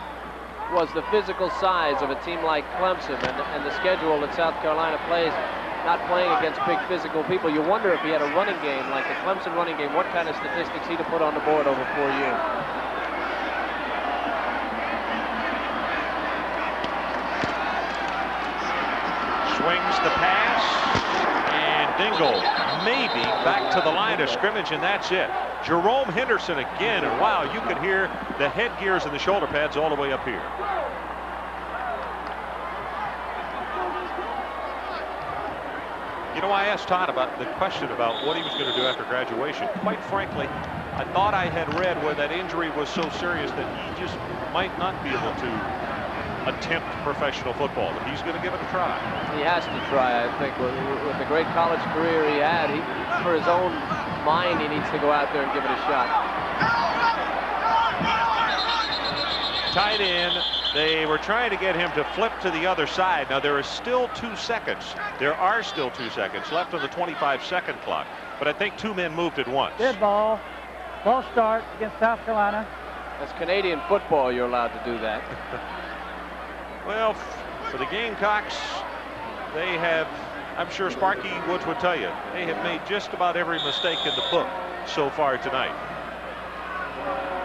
was the physical size of a team like Clemson and the schedule that South Carolina plays, not playing against big physical people. You wonder if he had a running game like the Clemson running game, what kind of statistics he'd have put on the board over 4 years. Swings the pass, and Dingle maybe back to the line of scrimmage, and that's it. Jerome Henderson again, and wow, you could hear the headgears and the shoulder pads all the way up here. You know, I asked Todd about the question about what he was going to do after graduation. Quite frankly, I thought I had read where that injury was so serious that he just might not be able to attempt professional football, but he's going to give it a try. He has to try, I think, with the great college career he had. For his own mind, he needs to go out there and give it a shot. tight end. They were trying to get him to flip to the other side. Now there is still 2 seconds. There are still 2 seconds left on the 25-second clock. But I think 2 men moved at once. Dead ball. False start against South Carolina. That's Canadian football. You're allowed to do that. Well, for the Gamecocks, they have, I'm sure Sparky Woods would tell you, they have made just about every mistake in the book so far tonight.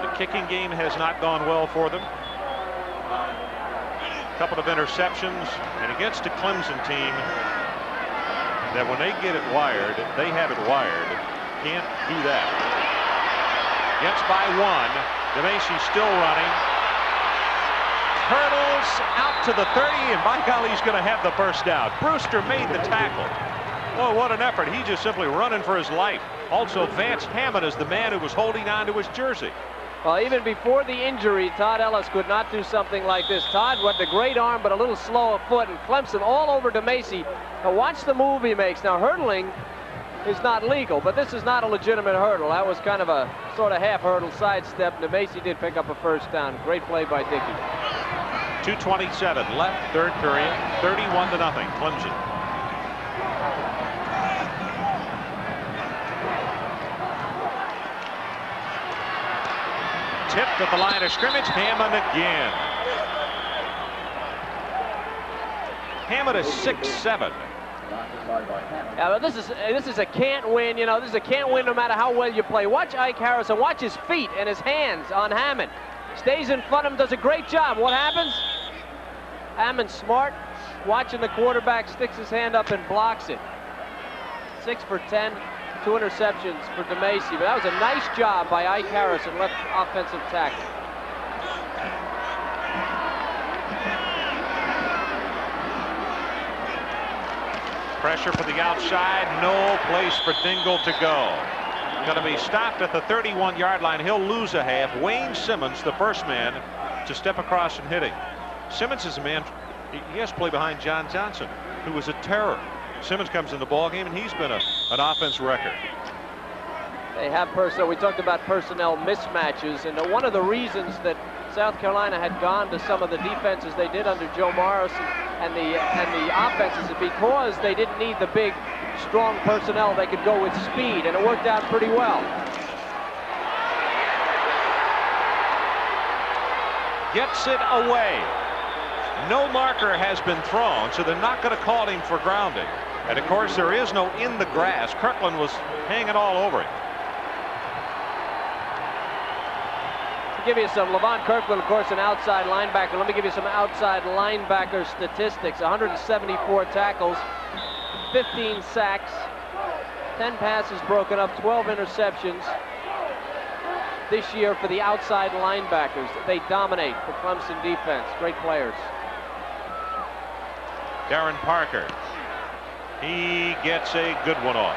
The kicking game has not gone well for them. A couple of interceptions, and against a Clemson team that when they get it wired, they have it wired. Can't do that. Gets by 1. DeMacy still running. Hurdles out to the 30, and by golly, he's going to have the first down. Brewster made the tackle. Well, what an effort. He just simply running for his life. Also, Vance Hammond is the man who was holding on to his jersey. Well, even before the injury, Todd Ellis could not do something like this. Todd with a great arm, but a little slow of foot, and Clemson all over DeMacy. Now watch the move he makes. Now hurdling is not legal, but this is not a legitimate hurdle. That was kind of a sort of half hurdle sidestep. DeMacy did pick up a first down. Great play by Dickey. 2:27 left, third period, 31-0, Clemson. Tipped at the line of scrimmage, Hammond again. Hammond is 6'7". Yeah, but this is a can't win. You know, this is a can't win no matter how well you play. Watch Ike Harrison. Watch his feet and his hands on Hammond. Stays in front of him, does a great job. What happens? Hammond smart, watching the quarterback, sticks his hand up and blocks it. 6 for 10, 2 interceptions for DeMacy. But that was a nice job by Ike Harrison, left offensive tackle. Pressure for the outside, no place for Dingle to go. Going to be stopped at the 31-yard line. He'll lose a half. Wayne Simmons, the first man to step across and hit him. Simmons is a man, he has to play behind John Johnson, who was a terror. Simmons comes in the ball game, and he's been an offense wrecker. They have personnel. We talked about personnel mismatches, and one of the reasons that South Carolina had gone to some of the defenses they did under Joe Morris and the offenses is because they didn't need the big, strong personnel. They could go with speed, and it worked out pretty well. Gets it away. No marker has been thrown, so they're not going to call him for grounding. And of course, there is no in the grass. Kirkland was hanging all over him. To give you some, Levon Kirkland, of course, an outside linebacker. Let me give you some outside linebacker statistics. 174 tackles, 15 sacks, 10 passes broken up, 12 interceptions. This year for the outside linebackers. They dominate the Clemson defense. Great players. Darren Parker. He gets a good one off.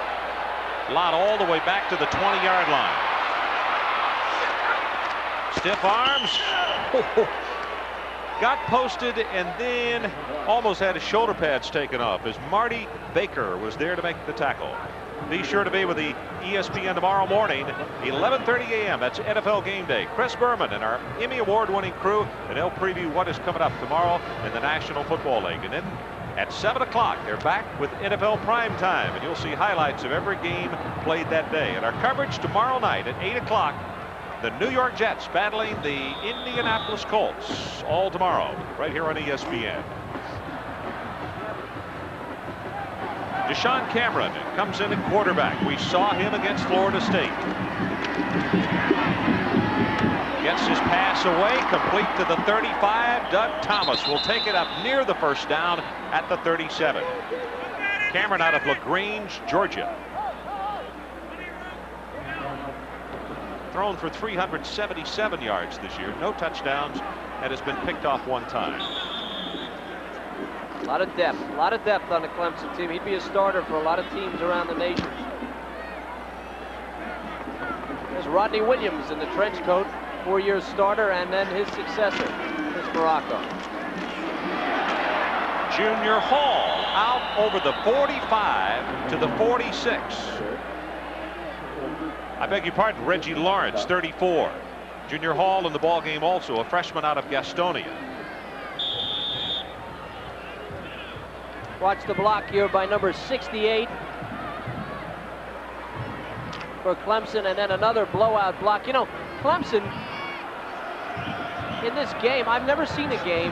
Lott all the way back to the 20-yard line. Stiff arms. Got posted and then almost had his shoulder pads taken off as Marty Baker was there to make the tackle. Be sure to be with the ESPN tomorrow morning, 11:30 a.m. That's NFL Game Day. Chris Berman and our Emmy Award-winning crew, and they'll preview what is coming up tomorrow in the National Football League. And then at 7 o'clock, they're back with NFL Prime Time, and you'll see highlights of every game played that day. And our coverage tomorrow night at 8 o'clock, the New York Jets battling the Indianapolis Colts, all tomorrow, right here on ESPN. Deshaun Cameron comes in at quarterback. We saw him against Florida State. Gets his pass away, complete to the 35. Doug Thomas will take it up near the first down at the 37. Cameron out of LaGrange, Georgia. Thrown for 377 yards this year. No touchdowns, and has been picked off one time. A lot of depth on the Clemson team. He'd be a starter for a lot of teams around the nation. There's Rodney Williams in the trench coat, 4-year starter, and then his successor, Chris Morocco. Junior Hall out over the 45 to the 46. I beg your pardon, Reggie Lawrence, 34. Junior Hall in the ball game also, a freshman out of Gastonia. Watch the block here by number 68 for Clemson, and then another blowout block. You know, Clemson, in this game, I've never seen a game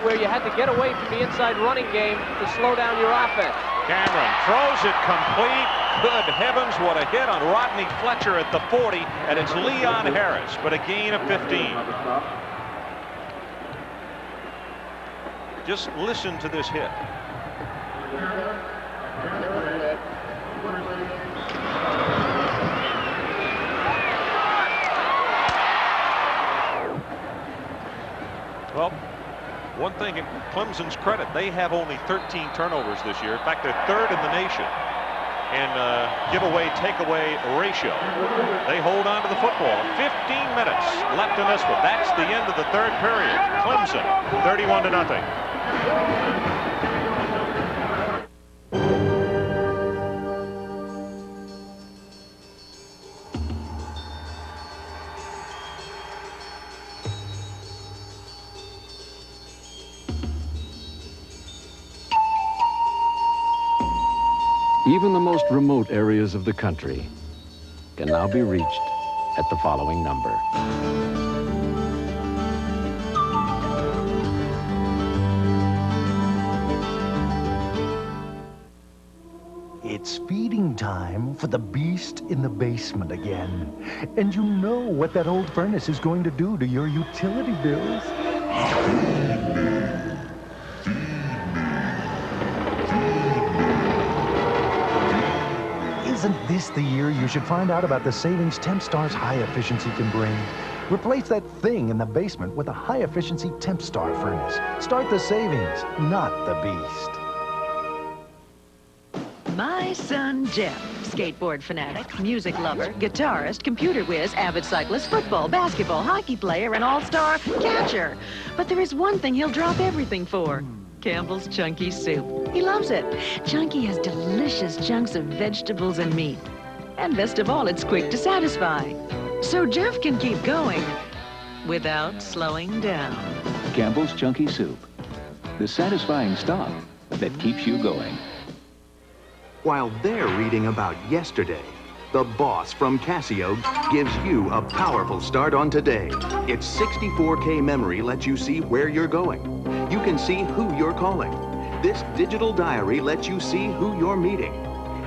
where you had to get away from the inside running game to slow down your offense. Cameron throws it complete. Good heavens, what a hit on Rodney Fletcher at the 40, and it's Leon Harris, but a gain of 15. Just listen to this hit. Well, one thing in Clemson's credit, they have only 13 turnovers this year. In fact, they're third in the nation in giveaway takeaway ratio. They hold on to the football. 15 minutes left in this one. That's the end of the third period. Clemson 31-0. Even the most remote areas of the country can now be reached at the following number. It's feeding time for the beast in the basement again. And you know what that old furnace is going to do to your utility bills. Isn't this the year you should find out about the savings TempStar's high efficiency can bring? Replace that thing in the basement with a high efficiency TempStar furnace. Start the savings, not the beast. My son Jeff, skateboard fanatic, music lover, guitarist, computer whiz, avid cyclist, football, basketball, hockey player, and all-star catcher. But there is one thing he'll drop everything for. Campbell's Chunky Soup. He loves it. Chunky has delicious chunks of vegetables and meat. And best of all, it's quick to satisfy. So Jeff can keep going without slowing down. Campbell's Chunky Soup. The satisfying stop that keeps you going. While they're reading about yesterday, the boss from Casio gives you a powerful start on today. Its 64K memory lets you see where you're going. You can see who you're calling. This digital diary lets you see who you're meeting.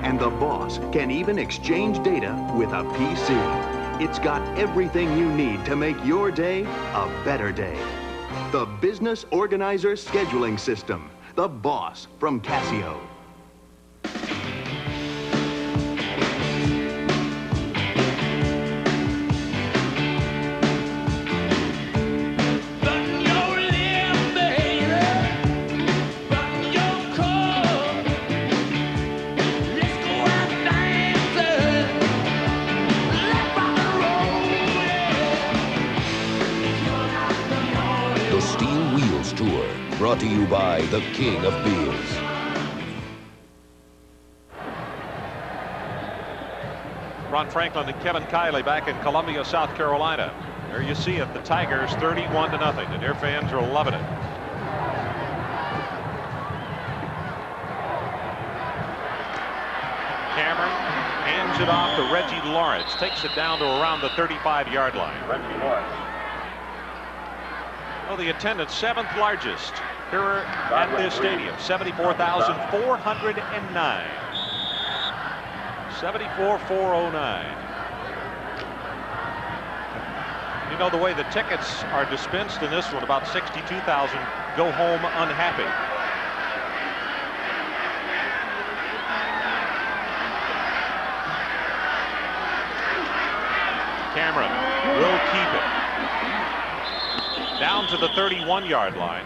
And the boss can even exchange data with a PC. It's got everything you need to make your day a better day. The Business Organizer Scheduling System. The boss from Casio. Brought to you by the King of Beers. Ron Franklin and Kevin Kiley back in Columbia, South Carolina. There you see it, the Tigers 31-0, and their fans are loving it. Cameron hands it off to Reggie Lawrence, takes it down to around the 35-yard line. Reggie Lawrence. Well, the attendance, 7th largest here at this stadium, 74,409. 74,409. You know, the way the tickets are dispensed in this one, about 62,000 go home unhappy. Cameron will keep it. Down to the 31-yard line.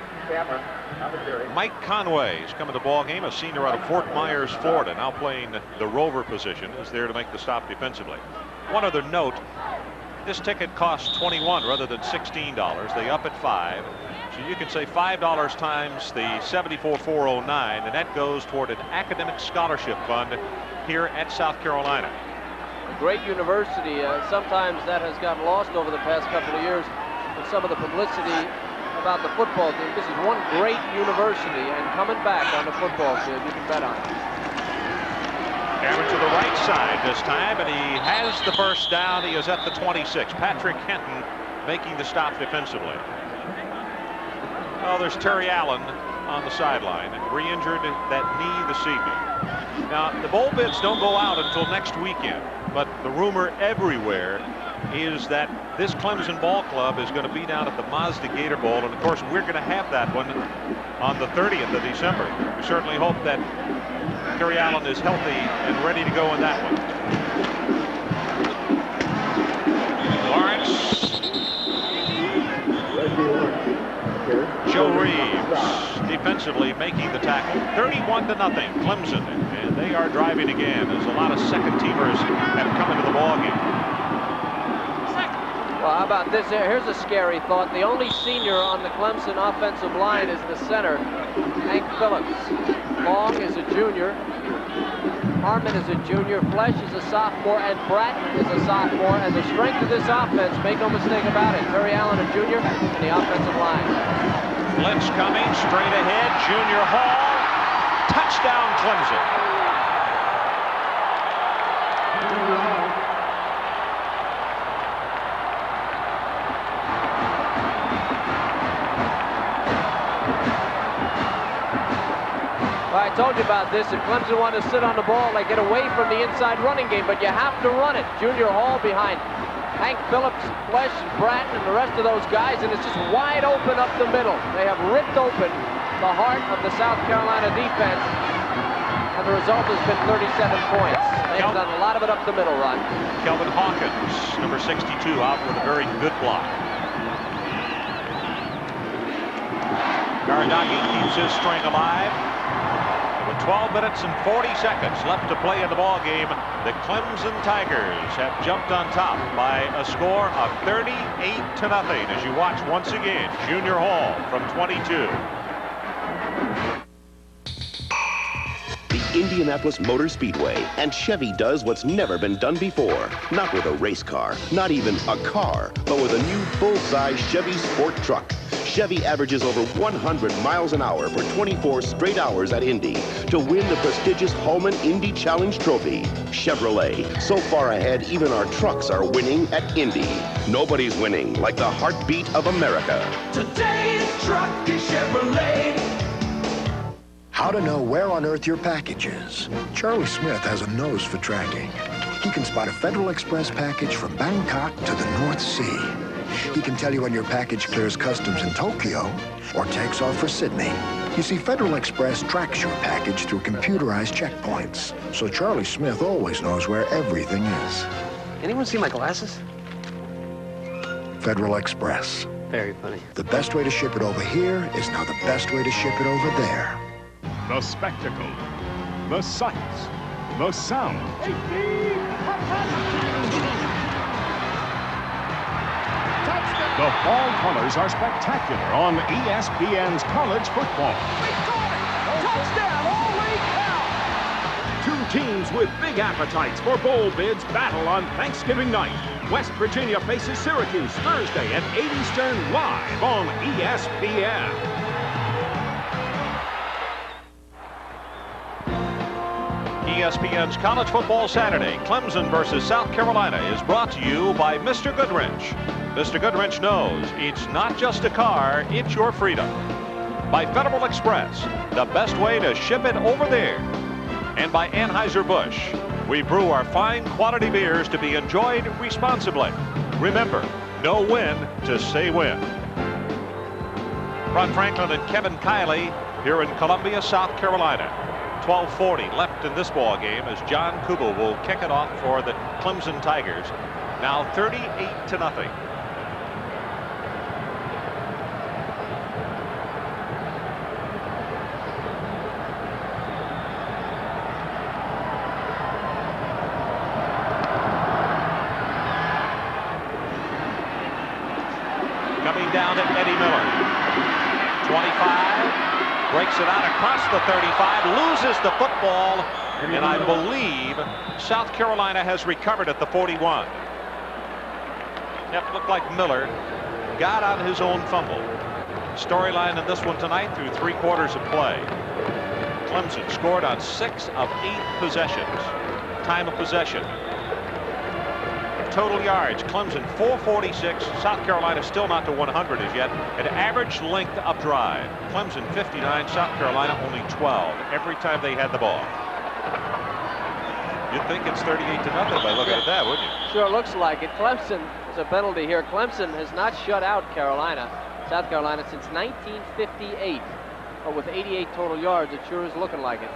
Mike Conway is coming to the ball game, a senior out of Fort Myers, Florida, now playing the rover position, is there to make the stop defensively. One other note, this ticket costs $21 rather than $16. They up at $5. So you can say $5 times the 74,409, and that goes toward an academic scholarship fund here at South Carolina. A great university. Sometimes that has gotten lost over the past couple of years with some of the publicity about the football team. This is one great university, and coming back on the football field, you can bet on it. Cameron to the right side this time, and he has the first down. He is at the 26. Patrick Henton making the stop defensively. Oh, there's Terry Allen on the sideline, re-injured that knee this evening. Now, the bowl bids don't go out until next weekend, but the rumor everywhere is that this Clemson ball club is going to be down at the Mazda Gator Bowl, and of course we're going to have that one on the 30th of December. We certainly hope that Terry Allen is healthy and ready to go in that one. Lawrence. Joe Reeves defensively making the tackle. 31-0 Clemson, and they are driving again as a lot of second-teamers have come into the ballgame. Well, how about this here? Here's a scary thought. The only senior on the Clemson offensive line is the center, Hank Phillips. Long is a junior. Harmon is a junior. Flesh is a sophomore, and Bratton is a sophomore. And the strength of this offense, make no mistake about it, Terry Allen, a junior, and the offensive line. Blitz coming straight ahead. Junior Hall. Touchdown, Clemson. I told you about this. If Clemson wanted to sit on the ball, they get away from the inside running game, but you have to run it. Junior Hall behind Hank Phillips, Flesh, Bratton, and the rest of those guys, and it's just wide open up the middle. They have ripped open the heart of the South Carolina defense, and the result has been 37 points. They've done a lot of it up the middle, Ron. Kelvin Hawkins, number 62, out with a very good block. Garadagi keeps his string alive. With 12 minutes and 40 seconds left to play in the ball game, the Clemson Tigers have jumped on top by a score of 38-0 as you watch once again Junior Hall from 22. The Indianapolis Motor Speedway, and Chevy does what's never been done before. Not with a race car, not even a car, but with a new full-size Chevy Sport truck. Chevy averages over 100 miles an hour for 24 straight hours at Indy to win the prestigious Holman Indy Challenge Trophy. Chevrolet, so far ahead, even our trucks are winning at Indy. Nobody's winning like the heartbeat of America. Today's truck is Chevrolet. How to know where on earth your package is. Charlie Smith has a nose for tracking. He can spot a Federal Express package from Bangkok to the North Sea. He can tell you when your package clears customs in Tokyo or takes off for Sydney. You see, Federal Express tracks your package through computerized checkpoints, so Charlie Smith always knows where everything is. Anyone see my glasses? Federal Express. Very funny. The best way to ship it over here is now the best way to ship it over there. The spectacle, the sights, the sound. The fall colors are spectacular on ESPN's college football. Touchdown, holy cow! Two teams with big appetites for bowl bids battle on Thanksgiving night. West Virginia faces Syracuse Thursday at 8 Eastern live on ESPN. ESPN's College Football Saturday, Clemson versus South Carolina, is brought to you by Mr. Goodwrench. Mr. Goodwrench knows it's not just a car, it's your freedom. By Federal Express, the best way to ship it over there. And by Anheuser-Busch, we brew our fine quality beers to be enjoyed responsibly. Remember, know when to say when. Ron Franklin and Kevin Kiley here in Columbia, South Carolina. 12:40 left in this ball game as John Kubel will kick it off for the Clemson Tigers. Now 38-0. Coming down to Eddie Miller. 25. Breaks it out across the 35, loses the football, And I believe South Carolina has recovered at the 41. That looked like Miller got on his own fumble. Storyline in this one tonight through 3 quarters of play. Clemson scored on 6 of 8 possessions. Time of possession. Total yards, Clemson 446. South Carolina still not to 100 as yet. An average length of drive. Clemson 59, South Carolina only 12 every time they had the ball. You'd think it's 38-0 by looking at that, wouldn't you? Sure looks like it. Clemson, there's a penalty here. Clemson has not shut out Carolina, South Carolina, since 1958. But with 88 total yards, it sure is looking like it.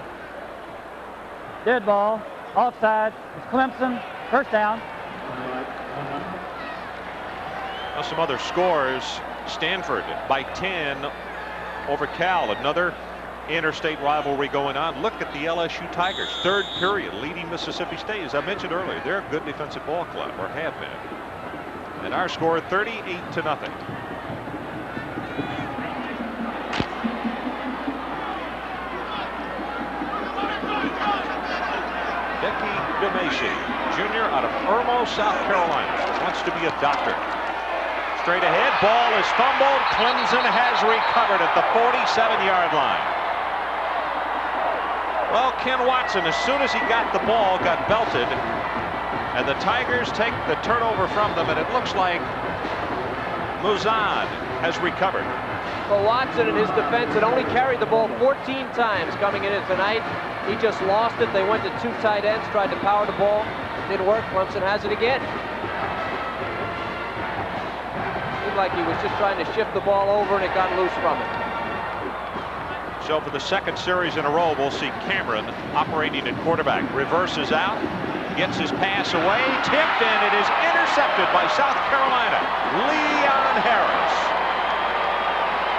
Dead ball, offside. It's Clemson, first down. Now some other scores. Stanford by 10 over Cal. Another interstate rivalry going on. Look at the LSU Tigers. 3rd period leading Mississippi State. As I mentioned earlier, they're a good defensive ball club, or have been. And our score 38-0. DeMacy, Jr. out of Irmo, South Carolina, wants to be a doctor. Straight ahead, ball is fumbled. Clemson has recovered at the 47-yard line. Well, Ken Watson, as soon as he got the ball, got belted, and the Tigers take the turnover from them, and it looks like Muzan has recovered. Well, Watson in his defense had only carried the ball 14 times coming in tonight. He just lost it. They went to 2 tight ends, tried to power the ball. Didn't work. Clemson has it again. Seemed like he was just trying to shift the ball over, and it got loose from him. So for the 2nd series in a row, we'll see Cameron operating at quarterback. Reverses out, gets his pass away, tipped, and it is intercepted by South Carolina. Leon Harris.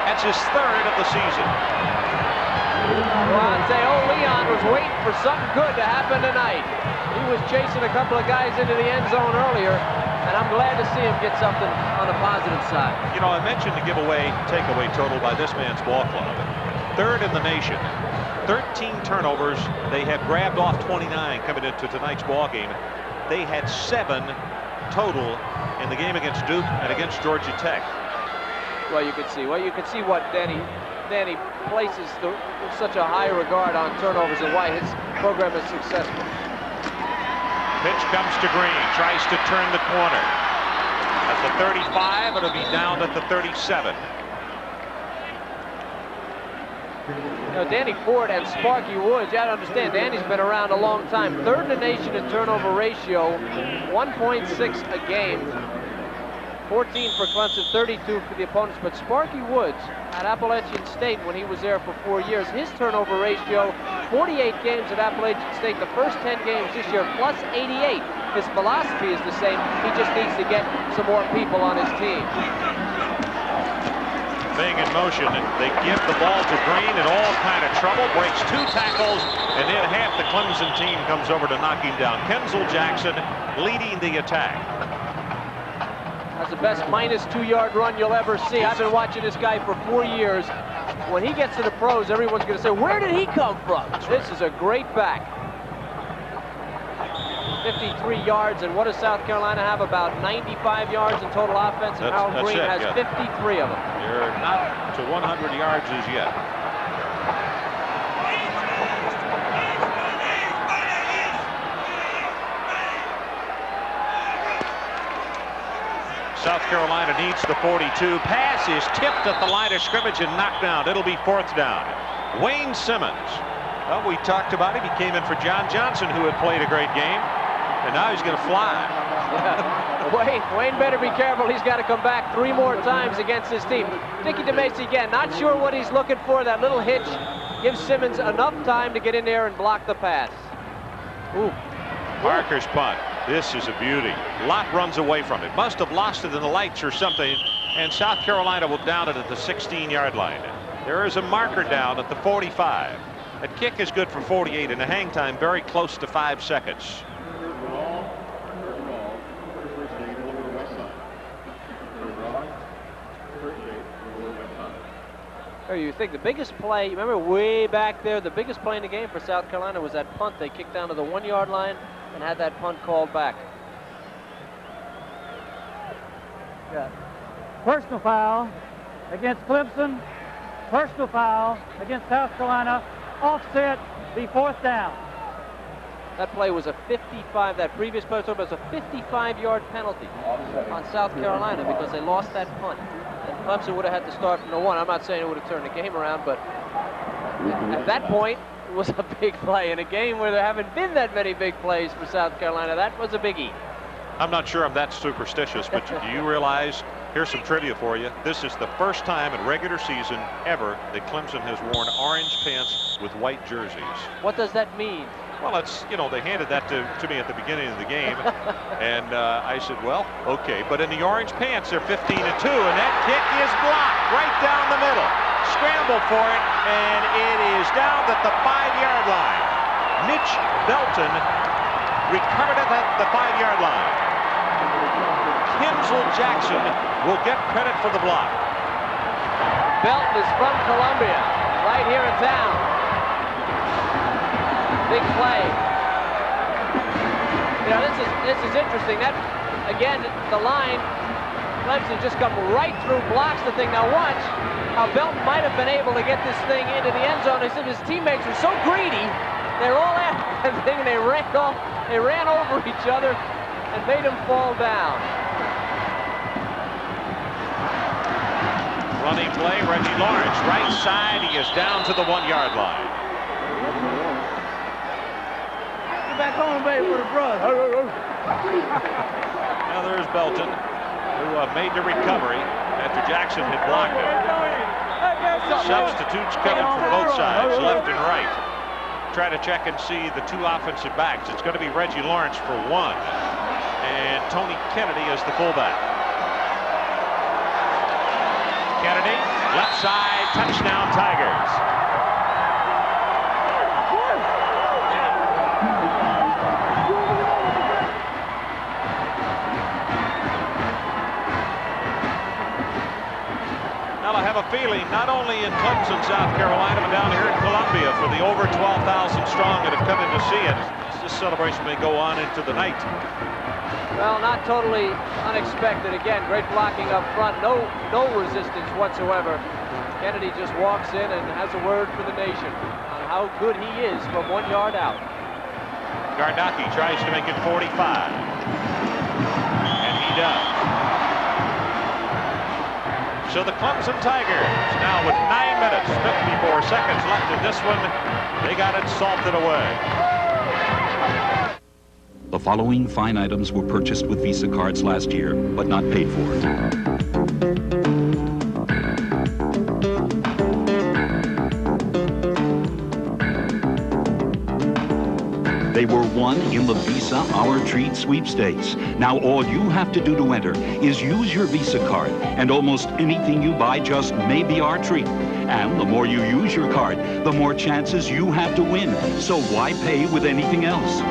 That's his 3rd of the season. Well, I'd say old Leon was waiting for something good to happen tonight. He was chasing a couple of guys into the end zone earlier, and I'm glad to see him get something on the positive side. You know, I mentioned the takeaway total by this man's ball club. 3rd in the nation. 13 turnovers. They had grabbed off 29 coming into tonight's ball game. They had 7 total in the game against Duke and against Georgia Tech. Well, you can see what Danny places such a high regard on turnovers and why his program is successful. Pitch comes to Green, tries to turn the corner. At the 35, it'll be down at the 37. You know, Danny Ford and Sparky Woods, you got to understand, Danny's been around a long time. 3rd in the nation in turnover ratio, 1.6 a game. 14 for Clemson, 32 for the opponents. But Sparky Woods at Appalachian State, when he was there for 4 years, his turnover ratio, 48 games at Appalachian State, the first 10 games this year, plus 88. His philosophy is the same. He just needs to get some more people on his team. Thing in motion, they give the ball to Green in all kind of trouble, breaks 2 tackles, and then half the Clemson team comes over to knock him down. Kenzel Jackson leading the attack. That's the best minus 2-yard run you'll ever see. I've been watching this guy for 4 years. When he gets to the pros, everyone's going to say, where did he come from? This is a great back. 53 yards, and what does South Carolina have? About 95 yards in total offense, and Harold Green has 53 of them. They're not to 100 yards as yet. South Carolina needs the 42. Pass is tipped at the line of scrimmage and knocked down. It'll be 4th down. Wayne Simmons. Well, we talked about him. He came in for John Johnson, who had played a great game. And now he's going to fly. Yeah. Wayne better be careful. He's got to come back 3 more times against his team. Dickie DeMacy again, not sure what he's looking for. That little hitch gives Simmons enough time to get in there and block the pass. Ooh. Parker's punt. This is a beauty. Lott runs away from it. Must have lost it in the lights or something. And South Carolina will down it at the 16-yard line. There is a marker down at the 45. That kick is good for 48, and the hang time very close to 5 seconds. Or you think the biggest play, you remember way back there, the biggest play in the game for South Carolina was that punt. They kicked down to the 1-yard line and had that punt called back. Yeah. Personal foul against Clemson. Personal foul against South Carolina. Offset the 4th down. That play was a 55, that previous play was a 55-yard penalty on South Carolina because they lost that punt. And Clemson would have had to start from the 1. I'm not saying it would have turned the game around, but at that point, it was a big play. In a game where there haven't been that many big plays for South Carolina, that was a biggie. I'm not sure I'm that superstitious, but do you realize, here's some trivia for you, this is the first time in regular season ever that Clemson has worn orange pants with white jerseys. What does that mean? Well, it's, you know, they handed that to me at the beginning of the game, and I said, well, okay. But in the orange pants, they're 15-2, and that kick is blocked right down the middle. Scramble for it, and it is down at the 5-yard line. Mitch Belton recovered it at the 5-yard line. Kinsel Jackson will get credit for the block. Belton is from Columbia, right here in town. Big play. You know, this is interesting. That, again, the line, Clemson just come right through, blocks the thing. Now watch how Belton might have been able to get this thing into the end zone. They said his teammates were so greedy, they're all after the thing, and they ran over each other and made him fall down. Running play, Reggie Lawrence, right side. He is down to the 1-yard line. Back home, baby, for the brother. Now there's Belton, who made the recovery after Jackson had blocked him. Substitutes coming from both sides, left and right. Try to check and see the 2 offensive backs. It's going to be Reggie Lawrence for 1, and Tony Kennedy as the fullback. Kennedy, left side, touchdown Tigers. Well, I have a feeling not only in Clemson, South Carolina, but down here in Columbia for the over 12,000 strong that have come in to see it. This celebration may go on into the night. Well, not totally unexpected. Again, great blocking up front. No resistance whatsoever. Kennedy just walks in and has a word for the nation on how good he is from 1 yard out. Gardocki tries to make it 45. And he does. So the Clemson Tigers now with 9 minutes, 54 seconds left in this one. They got it salted away. The following fine items were purchased with Visa cards last year, but not paid for. They were won in the Visa Our Treat sweepstakes. Now all you have to do to enter is use your Visa card, and almost anything you buy just may be our treat. And the more you use your card, the more chances you have to win. So why pay with anything else?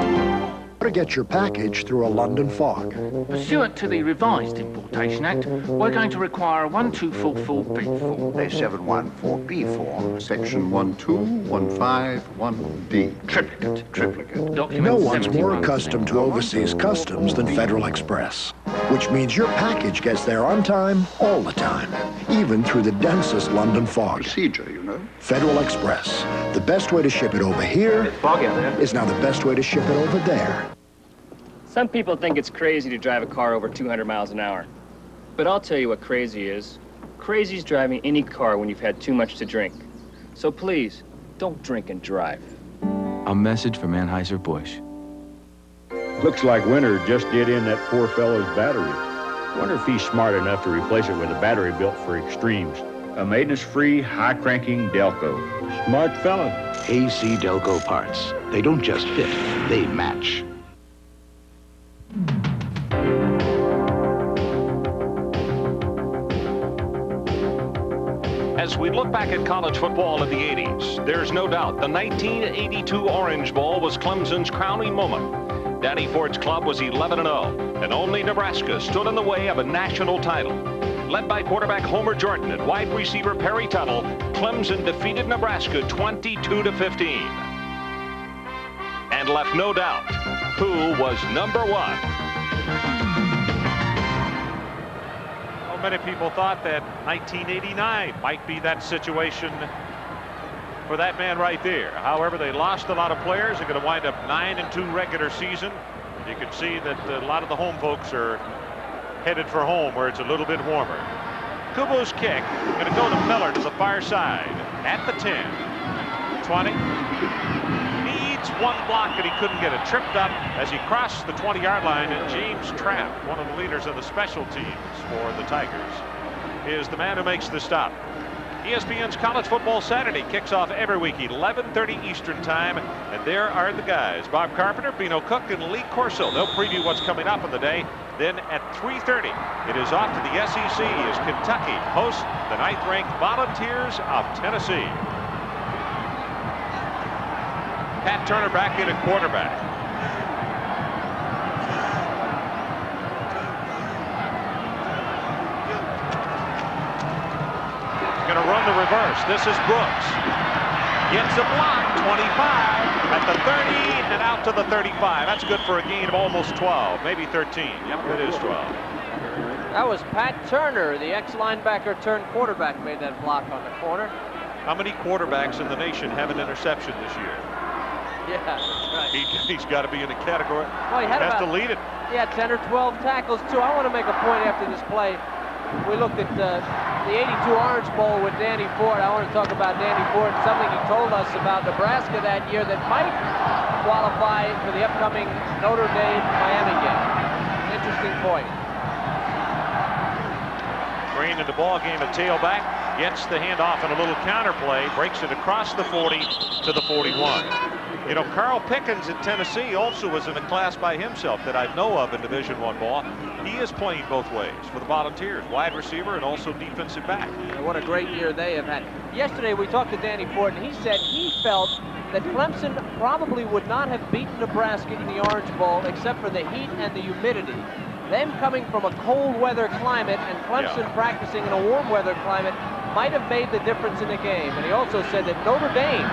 To get your package through a London fog. Pursuant to the revised Importation Act, we're going to require a 1244B form. A714B form, section 12151D. Triplicate. Document No one's more accustomed to overseas customs than Federal Express, which means your package gets there on time, all the time, even through the densest London fog. Procedure, you know. Federal Express. The best way to ship it over here is now the best way to ship it over there. Some people think it's crazy to drive a car over 200 miles an hour. But I'll tell you what crazy is. Crazy's driving any car when you've had too much to drink. So please, don't drink and drive. A message from Anheuser-Busch. Looks like Winter just did in that poor fellow's battery. Wonder if he's smart enough to replace it with a battery built for extremes. A maintenance-free, high-cranking Delco. Smart fella. AC Delco parts. They don't just fit, they match. As we look back at college football in the 80s, there's no doubt the 1982 Orange Bowl was Clemson's crowning moment. Danny Ford's club was 11-0, and only Nebraska stood in the way of a national title. Led by quarterback Homer Jordan and wide receiver Perry Tuttle, Clemson defeated Nebraska 22-15. And left no doubt who was number one. Well, many people thought that 1989 might be that situation for that man right there. However, they lost a lot of players. They're going to wind up 9-2 regular season. You can see that a lot of the home folks are headed for home where it's a little bit warmer. Kubo's kick going to go to Miller to the far side at the 10. 20. Needs one block and he couldn't get it. Tripped up as he crossed the 20-yard line, and James Trapp, one of the leaders of the special teams for the Tigers, is the man who makes the stop. ESPN's College Football Saturday kicks off every week, 11:30 Eastern Time, and there are the guys, Bob Carpenter, Bino Cook, and Lee Corso. They'll preview what's coming up in the day. Then at 3:30, it is off to the SEC as Kentucky hosts the 9th-ranked Volunteers of Tennessee. Pat Turner back in at quarterback. Going to run the reverse. This is Brooks. Gets a block, 25 at the 30 and out to the 35. That's good for a gain of almost 12, maybe 13. Yep, it is 12. That was Pat Turner, the ex-linebacker turned quarterback, made that block on the corner. How many quarterbacks in the nation have an interception this year? Yeah, that's right. He's got to be in a category. Well, he has to lead it. Yeah, 10 or 12 tackles, too. I want to make a point after this play. We looked at the 82 Orange Bowl with Danny Ford. I want to talk about Danny Ford and something he told us about Nebraska that year that might qualify for the upcoming Notre Dame-Miami game. Interesting point. Green in the ball game at tailback, gets the handoff in a little counter play, breaks it across the 40 to the 41. You know, Carl Pickens in Tennessee also was in a class by himself that I know of in Division I ball. He is playing both ways for the Volunteers, wide receiver and also defensive back. And what a great year they have had. Yesterday we talked to Danny Ford, and he said he felt that Clemson probably would not have beaten Nebraska in the Orange Bowl except for the heat and the humidity. Them coming from a cold weather climate and Clemson practicing in a warm weather climate might have made the difference in the game. And he also said that Notre Dame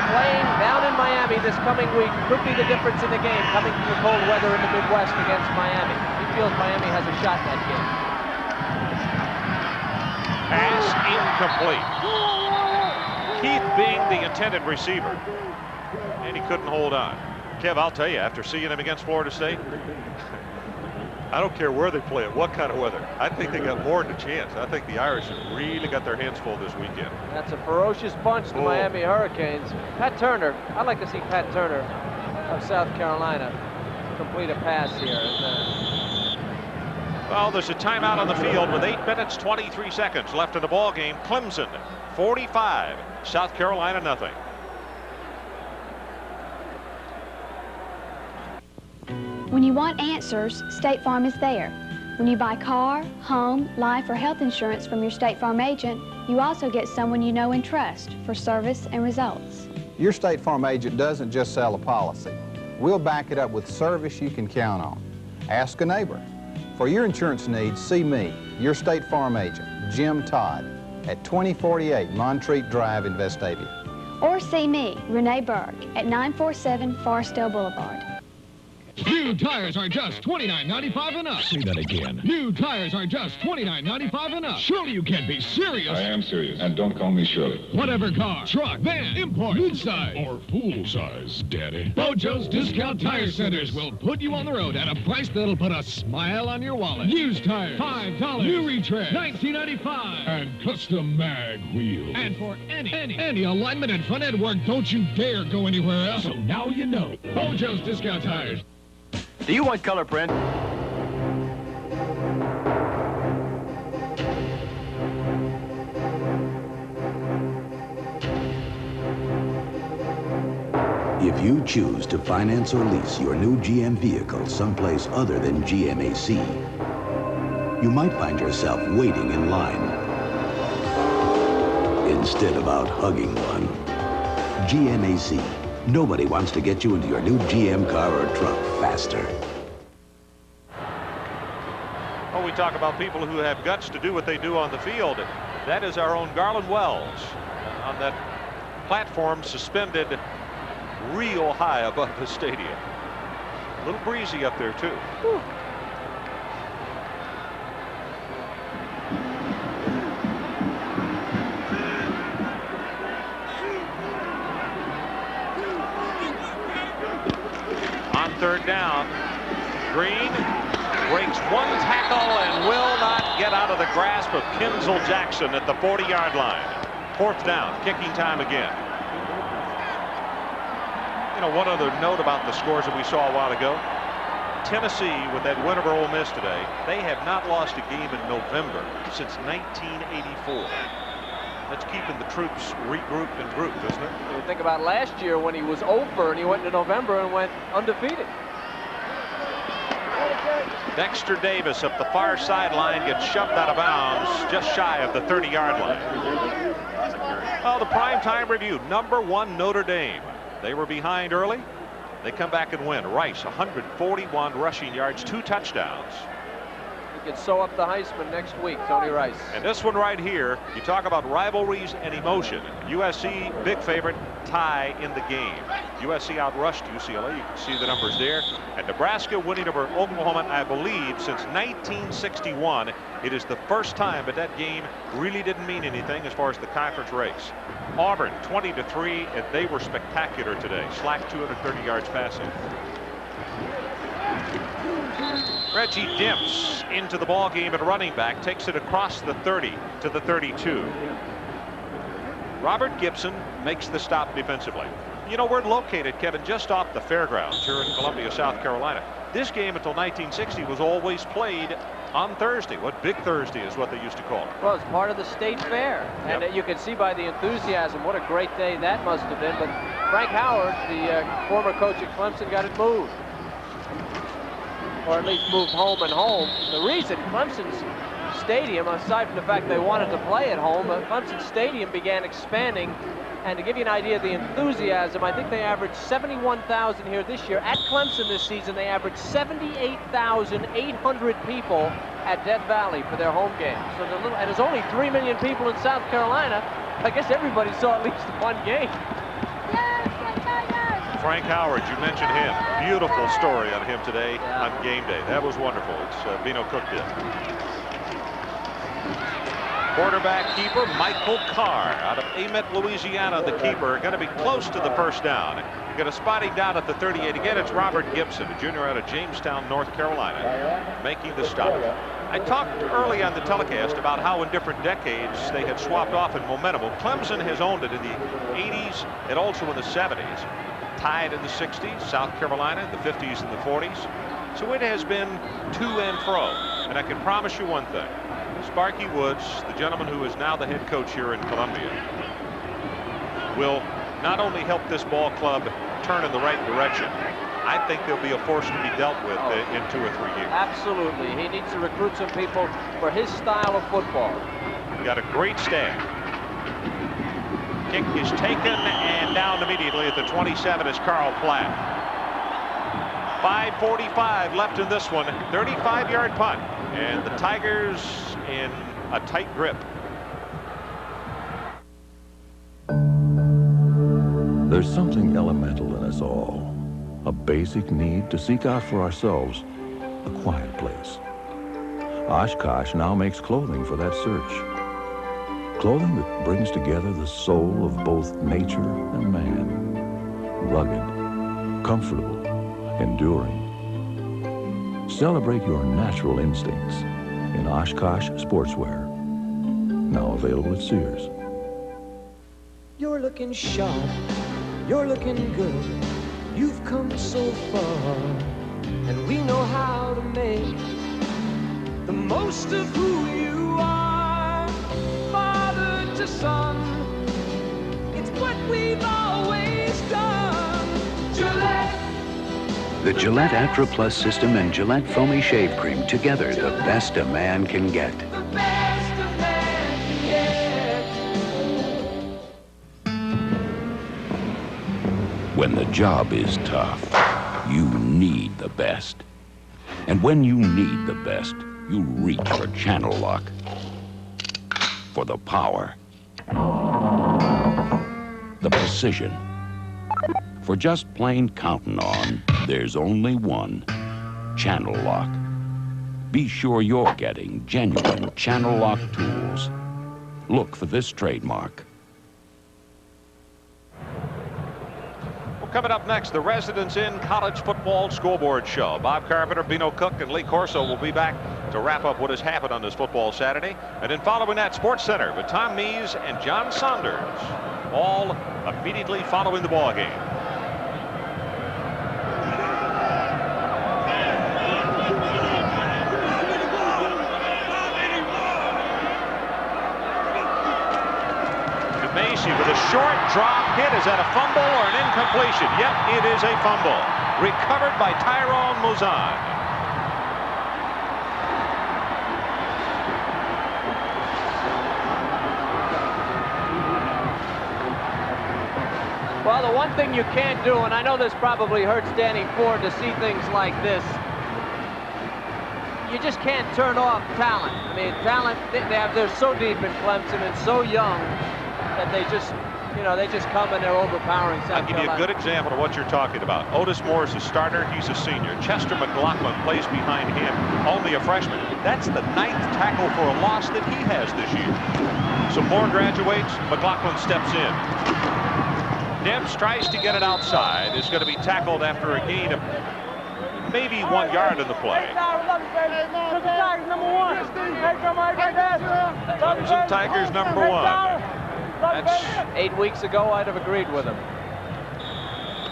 playing down in Miami this coming week could be the difference in the game, coming from the cold weather in the Midwest against Miami. He feels Miami has a shot in that game. Pass incomplete. Keith being the intended receiver, and he couldn't hold on. Kev, I'll tell you, after seeing him against Florida State, I don't care where they play it, what kind of weather. I think they got more than a chance. I think the Irish have really got their hands full this weekend. That's a ferocious bunch, the Miami Hurricanes. Pat Turner, I'd like to see Pat Turner of South Carolina complete a pass here. Well, there's a timeout on the field with 8 minutes, 23 seconds left in the ball game. Clemson, 45, South Carolina, nothing. When you want answers, State Farm is there. When you buy car, home, life, or health insurance from your State Farm agent, you also get someone you know and trust for service and results. Your State Farm agent doesn't just sell a policy. We'll back it up with service you can count on. Ask a neighbor. For your insurance needs, see me, your State Farm agent, Jim Todd, at 2048 Montreat Drive in Vestavia. Or see me, Renee Burke, at 947 Forestdale Boulevard. New tires are just $29.95 and up. Say that again. New tires are just $29.95 and up. Surely you can't be serious. I am serious, and don't call me Shirley. Whatever car, truck, van, import, midsize, Or full size, Daddy. Bojo's Discount Tire Centers will put you on the road at a price that'll put a smile on your wallet. Used tires, $5. New retread, $19.95. And custom mag wheels. And for any alignment and front end work, don't you dare go anywhere else. So now you know. Bojo's Discount Tires. Do you want color print? If you choose to finance or lease your new GM vehicle someplace other than GMAC, you might find yourself waiting in line instead of out hugging one. GMAC. Nobody wants to get you into your new GM car or truck faster. Well, we talk about people who have guts to do what they do on the field. That is our own Garland Wells on that platform suspended real high above the stadium. A little breezy up there, too. Whew. On third down, Green breaks one tackle and will not get out of the grasp of Kinzel Jackson at the 40-yard line. Fourth down, kicking time again. You know, one other note about the scores that we saw a while ago. Tennessee, with that win over Ole Miss today, they have not lost a game in November since 1984. That's keeping the troops regrouped and grouped, isn't it? You think about last year when he was over and he went into November and went undefeated. Dexter Davis up the far sideline gets shoved out of bounds just shy of the 30-yard line. Oh, the primetime review. #1 Notre Dame. They were behind early. They come back and win. Rice, 141 rushing yards, 2 touchdowns. He could sew up the Heisman next week, Tony Rice. And this one right here, you talk about rivalries and emotion. USC, big favorite, tie in the game. USC outrushed UCLA. You can see the numbers there. And Nebraska winning over Oklahoma, I believe, since 1961. It is the first time, but that game really didn't mean anything as far as the conference race. Auburn, 20-3, and they were spectacular today. Slacked 230 yards passing. Reggie Dimps into the ball game at running back, takes it across the 30 to the 32. Robert Gibson makes the stop defensively. You know, we're located, Kevin, just off the fairgrounds here in Columbia, South Carolina. This game until 1960 was always played on Thursday. What, Big Thursday is what they used to call it. Well, it's part of the state fair. Yep. And you can see by the enthusiasm what a great day that must have been. But Frank Howard, the former coach at Clemson, got it moved. Or at least moved home and home. The reason Clemson's stadium, aside from the fact they wanted to play at home, Clemson Stadium began expanding. And to give you an idea of the enthusiasm, I think they averaged 71,000 here this year. At Clemson this season, they averaged 78,800 people at Death Valley for their home game. So and there's only 3 million people in South Carolina. I guess everybody saw at least one game. Frank Howard, you mentioned him. Beautiful story on him today on game day. That was wonderful. It's Bino Cook did. Quarterback keeper Michael Carr out of Amet, Louisiana. The keeper going to be close to the first down. Going to spot him down at the 38. Again, it's Robert Gibson, a junior out of Jamestown, North Carolina, making the stop. I talked early on the telecast about how in different decades they had swapped off in momentum. Well, Clemson has owned it in the 80s and also in the 70s. Tied in the 60s, South Carolina in the 50s and the 40s. So it has been to and fro. And I can promise you one thing. Sparky Woods, the gentleman who is now the head coach here in Columbia, will not only help this ball club turn in the right direction, I think they'll be a force to be dealt with in 2 or 3 years. Absolutely. He needs to recruit some people for his style of football. Got a great staff. Kick is taken and down immediately at the 27 is Carl Platt. 5:45 left in this one. 35-yard punt. And the Tigers in a tight grip. There's something elemental in us all. A basic need to seek out for ourselves a quiet place. Oshkosh now makes clothing for that search. Clothing that brings together the soul of both nature and man. Rugged, comfortable, enduring. Celebrate your natural instincts in Oshkosh Sportswear. Now available at Sears. You're looking sharp. You're looking good. You've come so far. And we know how to make the most of who you are. Father to son. It's what we've always done. Gillette. The Gillette Atra Plus system and Gillette Foamy Shave Cream, together the best a man can get. The best a man can get. When the job is tough, you need the best. And when you need the best, you reach for channel lock. For the power. The precision. For just plain counting on, there's only one. Channel lock. Be sure you're getting genuine channel lock tools. Look for this trademark. Coming up next, the Residents Inn College Football Scoreboard Show. Bob Carpenter, Bino Cook, and Lee Corso will be back to wrap up what has happened on this football Saturday. And then following that, Sports Center with Tom Mees and John Saunders, all immediately following the ball game. With a short drop hit. Is that a fumble or an incompletion? Yep, it is a fumble. Recovered by Tyrone Mouzon. Well, the one thing you can't do, and I know this probably hurts Danny Ford to see things like this, you just can't turn off talent. I mean, talent, they're so deep in Clemson and so young that they just, you know, they just come and they're overpowering South Carolina. I'll give you a good example of what you're talking about. Otis Moore is a starter. He's a senior. Chester McLaughlin plays behind him, only a freshman. That's the 9th tackle for a loss that he has this year. So Moore graduates, McLaughlin steps in. Debs tries to get it outside. Is going to be tackled after a gain of maybe 1 yard in the play. Clemson Tigers #1. That's 8 weeks ago. I'd have agreed with him.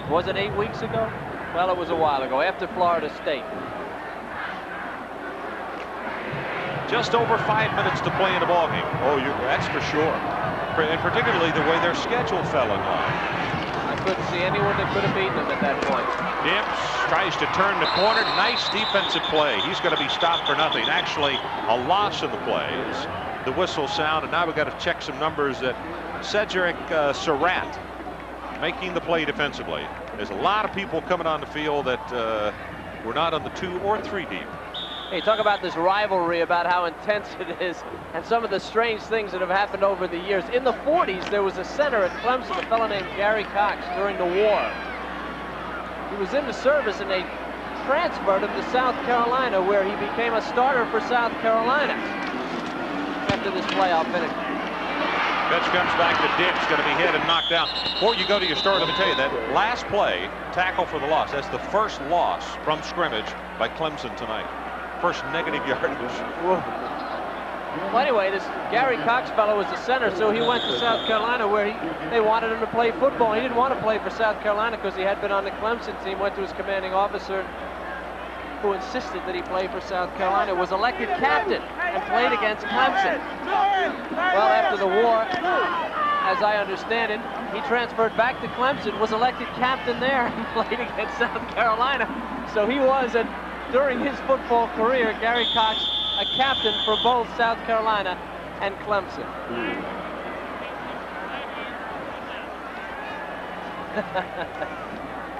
Was it 8 weeks ago? Well, it was a while ago, after Florida State. Just over 5 minutes to play in the ballgame. Oh, that's for sure. And particularly the way their schedule fell in line. I couldn't see anyone that could have beaten them at that point. Dibs tries to turn the corner. Nice defensive play. He's going to be stopped for nothing. Actually, a loss in the play. The whistle sound, and now we've got to check some numbers that Cedric Surratt making the play defensively. There's a lot of people coming on the field that were not on the 2 or 3 deep. Hey, talk about this rivalry, about how intense it is, and some of the strange things that have happened over the years. In the 40s, there was a center at Clemson, a fellow named Gary Cox, during the war. He was in the service, and they transferred him to South Carolina, where he became a starter for South Carolina. After this play, I'll finish. Pitch comes back to Dibs, going to be hit and knocked down. Before you go to your story, let me tell you that last play, tackle for the loss. That's the first loss from scrimmage by Clemson tonight. First negative yardage. Well, anyway, this Gary Cox fellow was the center, so he went to South Carolina where they wanted him to play football. He didn't want to play for South Carolina because he had been on the Clemson team, went to his commanding officer, who insisted that he play for South Carolina, was elected captain and played against Clemson. Well, after the war, as I understand it, he transferred back to Clemson, was elected captain there, and played against South Carolina. So he was, during his football career, Gary Cox, a captain for both South Carolina and Clemson.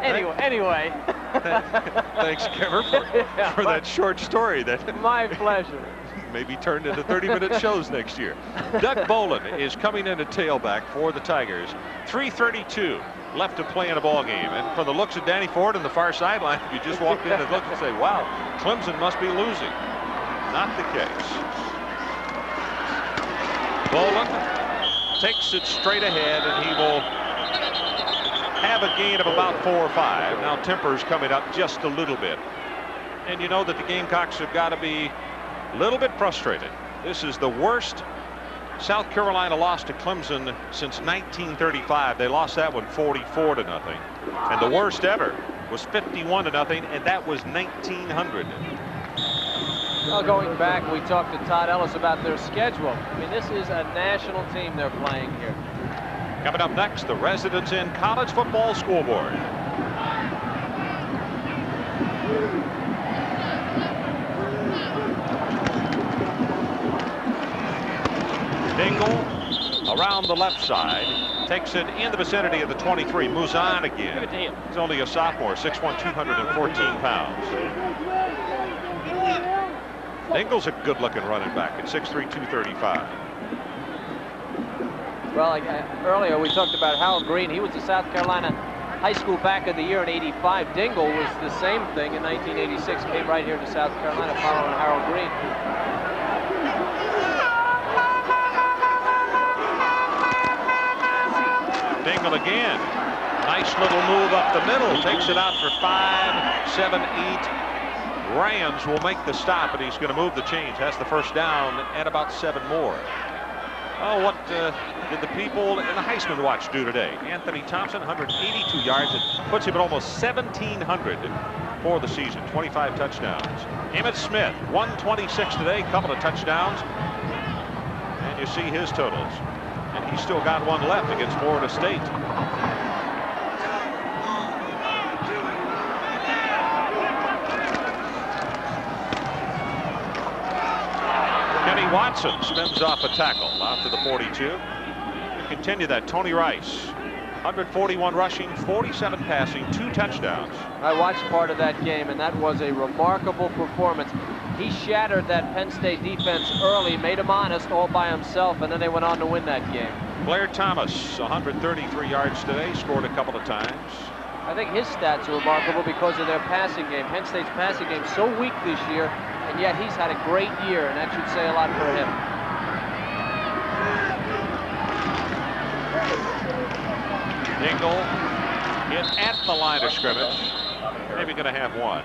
Anyway. Thanks, Kevin, for that short story. My pleasure. Maybe turned into 30-minute shows next year. Doug Bolin is coming in at tailback for the Tigers. 3:32 left to play in a ball game. And from the looks of Danny Ford on the far sideline, if you just walked in and looked and say, wow, Clemson must be losing. Not the case. Bolin takes it straight ahead, and he will have a gain of about 4 or 5. Now temper's coming up just a little bit. And you know that the Gamecocks have got to be a little bit frustrated. This is the worst South Carolina loss to Clemson since 1935. They lost that one 44-0. And the worst ever was 51-0, and that was 1900. Well, going back, we talked to Todd Ellis about their schedule. I mean, this is a national team they're playing here. Coming up next, the Residents Inn College Football Scoreboard. Dingle around the left side, takes it in the vicinity of the 23. Mouzon again. He's only a sophomore, 6'1", 214 pounds. Dingle's a good-looking running back at 6'3", 235. Well, earlier we talked about Harold Green. He was the South Carolina High School Back of the Year in '85. Dingle was the same thing in 1986. Came right here to South Carolina following Harold Green. Dingle again. Nice little move up the middle. Takes it out for 5, 7, 8. Ryans will make the stop, and he's going to move the chains. Has the first down and about 7 more. Oh, what did the people in the Heisman Watch do today? Anthony Thompson, 182 yards. It puts him at almost 1,700 for the season. 25 touchdowns. Emmitt Smith, 126 today. Couple of touchdowns. And you see his totals. And he's still got one left against Florida State. Watson spins off a tackle out to the 42. Continue that. Tony Rice, 141 rushing, 47 passing, 2 touchdowns. I watched part of that game, and that was a remarkable performance. He shattered that Penn State defense early, made him honest all by himself, and then they went on to win that game. Blair Thomas, 133 yards today, scored a couple of times. I think his stats are remarkable because of their passing game. Penn State's passing game so weak this year, and yet he's had a great year, and that should say a lot for him. Dingle hit at the line of scrimmage. Maybe going to have one.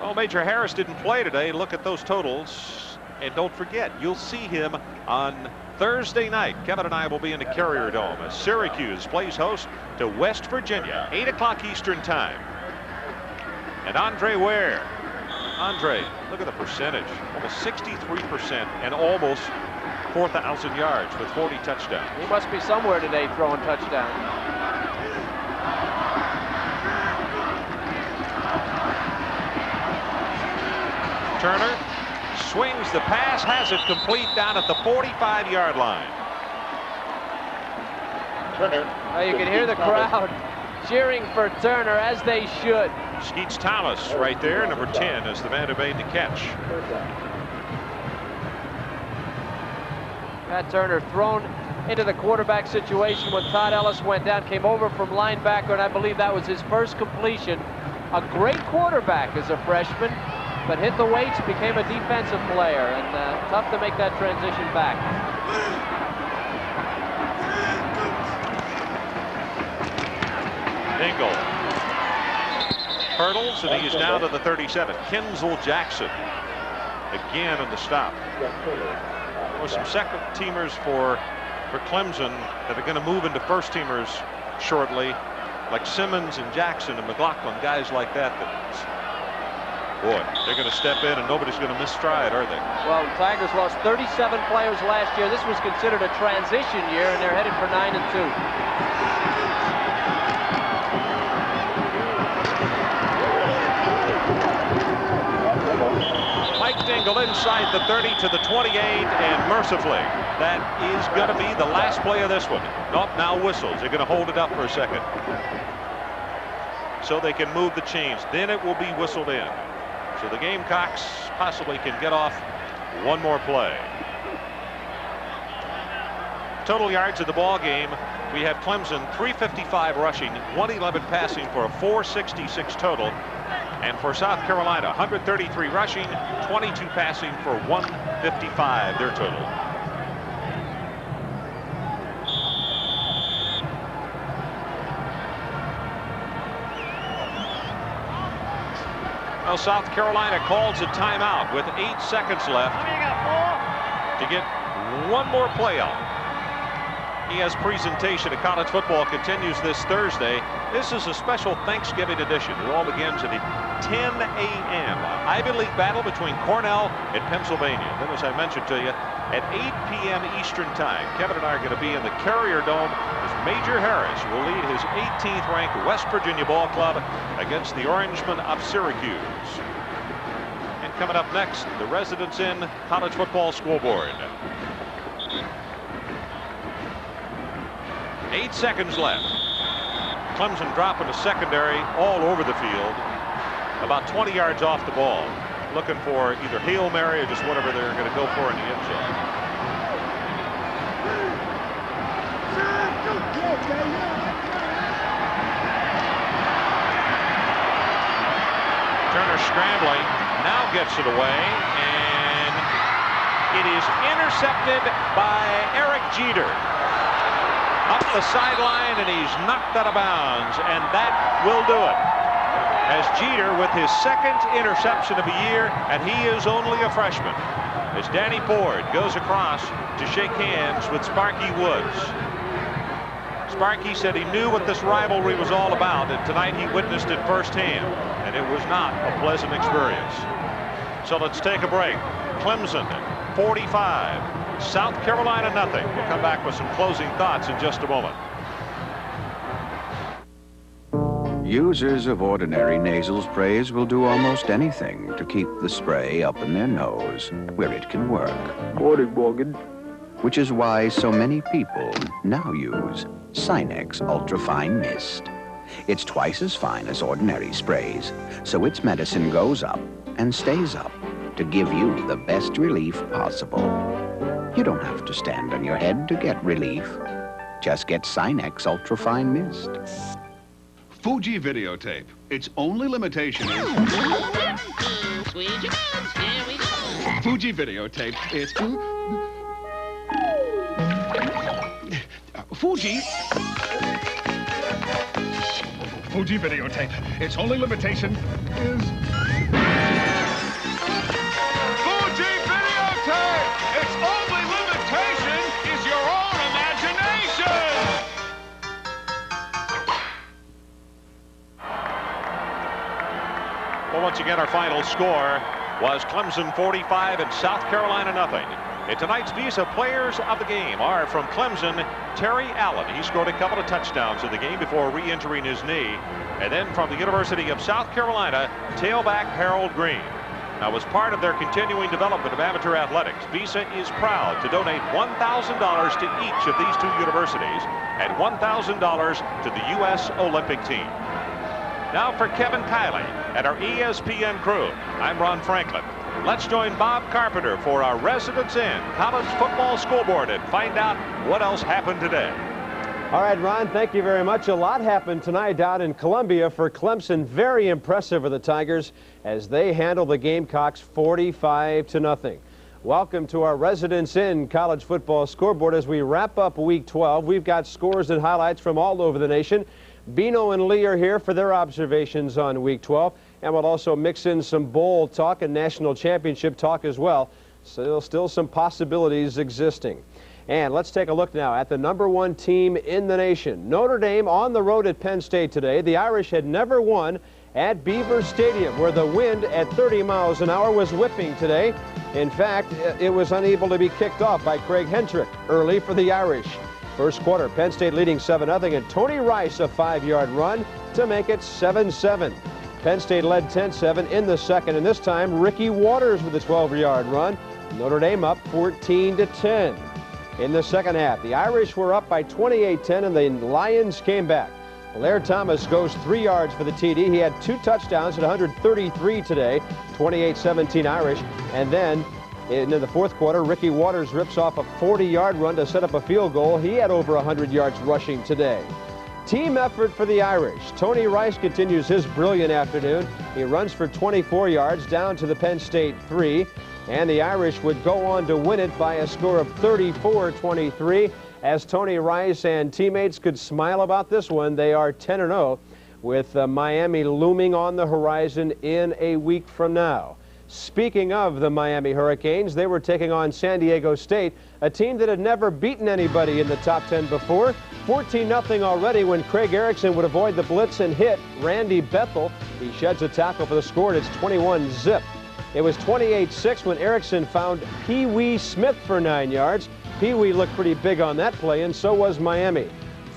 Well, Major Harris didn't play today. Look at those totals. And don't forget, you'll see him on Thursday night. Kevin and I will be in the Carrier Dome as Syracuse plays host to West Virginia, 8 o'clock Eastern time. And Andre Ware. Andre, look at the percentage. Almost 63% and almost 4,000 yards with 40 touchdowns. He must be somewhere today throwing touchdowns. Turner swings the pass, has it complete down at the 45-yard line. Turner. Oh, you can hear the crowd cheering for Turner, as they should. Skeets Thomas right there, number 10, is the man who made the catch. Pat Turner thrown into the quarterback situation when Todd Ellis went down, came over from linebacker, and I believe that was his first completion. A great quarterback as a freshman, but hit the weights, became a defensive player, and tough to make that transition back. Dingle hurdles, and he's down to the 37. Kensel Jackson again on the stop. There were some second teamers for Clemson that are going to move into first teamers shortly, like Simmons and Jackson and McLaughlin, guys like that. Boy, they're going to step in and nobody's going to miss stride, are they? Well, the Tigers lost 37 players last year. This was considered a transition year, and they're headed for 9-2. Mike Dingle inside the 30 to the 28, and mercifully, that is going to be the last play of this one. Nope, now whistles. They're going to hold it up for a second so they can move the chains. Then it will be whistled in. So the Gamecocks possibly can get off one more play. Total yards of the ball game, we have Clemson 355 rushing, 111 passing for a 466 total. And for South Carolina, 133 rushing, 22 passing for 155, their total. Well, South Carolina calls a timeout with 8 seconds left to get one more play out. ES presentation of college football continues this Thursday. This is a special Thanksgiving edition. It all begins at 10 a.m. Ivy League battle between Cornell and Pennsylvania. Then, as I mentioned to you, at 8 p.m. Eastern time, Kevin and I are going to be in the Carrier Dome as Major Harris will lead his 18th ranked West Virginia ball club against the Orangemen of Syracuse. And coming up next, the Residence Inn College Football Scoreboard. 8 seconds left. Clemson dropping the secondary all over the field, about 20 yards off the ball. looking for either Hail Mary or just whatever they're going to go for in the end zone. Turner scrambling, now gets it away, and it is intercepted by Eric Jeter. Up the sideline, and he's knocked out of bounds, and that will do it. As Jeter with his second interception of the year, and he is only a freshman. As Danny Ford goes across to shake hands with Sparky Woods. Sparky said he knew what this rivalry was all about, and tonight he witnessed it firsthand, and it was not a pleasant experience. So let's take a break. Clemson 45. South Carolina nothing. We'll come back with some closing thoughts in just a moment. Users of ordinary nasal sprays will do almost anything to keep the spray up in their nose where it can work. Which is why so many people now use Sinex Ultrafine Mist. It's twice as fine as ordinary sprays, so its medicine goes up and stays up to give you the best relief possible. You don't have to stand on your head to get relief. Just get Sinex Ultrafine Mist. Fuji videotape. Its only limitation is... Fuji videotape. It's... Fuji... Fuji videotape. Its only limitation is... Fuji videotape! Its only limitation is your own imagination! Well, once again, our final score was Clemson 45 and South Carolina nothing. And tonight's Visa players of the game are from Clemson, Terry Allen. He scored a couple of touchdowns in the game before re-injuring his knee. And then from the University of South Carolina, tailback Harold Green. Now, as part of their continuing development of amateur athletics, Visa is proud to donate $1,000 to each of these two universities and $1,000 to the U.S. Olympic team. Now for Kevin Kiley and our ESPN crew, I'm Ron Franklin. Let's join Bob Carpenter for our Residence Inn College Football Scoreboard and find out what else happened today. All right, Ron, thank you very much. A lot happened tonight out in Columbia for Clemson. Very impressive for the Tigers as they handle the Gamecocks 45-0. Welcome to our Residence Inn College Football Scoreboard as we wrap up Week 12. We've got scores and highlights from all over the nation. Bino and Lee are here for their observations on Week 12, and we'll also mix in some bowl talk and national championship talk as well. So still some possibilities existing. And let's take a look now at the #1 team in the nation. Notre Dame on the road at Penn State today. The Irish had never won at Beaver Stadium, where the wind at 30 miles an hour was whipping today. In fact, it was unable to be kicked off by Craig Hendrick early for the Irish. First quarter, Penn State leading 7-0, and Tony Rice a 5-yard run to make it 7-7. Penn State led 10-7 in the second, and this time Ricky Waters with a 12-yard run. Notre Dame up 14-10. In the second half, the Irish were up by 28-10, and the Lions came back. Blair Thomas goes 3 yards for the TD. He had 2 touchdowns at 133 today, 28-17 Irish. And then in the fourth quarter, Ricky Waters rips off a 40-yard run to set up a field goal. He had over 100 yards rushing today. Team effort for the Irish. Tony Rice continues his brilliant afternoon. He runs for 24 yards down to the Penn State 3. And the Irish would go on to win it by a score of 34-23. As Tony Rice and teammates could smile about this one, they are 10-0 with Miami looming on the horizon in a week from now. Speaking of the Miami Hurricanes, they were taking on San Diego State, a team that had never beaten anybody in the top 10 before. 14-0 already when Craig Erickson would avoid the blitz and hit Randy Bethel. He sheds a tackle for the score, and it's 21-0. It was 28-6 when Erickson found Pee Wee Smith for 9 yards. Pee Wee looked pretty big on that play, and so was Miami.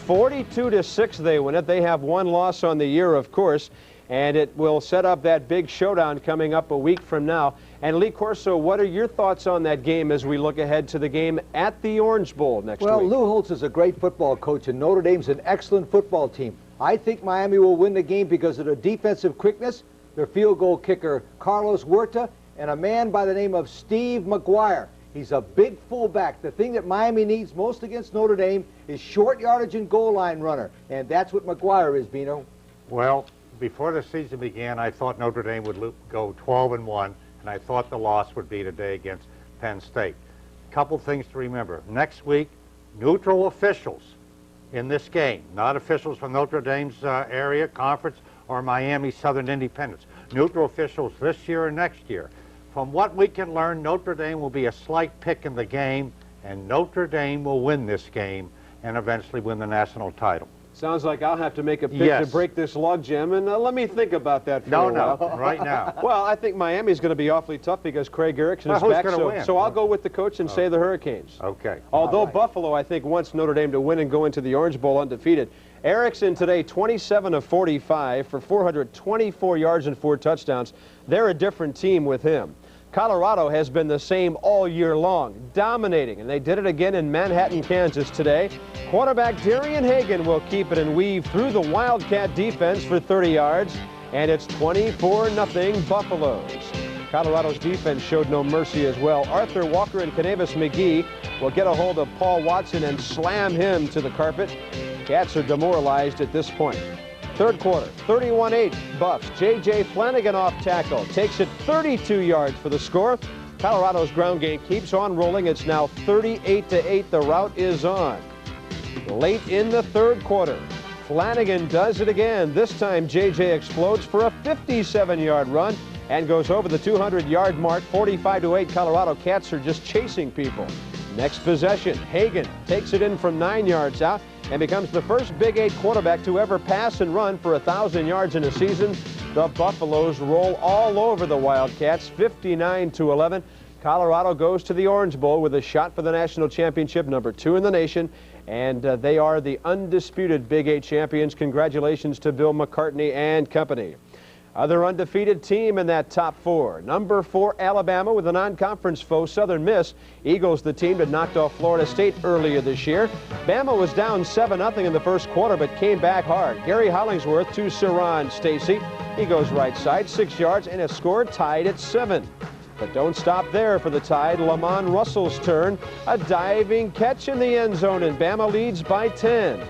42-6 they win it. They have one loss on the year, of course, and it will set up that big showdown coming up a week from now. And Lee Corso, what are your thoughts on that game as we look ahead to the game at the Orange Bowl next week? Well, Lou Holtz is a great football coach, and Notre Dame's an excellent football team. I think Miami will win the game because of their defensive quickness, their field goal kicker, Carlos Huerta, and a man by the name of Steve McGuire. He's a big fullback. The thing that Miami needs most against Notre Dame is short yardage and goal line runner, and that's what McGuire is, Bino. Well, before the season began, I thought Notre Dame would go 12-1, and I thought the loss would be today against Penn State. Couple things to remember. Next week, neutral officials in this game, not officials from Notre Dame's area, conference, or Miami Southern Independence. Neutral officials this year and next year. From what we can learn, Notre Dame will be a slight pick in the game, and Notre Dame will win this game and eventually win the national title. Sounds like I'll have to make a pick to break this logjam, and let me think about that for a while. No, right now. Well, I think Miami's going to be awfully tough because Craig Erickson is back, so I'll go with the coach and say the Hurricanes. Okay. Although Buffalo, I think, wants Notre Dame to win and go into the Orange Bowl undefeated. Erickson today, 27 of 45 for 424 yards and 4 touchdowns. They're a different team with him. Colorado has been the same all year long, dominating, and they did it again in Manhattan, Kansas today. Quarterback Darian Hagan will keep it and weave through the Wildcat defense for 30 yards, and it's 24-0 Buffaloes. Colorado's defense showed no mercy as well. Arthur Walker and Kanavis McGee will get a hold of Paul Watson and slam him to the carpet. Cats are demoralized at this point. Third quarter, 31-8 Buffs. J.J. Flanagan off tackle. Takes it 32 yards for the score. Colorado's ground game keeps on rolling. It's now 38-8. The rout is on. Late in the third quarter, Flanagan does it again. This time, J.J. explodes for a 57-yard run and goes over the 200-yard mark. 45-8. Colorado Cats are just chasing people. Next possession, Hagan takes it in from 9 yards out and becomes the first Big 8 quarterback to ever pass and run for 1,000 yards in a season. The Buffaloes roll all over the Wildcats, 59-11. Colorado goes to the Orange Bowl with a shot for the national championship, #2 in the nation, and they are the undisputed Big 8 champions. Congratulations to Bill McCartney and company. Other undefeated team in that top 4. #4, Alabama with a non-conference foe, Southern Miss. Eagles, the team that knocked off Florida State earlier this year. Bama was down 7-0 in the first quarter, but came back hard. Gary Hollingsworth to Saran Stacy. He goes right side, 6 yards, and a score tied at 7. But don't stop there for the Tide. Lamont Russell's turn. A diving catch in the end zone, and Bama leads by 10.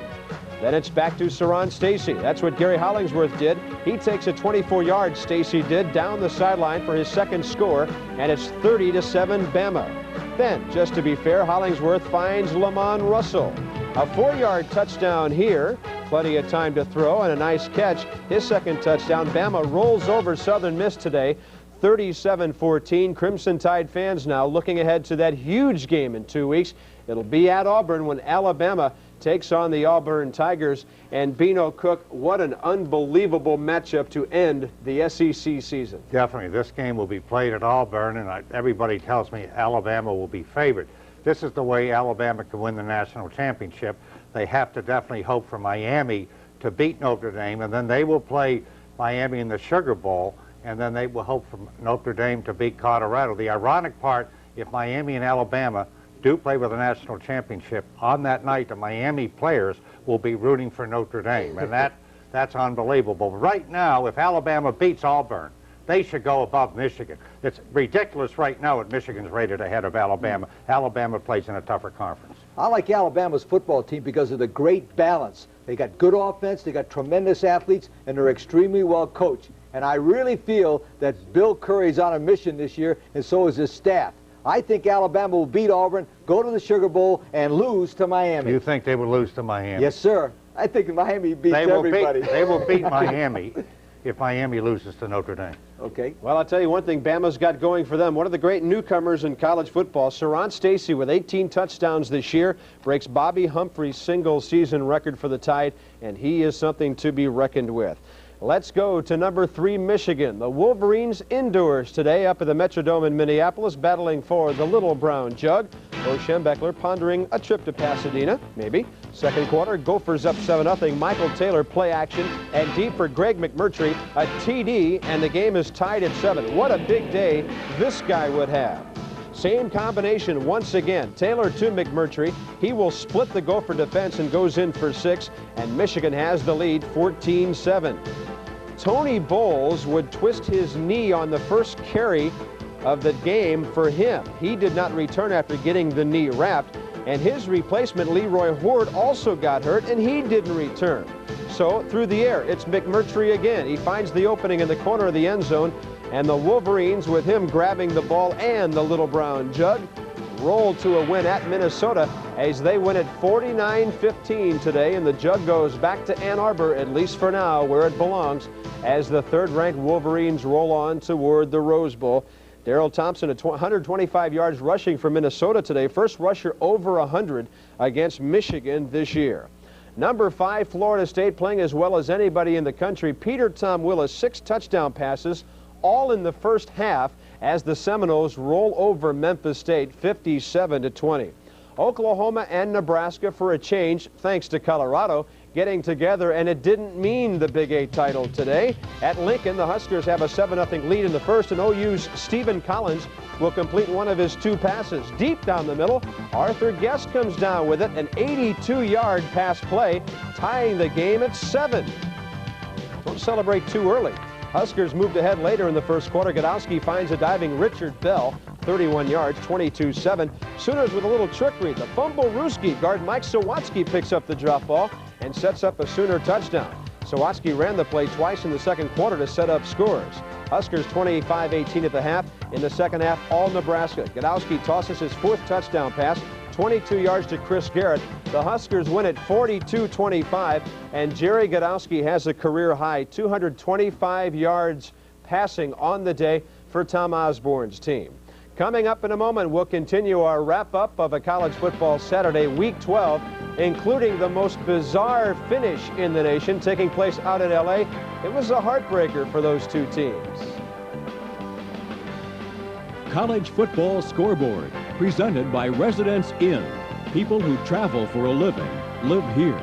Then it's back to Saran Stacy. That's what Gary Hollingsworth did. He takes a 24-yard, Stacy did, down the sideline for his second score, and it's 30-7 Bama. Then, just to be fair, Hollingsworth finds Lamont Russell. A 4-yard touchdown here. Plenty of time to throw and a nice catch. His second touchdown. Bama rolls over Southern Miss today, 37-14. Crimson Tide fans now looking ahead to that huge game in 2 weeks. It'll be at Auburn when Alabama takes on the Auburn Tigers. And Bino Cook, what an unbelievable matchup to end the SEC season. Definitely. This game will be played at Auburn, and everybody tells me Alabama will be favored. This is the way Alabama can win the national championship. They have to definitely hope for Miami to beat Notre Dame, and then they will play Miami in the Sugar Bowl, and then they will hope for Notre Dame to beat Colorado. The ironic part, if Miami and Alabama do play with the national championship, on that night the Miami players will be rooting for Notre Dame, and that's unbelievable. Right now, if Alabama beats Auburn, they should go above Michigan. It's ridiculous right now that Michigan's rated ahead of Alabama. Alabama plays in a tougher conference. I like Alabama's football team because of the great balance. They got good offense, they got tremendous athletes, and they're extremely well coached. And I really feel that Bill Curry's on a mission this year, and so is his staff. I think Alabama will beat Auburn, go to the Sugar Bowl, and lose to Miami. You think they will lose to Miami? Yes, sir. I think Miami beats everybody. They will beat Miami if Miami loses to Notre Dame. Okay. Well, I'll tell you one thing Bama's got going for them. One of the great newcomers in college football, Saran Stacy, with 18 touchdowns this year, breaks Bobby Humphrey's single-season record for the Tide, and he is something to be reckoned with. Let's go to #3, Michigan. The Wolverines indoors today up at the Metrodome in Minneapolis, battling for the Little Brown Jug. Bo Schembechler pondering a trip to Pasadena, maybe. Second quarter, Gophers up 7-0. Michael Taylor play action, and deep for Greg McMurtry, a TD, and the game is tied at 7. What a big day this guy would have. Same combination once again. Taylor to McMurtry. He will split the Gopher defense and goes in for 6, and Michigan has the lead 14-7. Tony Bowles would twist his knee on the first carry of the game for him. He did not return after getting the knee wrapped, and his replacement, Leroy Horde, also got hurt, and he didn't return. So through the air, it's McMurtry again. He finds the opening in the corner of the end zone, and the Wolverines, with him grabbing the ball and the little brown jug, roll to a win at Minnesota as they win at 49-15 today, and the jug goes back to Ann Arbor, at least for now, where it belongs, as the third-ranked Wolverines roll on toward the Rose Bowl. Darrell Thompson at 125 yards rushing for Minnesota today, first rusher over 100 against Michigan this year. Number 5, Florida State, playing as well as anybody in the country. Peter Tom Willis, 6 touchdown passes, all in the first half, as the Seminoles roll over Memphis State 57-20. Oklahoma and Nebraska, for a change, thanks to Colorado, getting together, and it didn't mean the Big 8 title today. At Lincoln, the Huskers have a 7-0 lead in the first, and OU's Stephen Collins will complete one of his 2 passes. Deep down the middle, Arthur Guest comes down with it, an 82-yard pass play, tying the game at 7. Don't celebrate too early. Huskers moved ahead later in the first quarter. Godowski finds a diving Richard Bell, 31 yards, 22-7. Sooners with a little trickery. The fumble Ruski, guard Mike Sawatsky picks up the drop ball and sets up a Sooner touchdown. Sawatsky ran the play twice in the second quarter to set up scores. Huskers 25-18 at the half. In the second half, all Nebraska. Godowski tosses his 4th touchdown pass, 22 yards to Chris Garrett. The Huskers win at 42-25, and Jerry Godowski has a career-high 225 yards passing on the day for Tom Osborne's team. Coming up in a moment, we'll continue our wrap-up of a college football Saturday, Week 12, including the most bizarre finish in the nation taking place out in L.A. It was a heartbreaker for those 2 teams. College Football Scoreboard, presented by Residence Inn. People who travel for a living live here.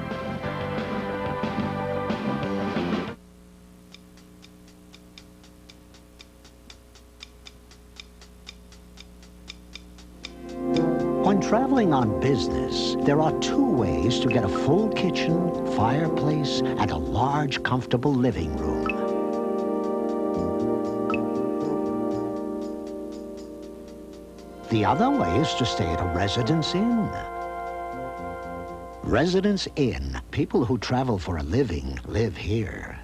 When traveling on business, there are 2 ways to get a full kitchen, fireplace, and a large, comfortable living room. The other way is to stay at a Residence Inn. Residence Inn. People who travel for a living live here.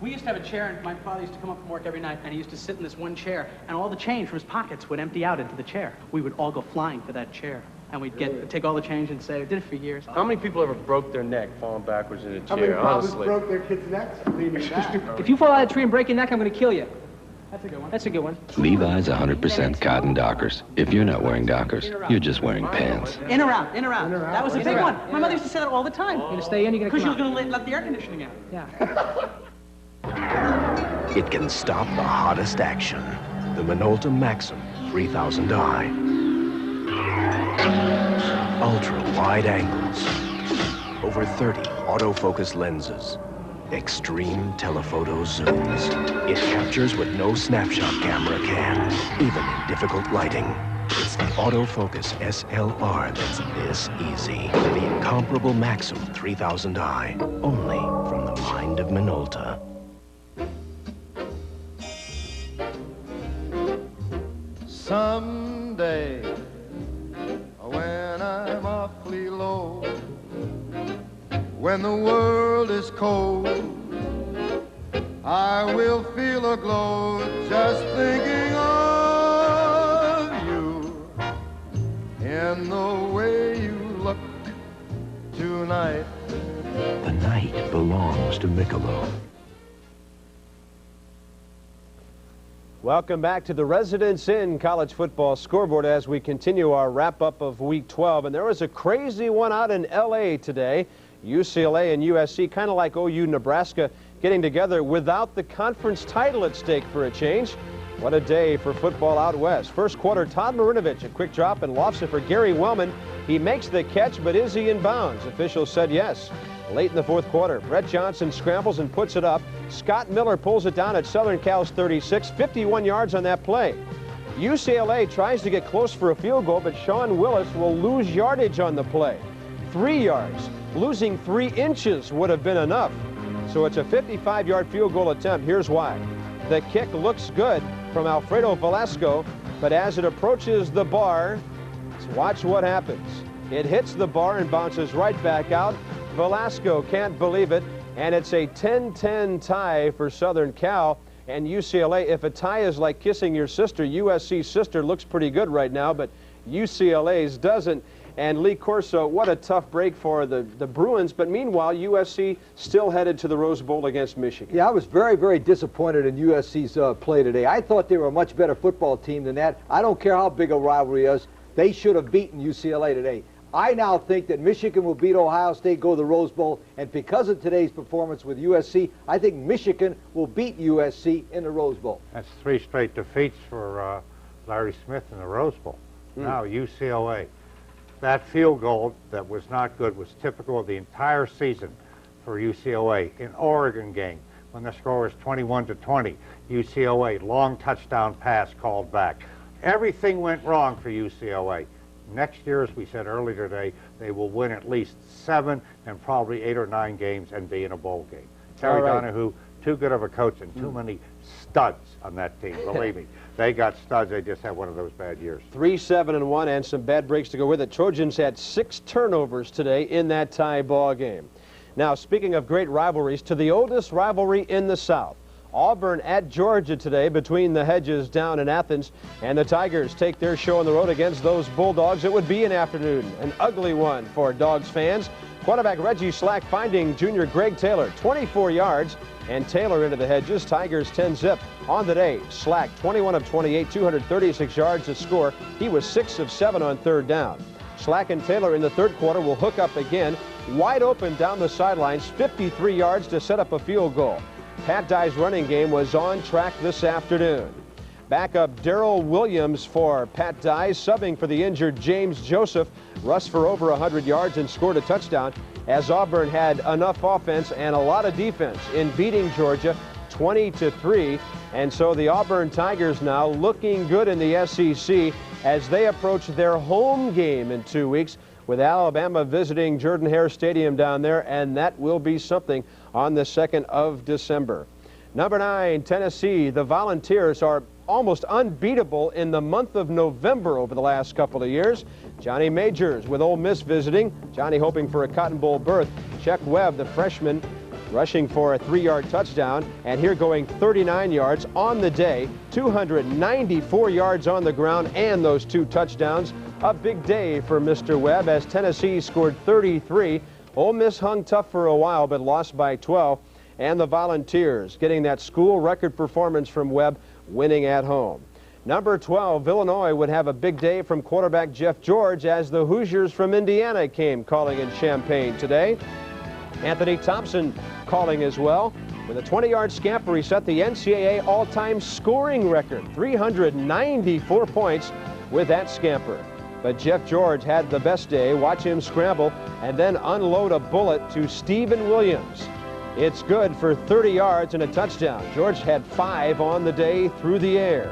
We used to have a chair, and my father used to come up from work every night, and he used to sit in this one chair, and all the change from his pockets would empty out into the chair. We would all go flying for that chair, and we'd take all the change and say, did it for years. How many people ever broke their neck falling backwards in a How many chair, honestly? broke their kids' necks leaning back? If you fall out of a tree and break your neck, I'm going to kill you. That's a good one. That's a good one. Levi's 100% cotton Dockers. If you're not wearing Dockers, you're just wearing pants. In or out, in or out. That was a big one. My mother used to say that all the time. You're going to stay in, you're going to come out. Because you're going to let the air conditioning out. Yeah. It can stop the hottest action. The Minolta Maxim 3000i. Ultra-wide angles. Over 30 autofocus lenses. Extreme telephoto zooms. It captures what no snapshot camera can, even in difficult lighting. It's the autofocus SLR that's this easy. The incomparable Maxim 3000i, only from the mind of Minolta. Someday, when I'm awfully low, when the world is cold, I will feel a glow just thinking of you in the way you look tonight. The night belongs to Michelob. Welcome back to the Residence Inn College Football Scoreboard as we continue our wrap-up of Week 12. And there was a crazy one out in L.A. today. UCLA and USC, kind of like OU Nebraska, getting together without the conference title at stake for a change. What a day for football out west. First quarter, Todd Marinovich, a quick drop and lofts it for Gary Wellman. He makes the catch, but is he in bounds? Officials said yes. Late in the fourth quarter, Brett Johnson scrambles and puts it up. Scott Miller pulls it down at Southern Cal's 36, 51 yards on that play. UCLA tries to get close for a field goal, but Sean Willis will lose yardage on the play. 3 yards. Losing 3 inches would have been enough. So it's a 55-yard field goal attempt. Here's why. The kick looks good, from Alfredo Velasco, but as it approaches the bar, watch what happens. It hits the bar and bounces right back out. Velasco can't believe it, and it's a 10-10 tie for Southern Cal and UCLA. If a tie is like kissing your sister, USC's sister looks pretty good right now, but UCLA's doesn't. And Lee Corso, what a tough break for the Bruins, but meanwhile, USC still headed to the Rose Bowl against Michigan. Yeah, I was very, very disappointed in USC's play today. I thought they were a much better football team than that. I don't care how big a rivalry is. They should have beaten UCLA today. I now think that Michigan will beat Ohio State, go to the Rose Bowl, and because of today's performance with USC, I think Michigan will beat USC in the Rose Bowl. That's 3 straight defeats for Larry Smith in the Rose Bowl. Now UCLA. That field goal that was not good was typical of the entire season for UCLA. In Oregon game, when the score was 21-20, UCLA, long touchdown pass called back. Everything went wrong for UCLA. Next year, as we said earlier today, they will win at least 7 and probably 8 or 9 games and be in a bowl game. Terry Donahue, too good of a coach and too many studs on that team, believe me. They got studs. They just had one of those bad years. 3-7-1 and some bad breaks to go with it. Trojans had 6 turnovers today in that tie ball game. Now, speaking of great rivalries, to the oldest rivalry in the South. Auburn at Georgia today between the hedges down in Athens, and the Tigers take their show on the road against those Bulldogs. It would be an afternoon, an ugly one for Dogs fans. Quarterback Reggie Slack finding junior Greg Taylor 24 yards, and Taylor into the hedges. Tigers 10-zip on the day. Slack 21 of 28, 236 yards to score. He was 6 of 7 on 3rd down. Slack and Taylor in the 3rd quarter will hook up again. Wide open down the sidelines, 53 yards to set up a field goal. Pat Dye's running game was on track this afternoon. Backup Darrell Williams for Pat Dye, subbing for the injured James Joseph. Rushed for over 100 yards and scored a touchdown, as Auburn had enough offense and a lot of defense in beating Georgia 20-3. And so the Auburn Tigers now looking good in the SEC as they approach their home game in 2 weeks, with Alabama visiting Jordan-Hare Stadium down there, and that will be something on the 2nd of December. Number 9, Tennessee. The Volunteers are almost unbeatable in the month of November over the last couple of years. Johnny Majors with Ole Miss visiting. Johnny hoping for a Cotton Bowl berth. Chuck Webb, the freshman, rushing for a 3-yard touchdown, and here going 39 yards on the day, 294 yards on the ground, and those 2 touchdowns. A big day for Mr. Webb as Tennessee scored 33. Ole Miss hung tough for a while but lost by 12. And the Volunteers getting that school record performance from Webb, winning at home. Number 12, Illinois would have a big day from quarterback Jeff George as the Hoosiers from Indiana came calling in Champaign today. Anthony Thompson calling as well. With a 20-yard scamper, he set the NCAA all-time scoring record, 394 points with that scamper. But Jeff George had the best day. Watch him scramble and then unload a bullet to Stephen Williams. It's good for 30 yards and a touchdown. George had 5 on the day through the air.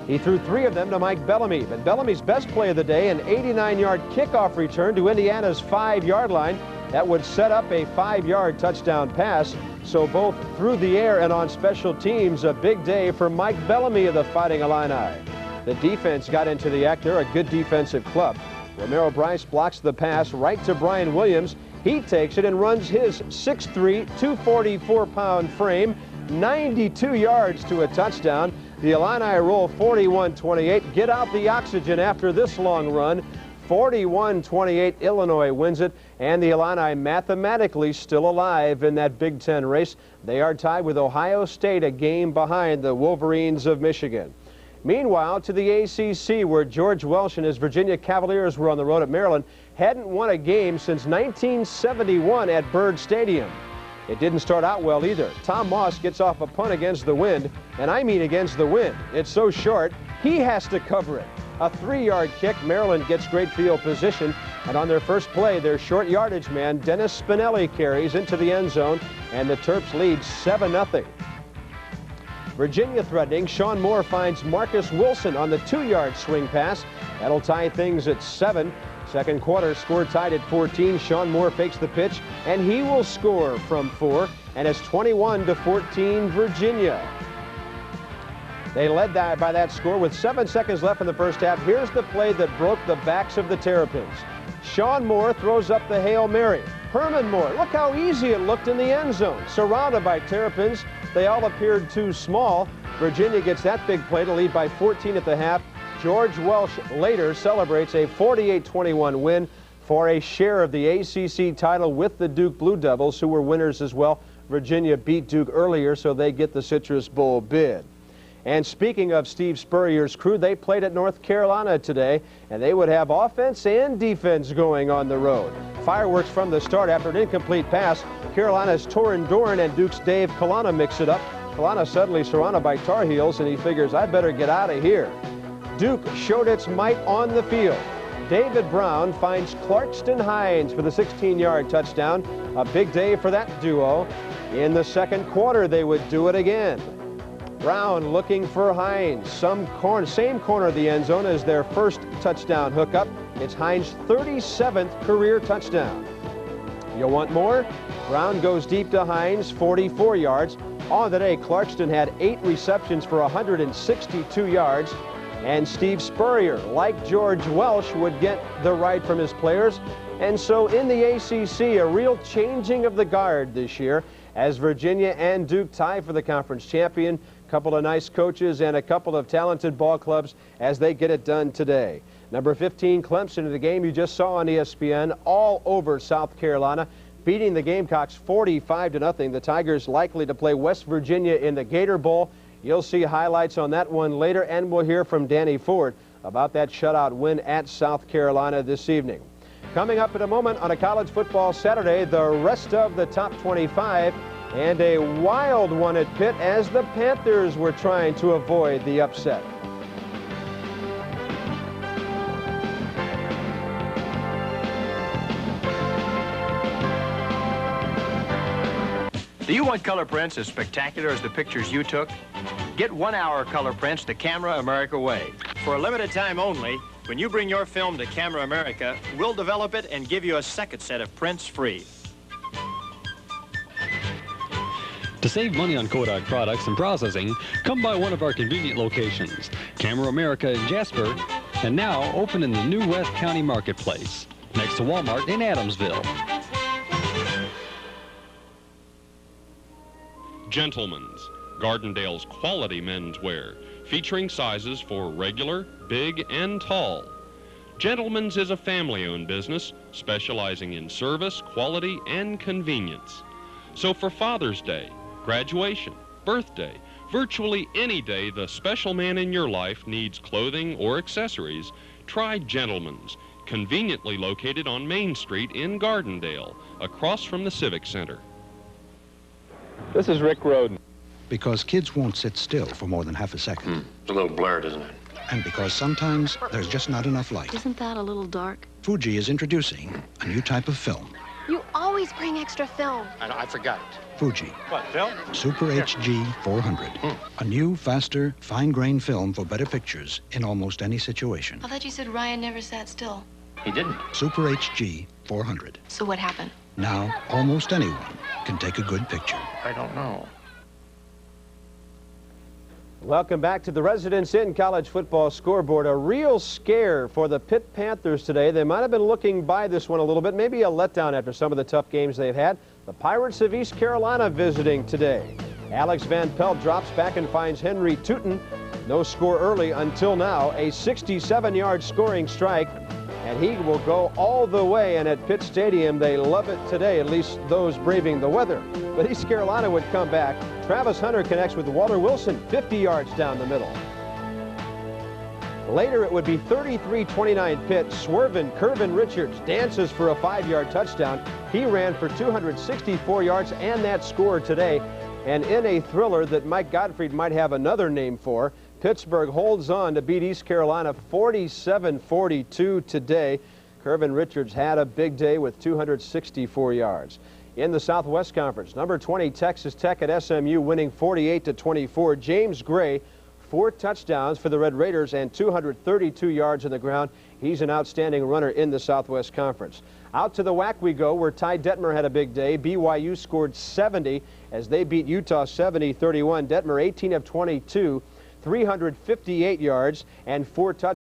He threw 3 of them to Mike Bellamy, but Bellamy's best play of the day, an 89-yard kickoff return to Indiana's 5-yard line. That would set up a 5-yard touchdown pass. So both through the air and on special teams, a big day for Mike Bellamy of the Fighting Illini. The defense got into the act. They're a good defensive club. Romero Bryce blocks the pass right to Brian Williams. He takes it and runs his 6'3", 244-pound frame 92 yards to a touchdown. The Illini roll 41-28. Get out the oxygen after this long run. 41-28, Illinois wins it, and the Illini mathematically still alive in that Big Ten race. They are tied with Ohio State, a game behind the Wolverines of Michigan. Meanwhile, to the ACC, where George Welsh and his Virginia Cavaliers were on the road at Maryland, hadn't won a game since 1971 at Byrd Stadium. It didn't start out well either. Tom Moss gets off a punt against the wind, and I mean against the wind. It's so short, he has to cover it. A 3-yard kick. Maryland gets great field position, and on their first play, their short yardage man, Dennis Spinelli, carries into the end zone, and the Terps lead 7-0. Virginia threatening. Sean Moore finds Marcus Wilson on the 2-yard swing pass. That'll tie things at 7. Second quarter, score tied at 14. Sean Moore fakes the pitch, and he will score from 4, and it's 21-14 Virginia. They led by that score with 7 seconds left in the first half. Here's the play that broke the backs of the Terrapins. Sean Moore throws up the Hail Mary. Herman Moore, look how easy it looked in the end zone. Surrounded by Terrapins, they all appeared too small. Virginia gets that big play to lead by 14 at the half. George Welsh later celebrates a 48-21 win for a share of the ACC title with the Duke Blue Devils, who were winners as well. Virginia beat Duke earlier, so they get the Citrus Bowl bid. And speaking of Steve Spurrier's crew, they played at North Carolina today, and they would have offense and defense going on the road. Fireworks from the start after an incomplete pass. Carolina's Torin Dorn and Duke's Dave Kalana mix it up. Kalana suddenly surrounded by Tar Heels, and he figures, I better get out of here. Duke showed its might on the field. David Brown finds Clarkston Hines for the 16-yard touchdown. A big day for that duo. In the second quarter, they would do it again. Brown looking for Hines. Same corner of the end zone as their first touchdown hookup. It's Hines' 37th career touchdown. You want more? Brown goes deep to Hines, 44 yards. On the day, Clarkston had 8 receptions for 162 yards. And Steve Spurrier, like George Welsh, would get the right from his players. And so in the ACC, a real changing of the guard this year as Virginia and Duke tie for the conference champion. Couple of nice coaches and a couple of talented ball clubs as they get it done today. Number 15, Clemson, in the game you just saw on ESPN, all over South Carolina, beating the Gamecocks 45-0. The Tigers likely to play West Virginia in the Gator Bowl. You'll see highlights on that one later, and we'll hear from Danny Ford about that shutout win at South Carolina this evening. Coming up in a moment on a college football Saturday, the rest of the top 25. And a wild one at Pitt as the Panthers were trying to avoid the upset. Do you want color prints as spectacular as the pictures you took? Get 1-hour color prints the Camera America way. For a limited time only, when you bring your film to Camera America, we'll develop it and give you a second set of prints free. To save money on Kodak products and processing, come by one of our convenient locations, Camera America in Jasper, and now open in the new West County Marketplace, next to Walmart in Adamsville. Gentlemen's, Gardendale's quality menswear, featuring sizes for regular, big, and tall. Gentlemen's is a family-owned business specializing in service, quality, and convenience. So for Father's Day, graduation, birthday, virtually any day the special man in your life needs clothing or accessories, try Gentlemen's, conveniently located on Main Street in Gardendale, across from the Civic Center. This is Rick Roden. Because kids won't sit still for more than half a second. It's a little blurred, isn't it? And because sometimes there's just not enough light. Isn't that a little dark? Fuji is introducing a new type of film. You always bring extra film. I forgot it. Fuji. What, film? Super HD 400. A new, faster, fine-grained film for better pictures in almost any situation. I thought you said Ryan never sat still. He didn't. Super HD 400. So what happened? Now, almost anyone can take a good picture. I don't know. Welcome back to the Residence Inn College Football Scoreboard. A real scare for the Pitt Panthers today. They might have been looking by this one a little bit, maybe a letdown after some of the tough games they've had. The Pirates of East Carolina visiting today. Alex Van Pelt drops back and finds Henry Tootin. No score early until now. A 67-yard scoring strike, and he will go all the way. And at Pitt Stadium, they love it today, at least those braving the weather. But East Carolina would come back. Travis Hunter connects with Walter Wilson, 50 yards down the middle. Later, it would be 33-29 Pitt. Swervin' Curvin Richards dances for a 5-yard touchdown. He ran for 264 yards and that score today. And in a thriller that Mike Gottfried might have another name for, Pittsburgh holds on to beat East Carolina 47-42 today. Curvin Richards had a big day with 264 yards. In the Southwest Conference, number 20 Texas Tech at SMU winning 48-24. James Gray, 4 touchdowns for the Red Raiders and 232 yards on the ground. He's an outstanding runner in the Southwest Conference. Out to the WAC we go, where Ty Detmer had a big day. BYU scored 70 as they beat Utah 70-31. Detmer 18 of 22, 358 yards, and 4 touchdowns.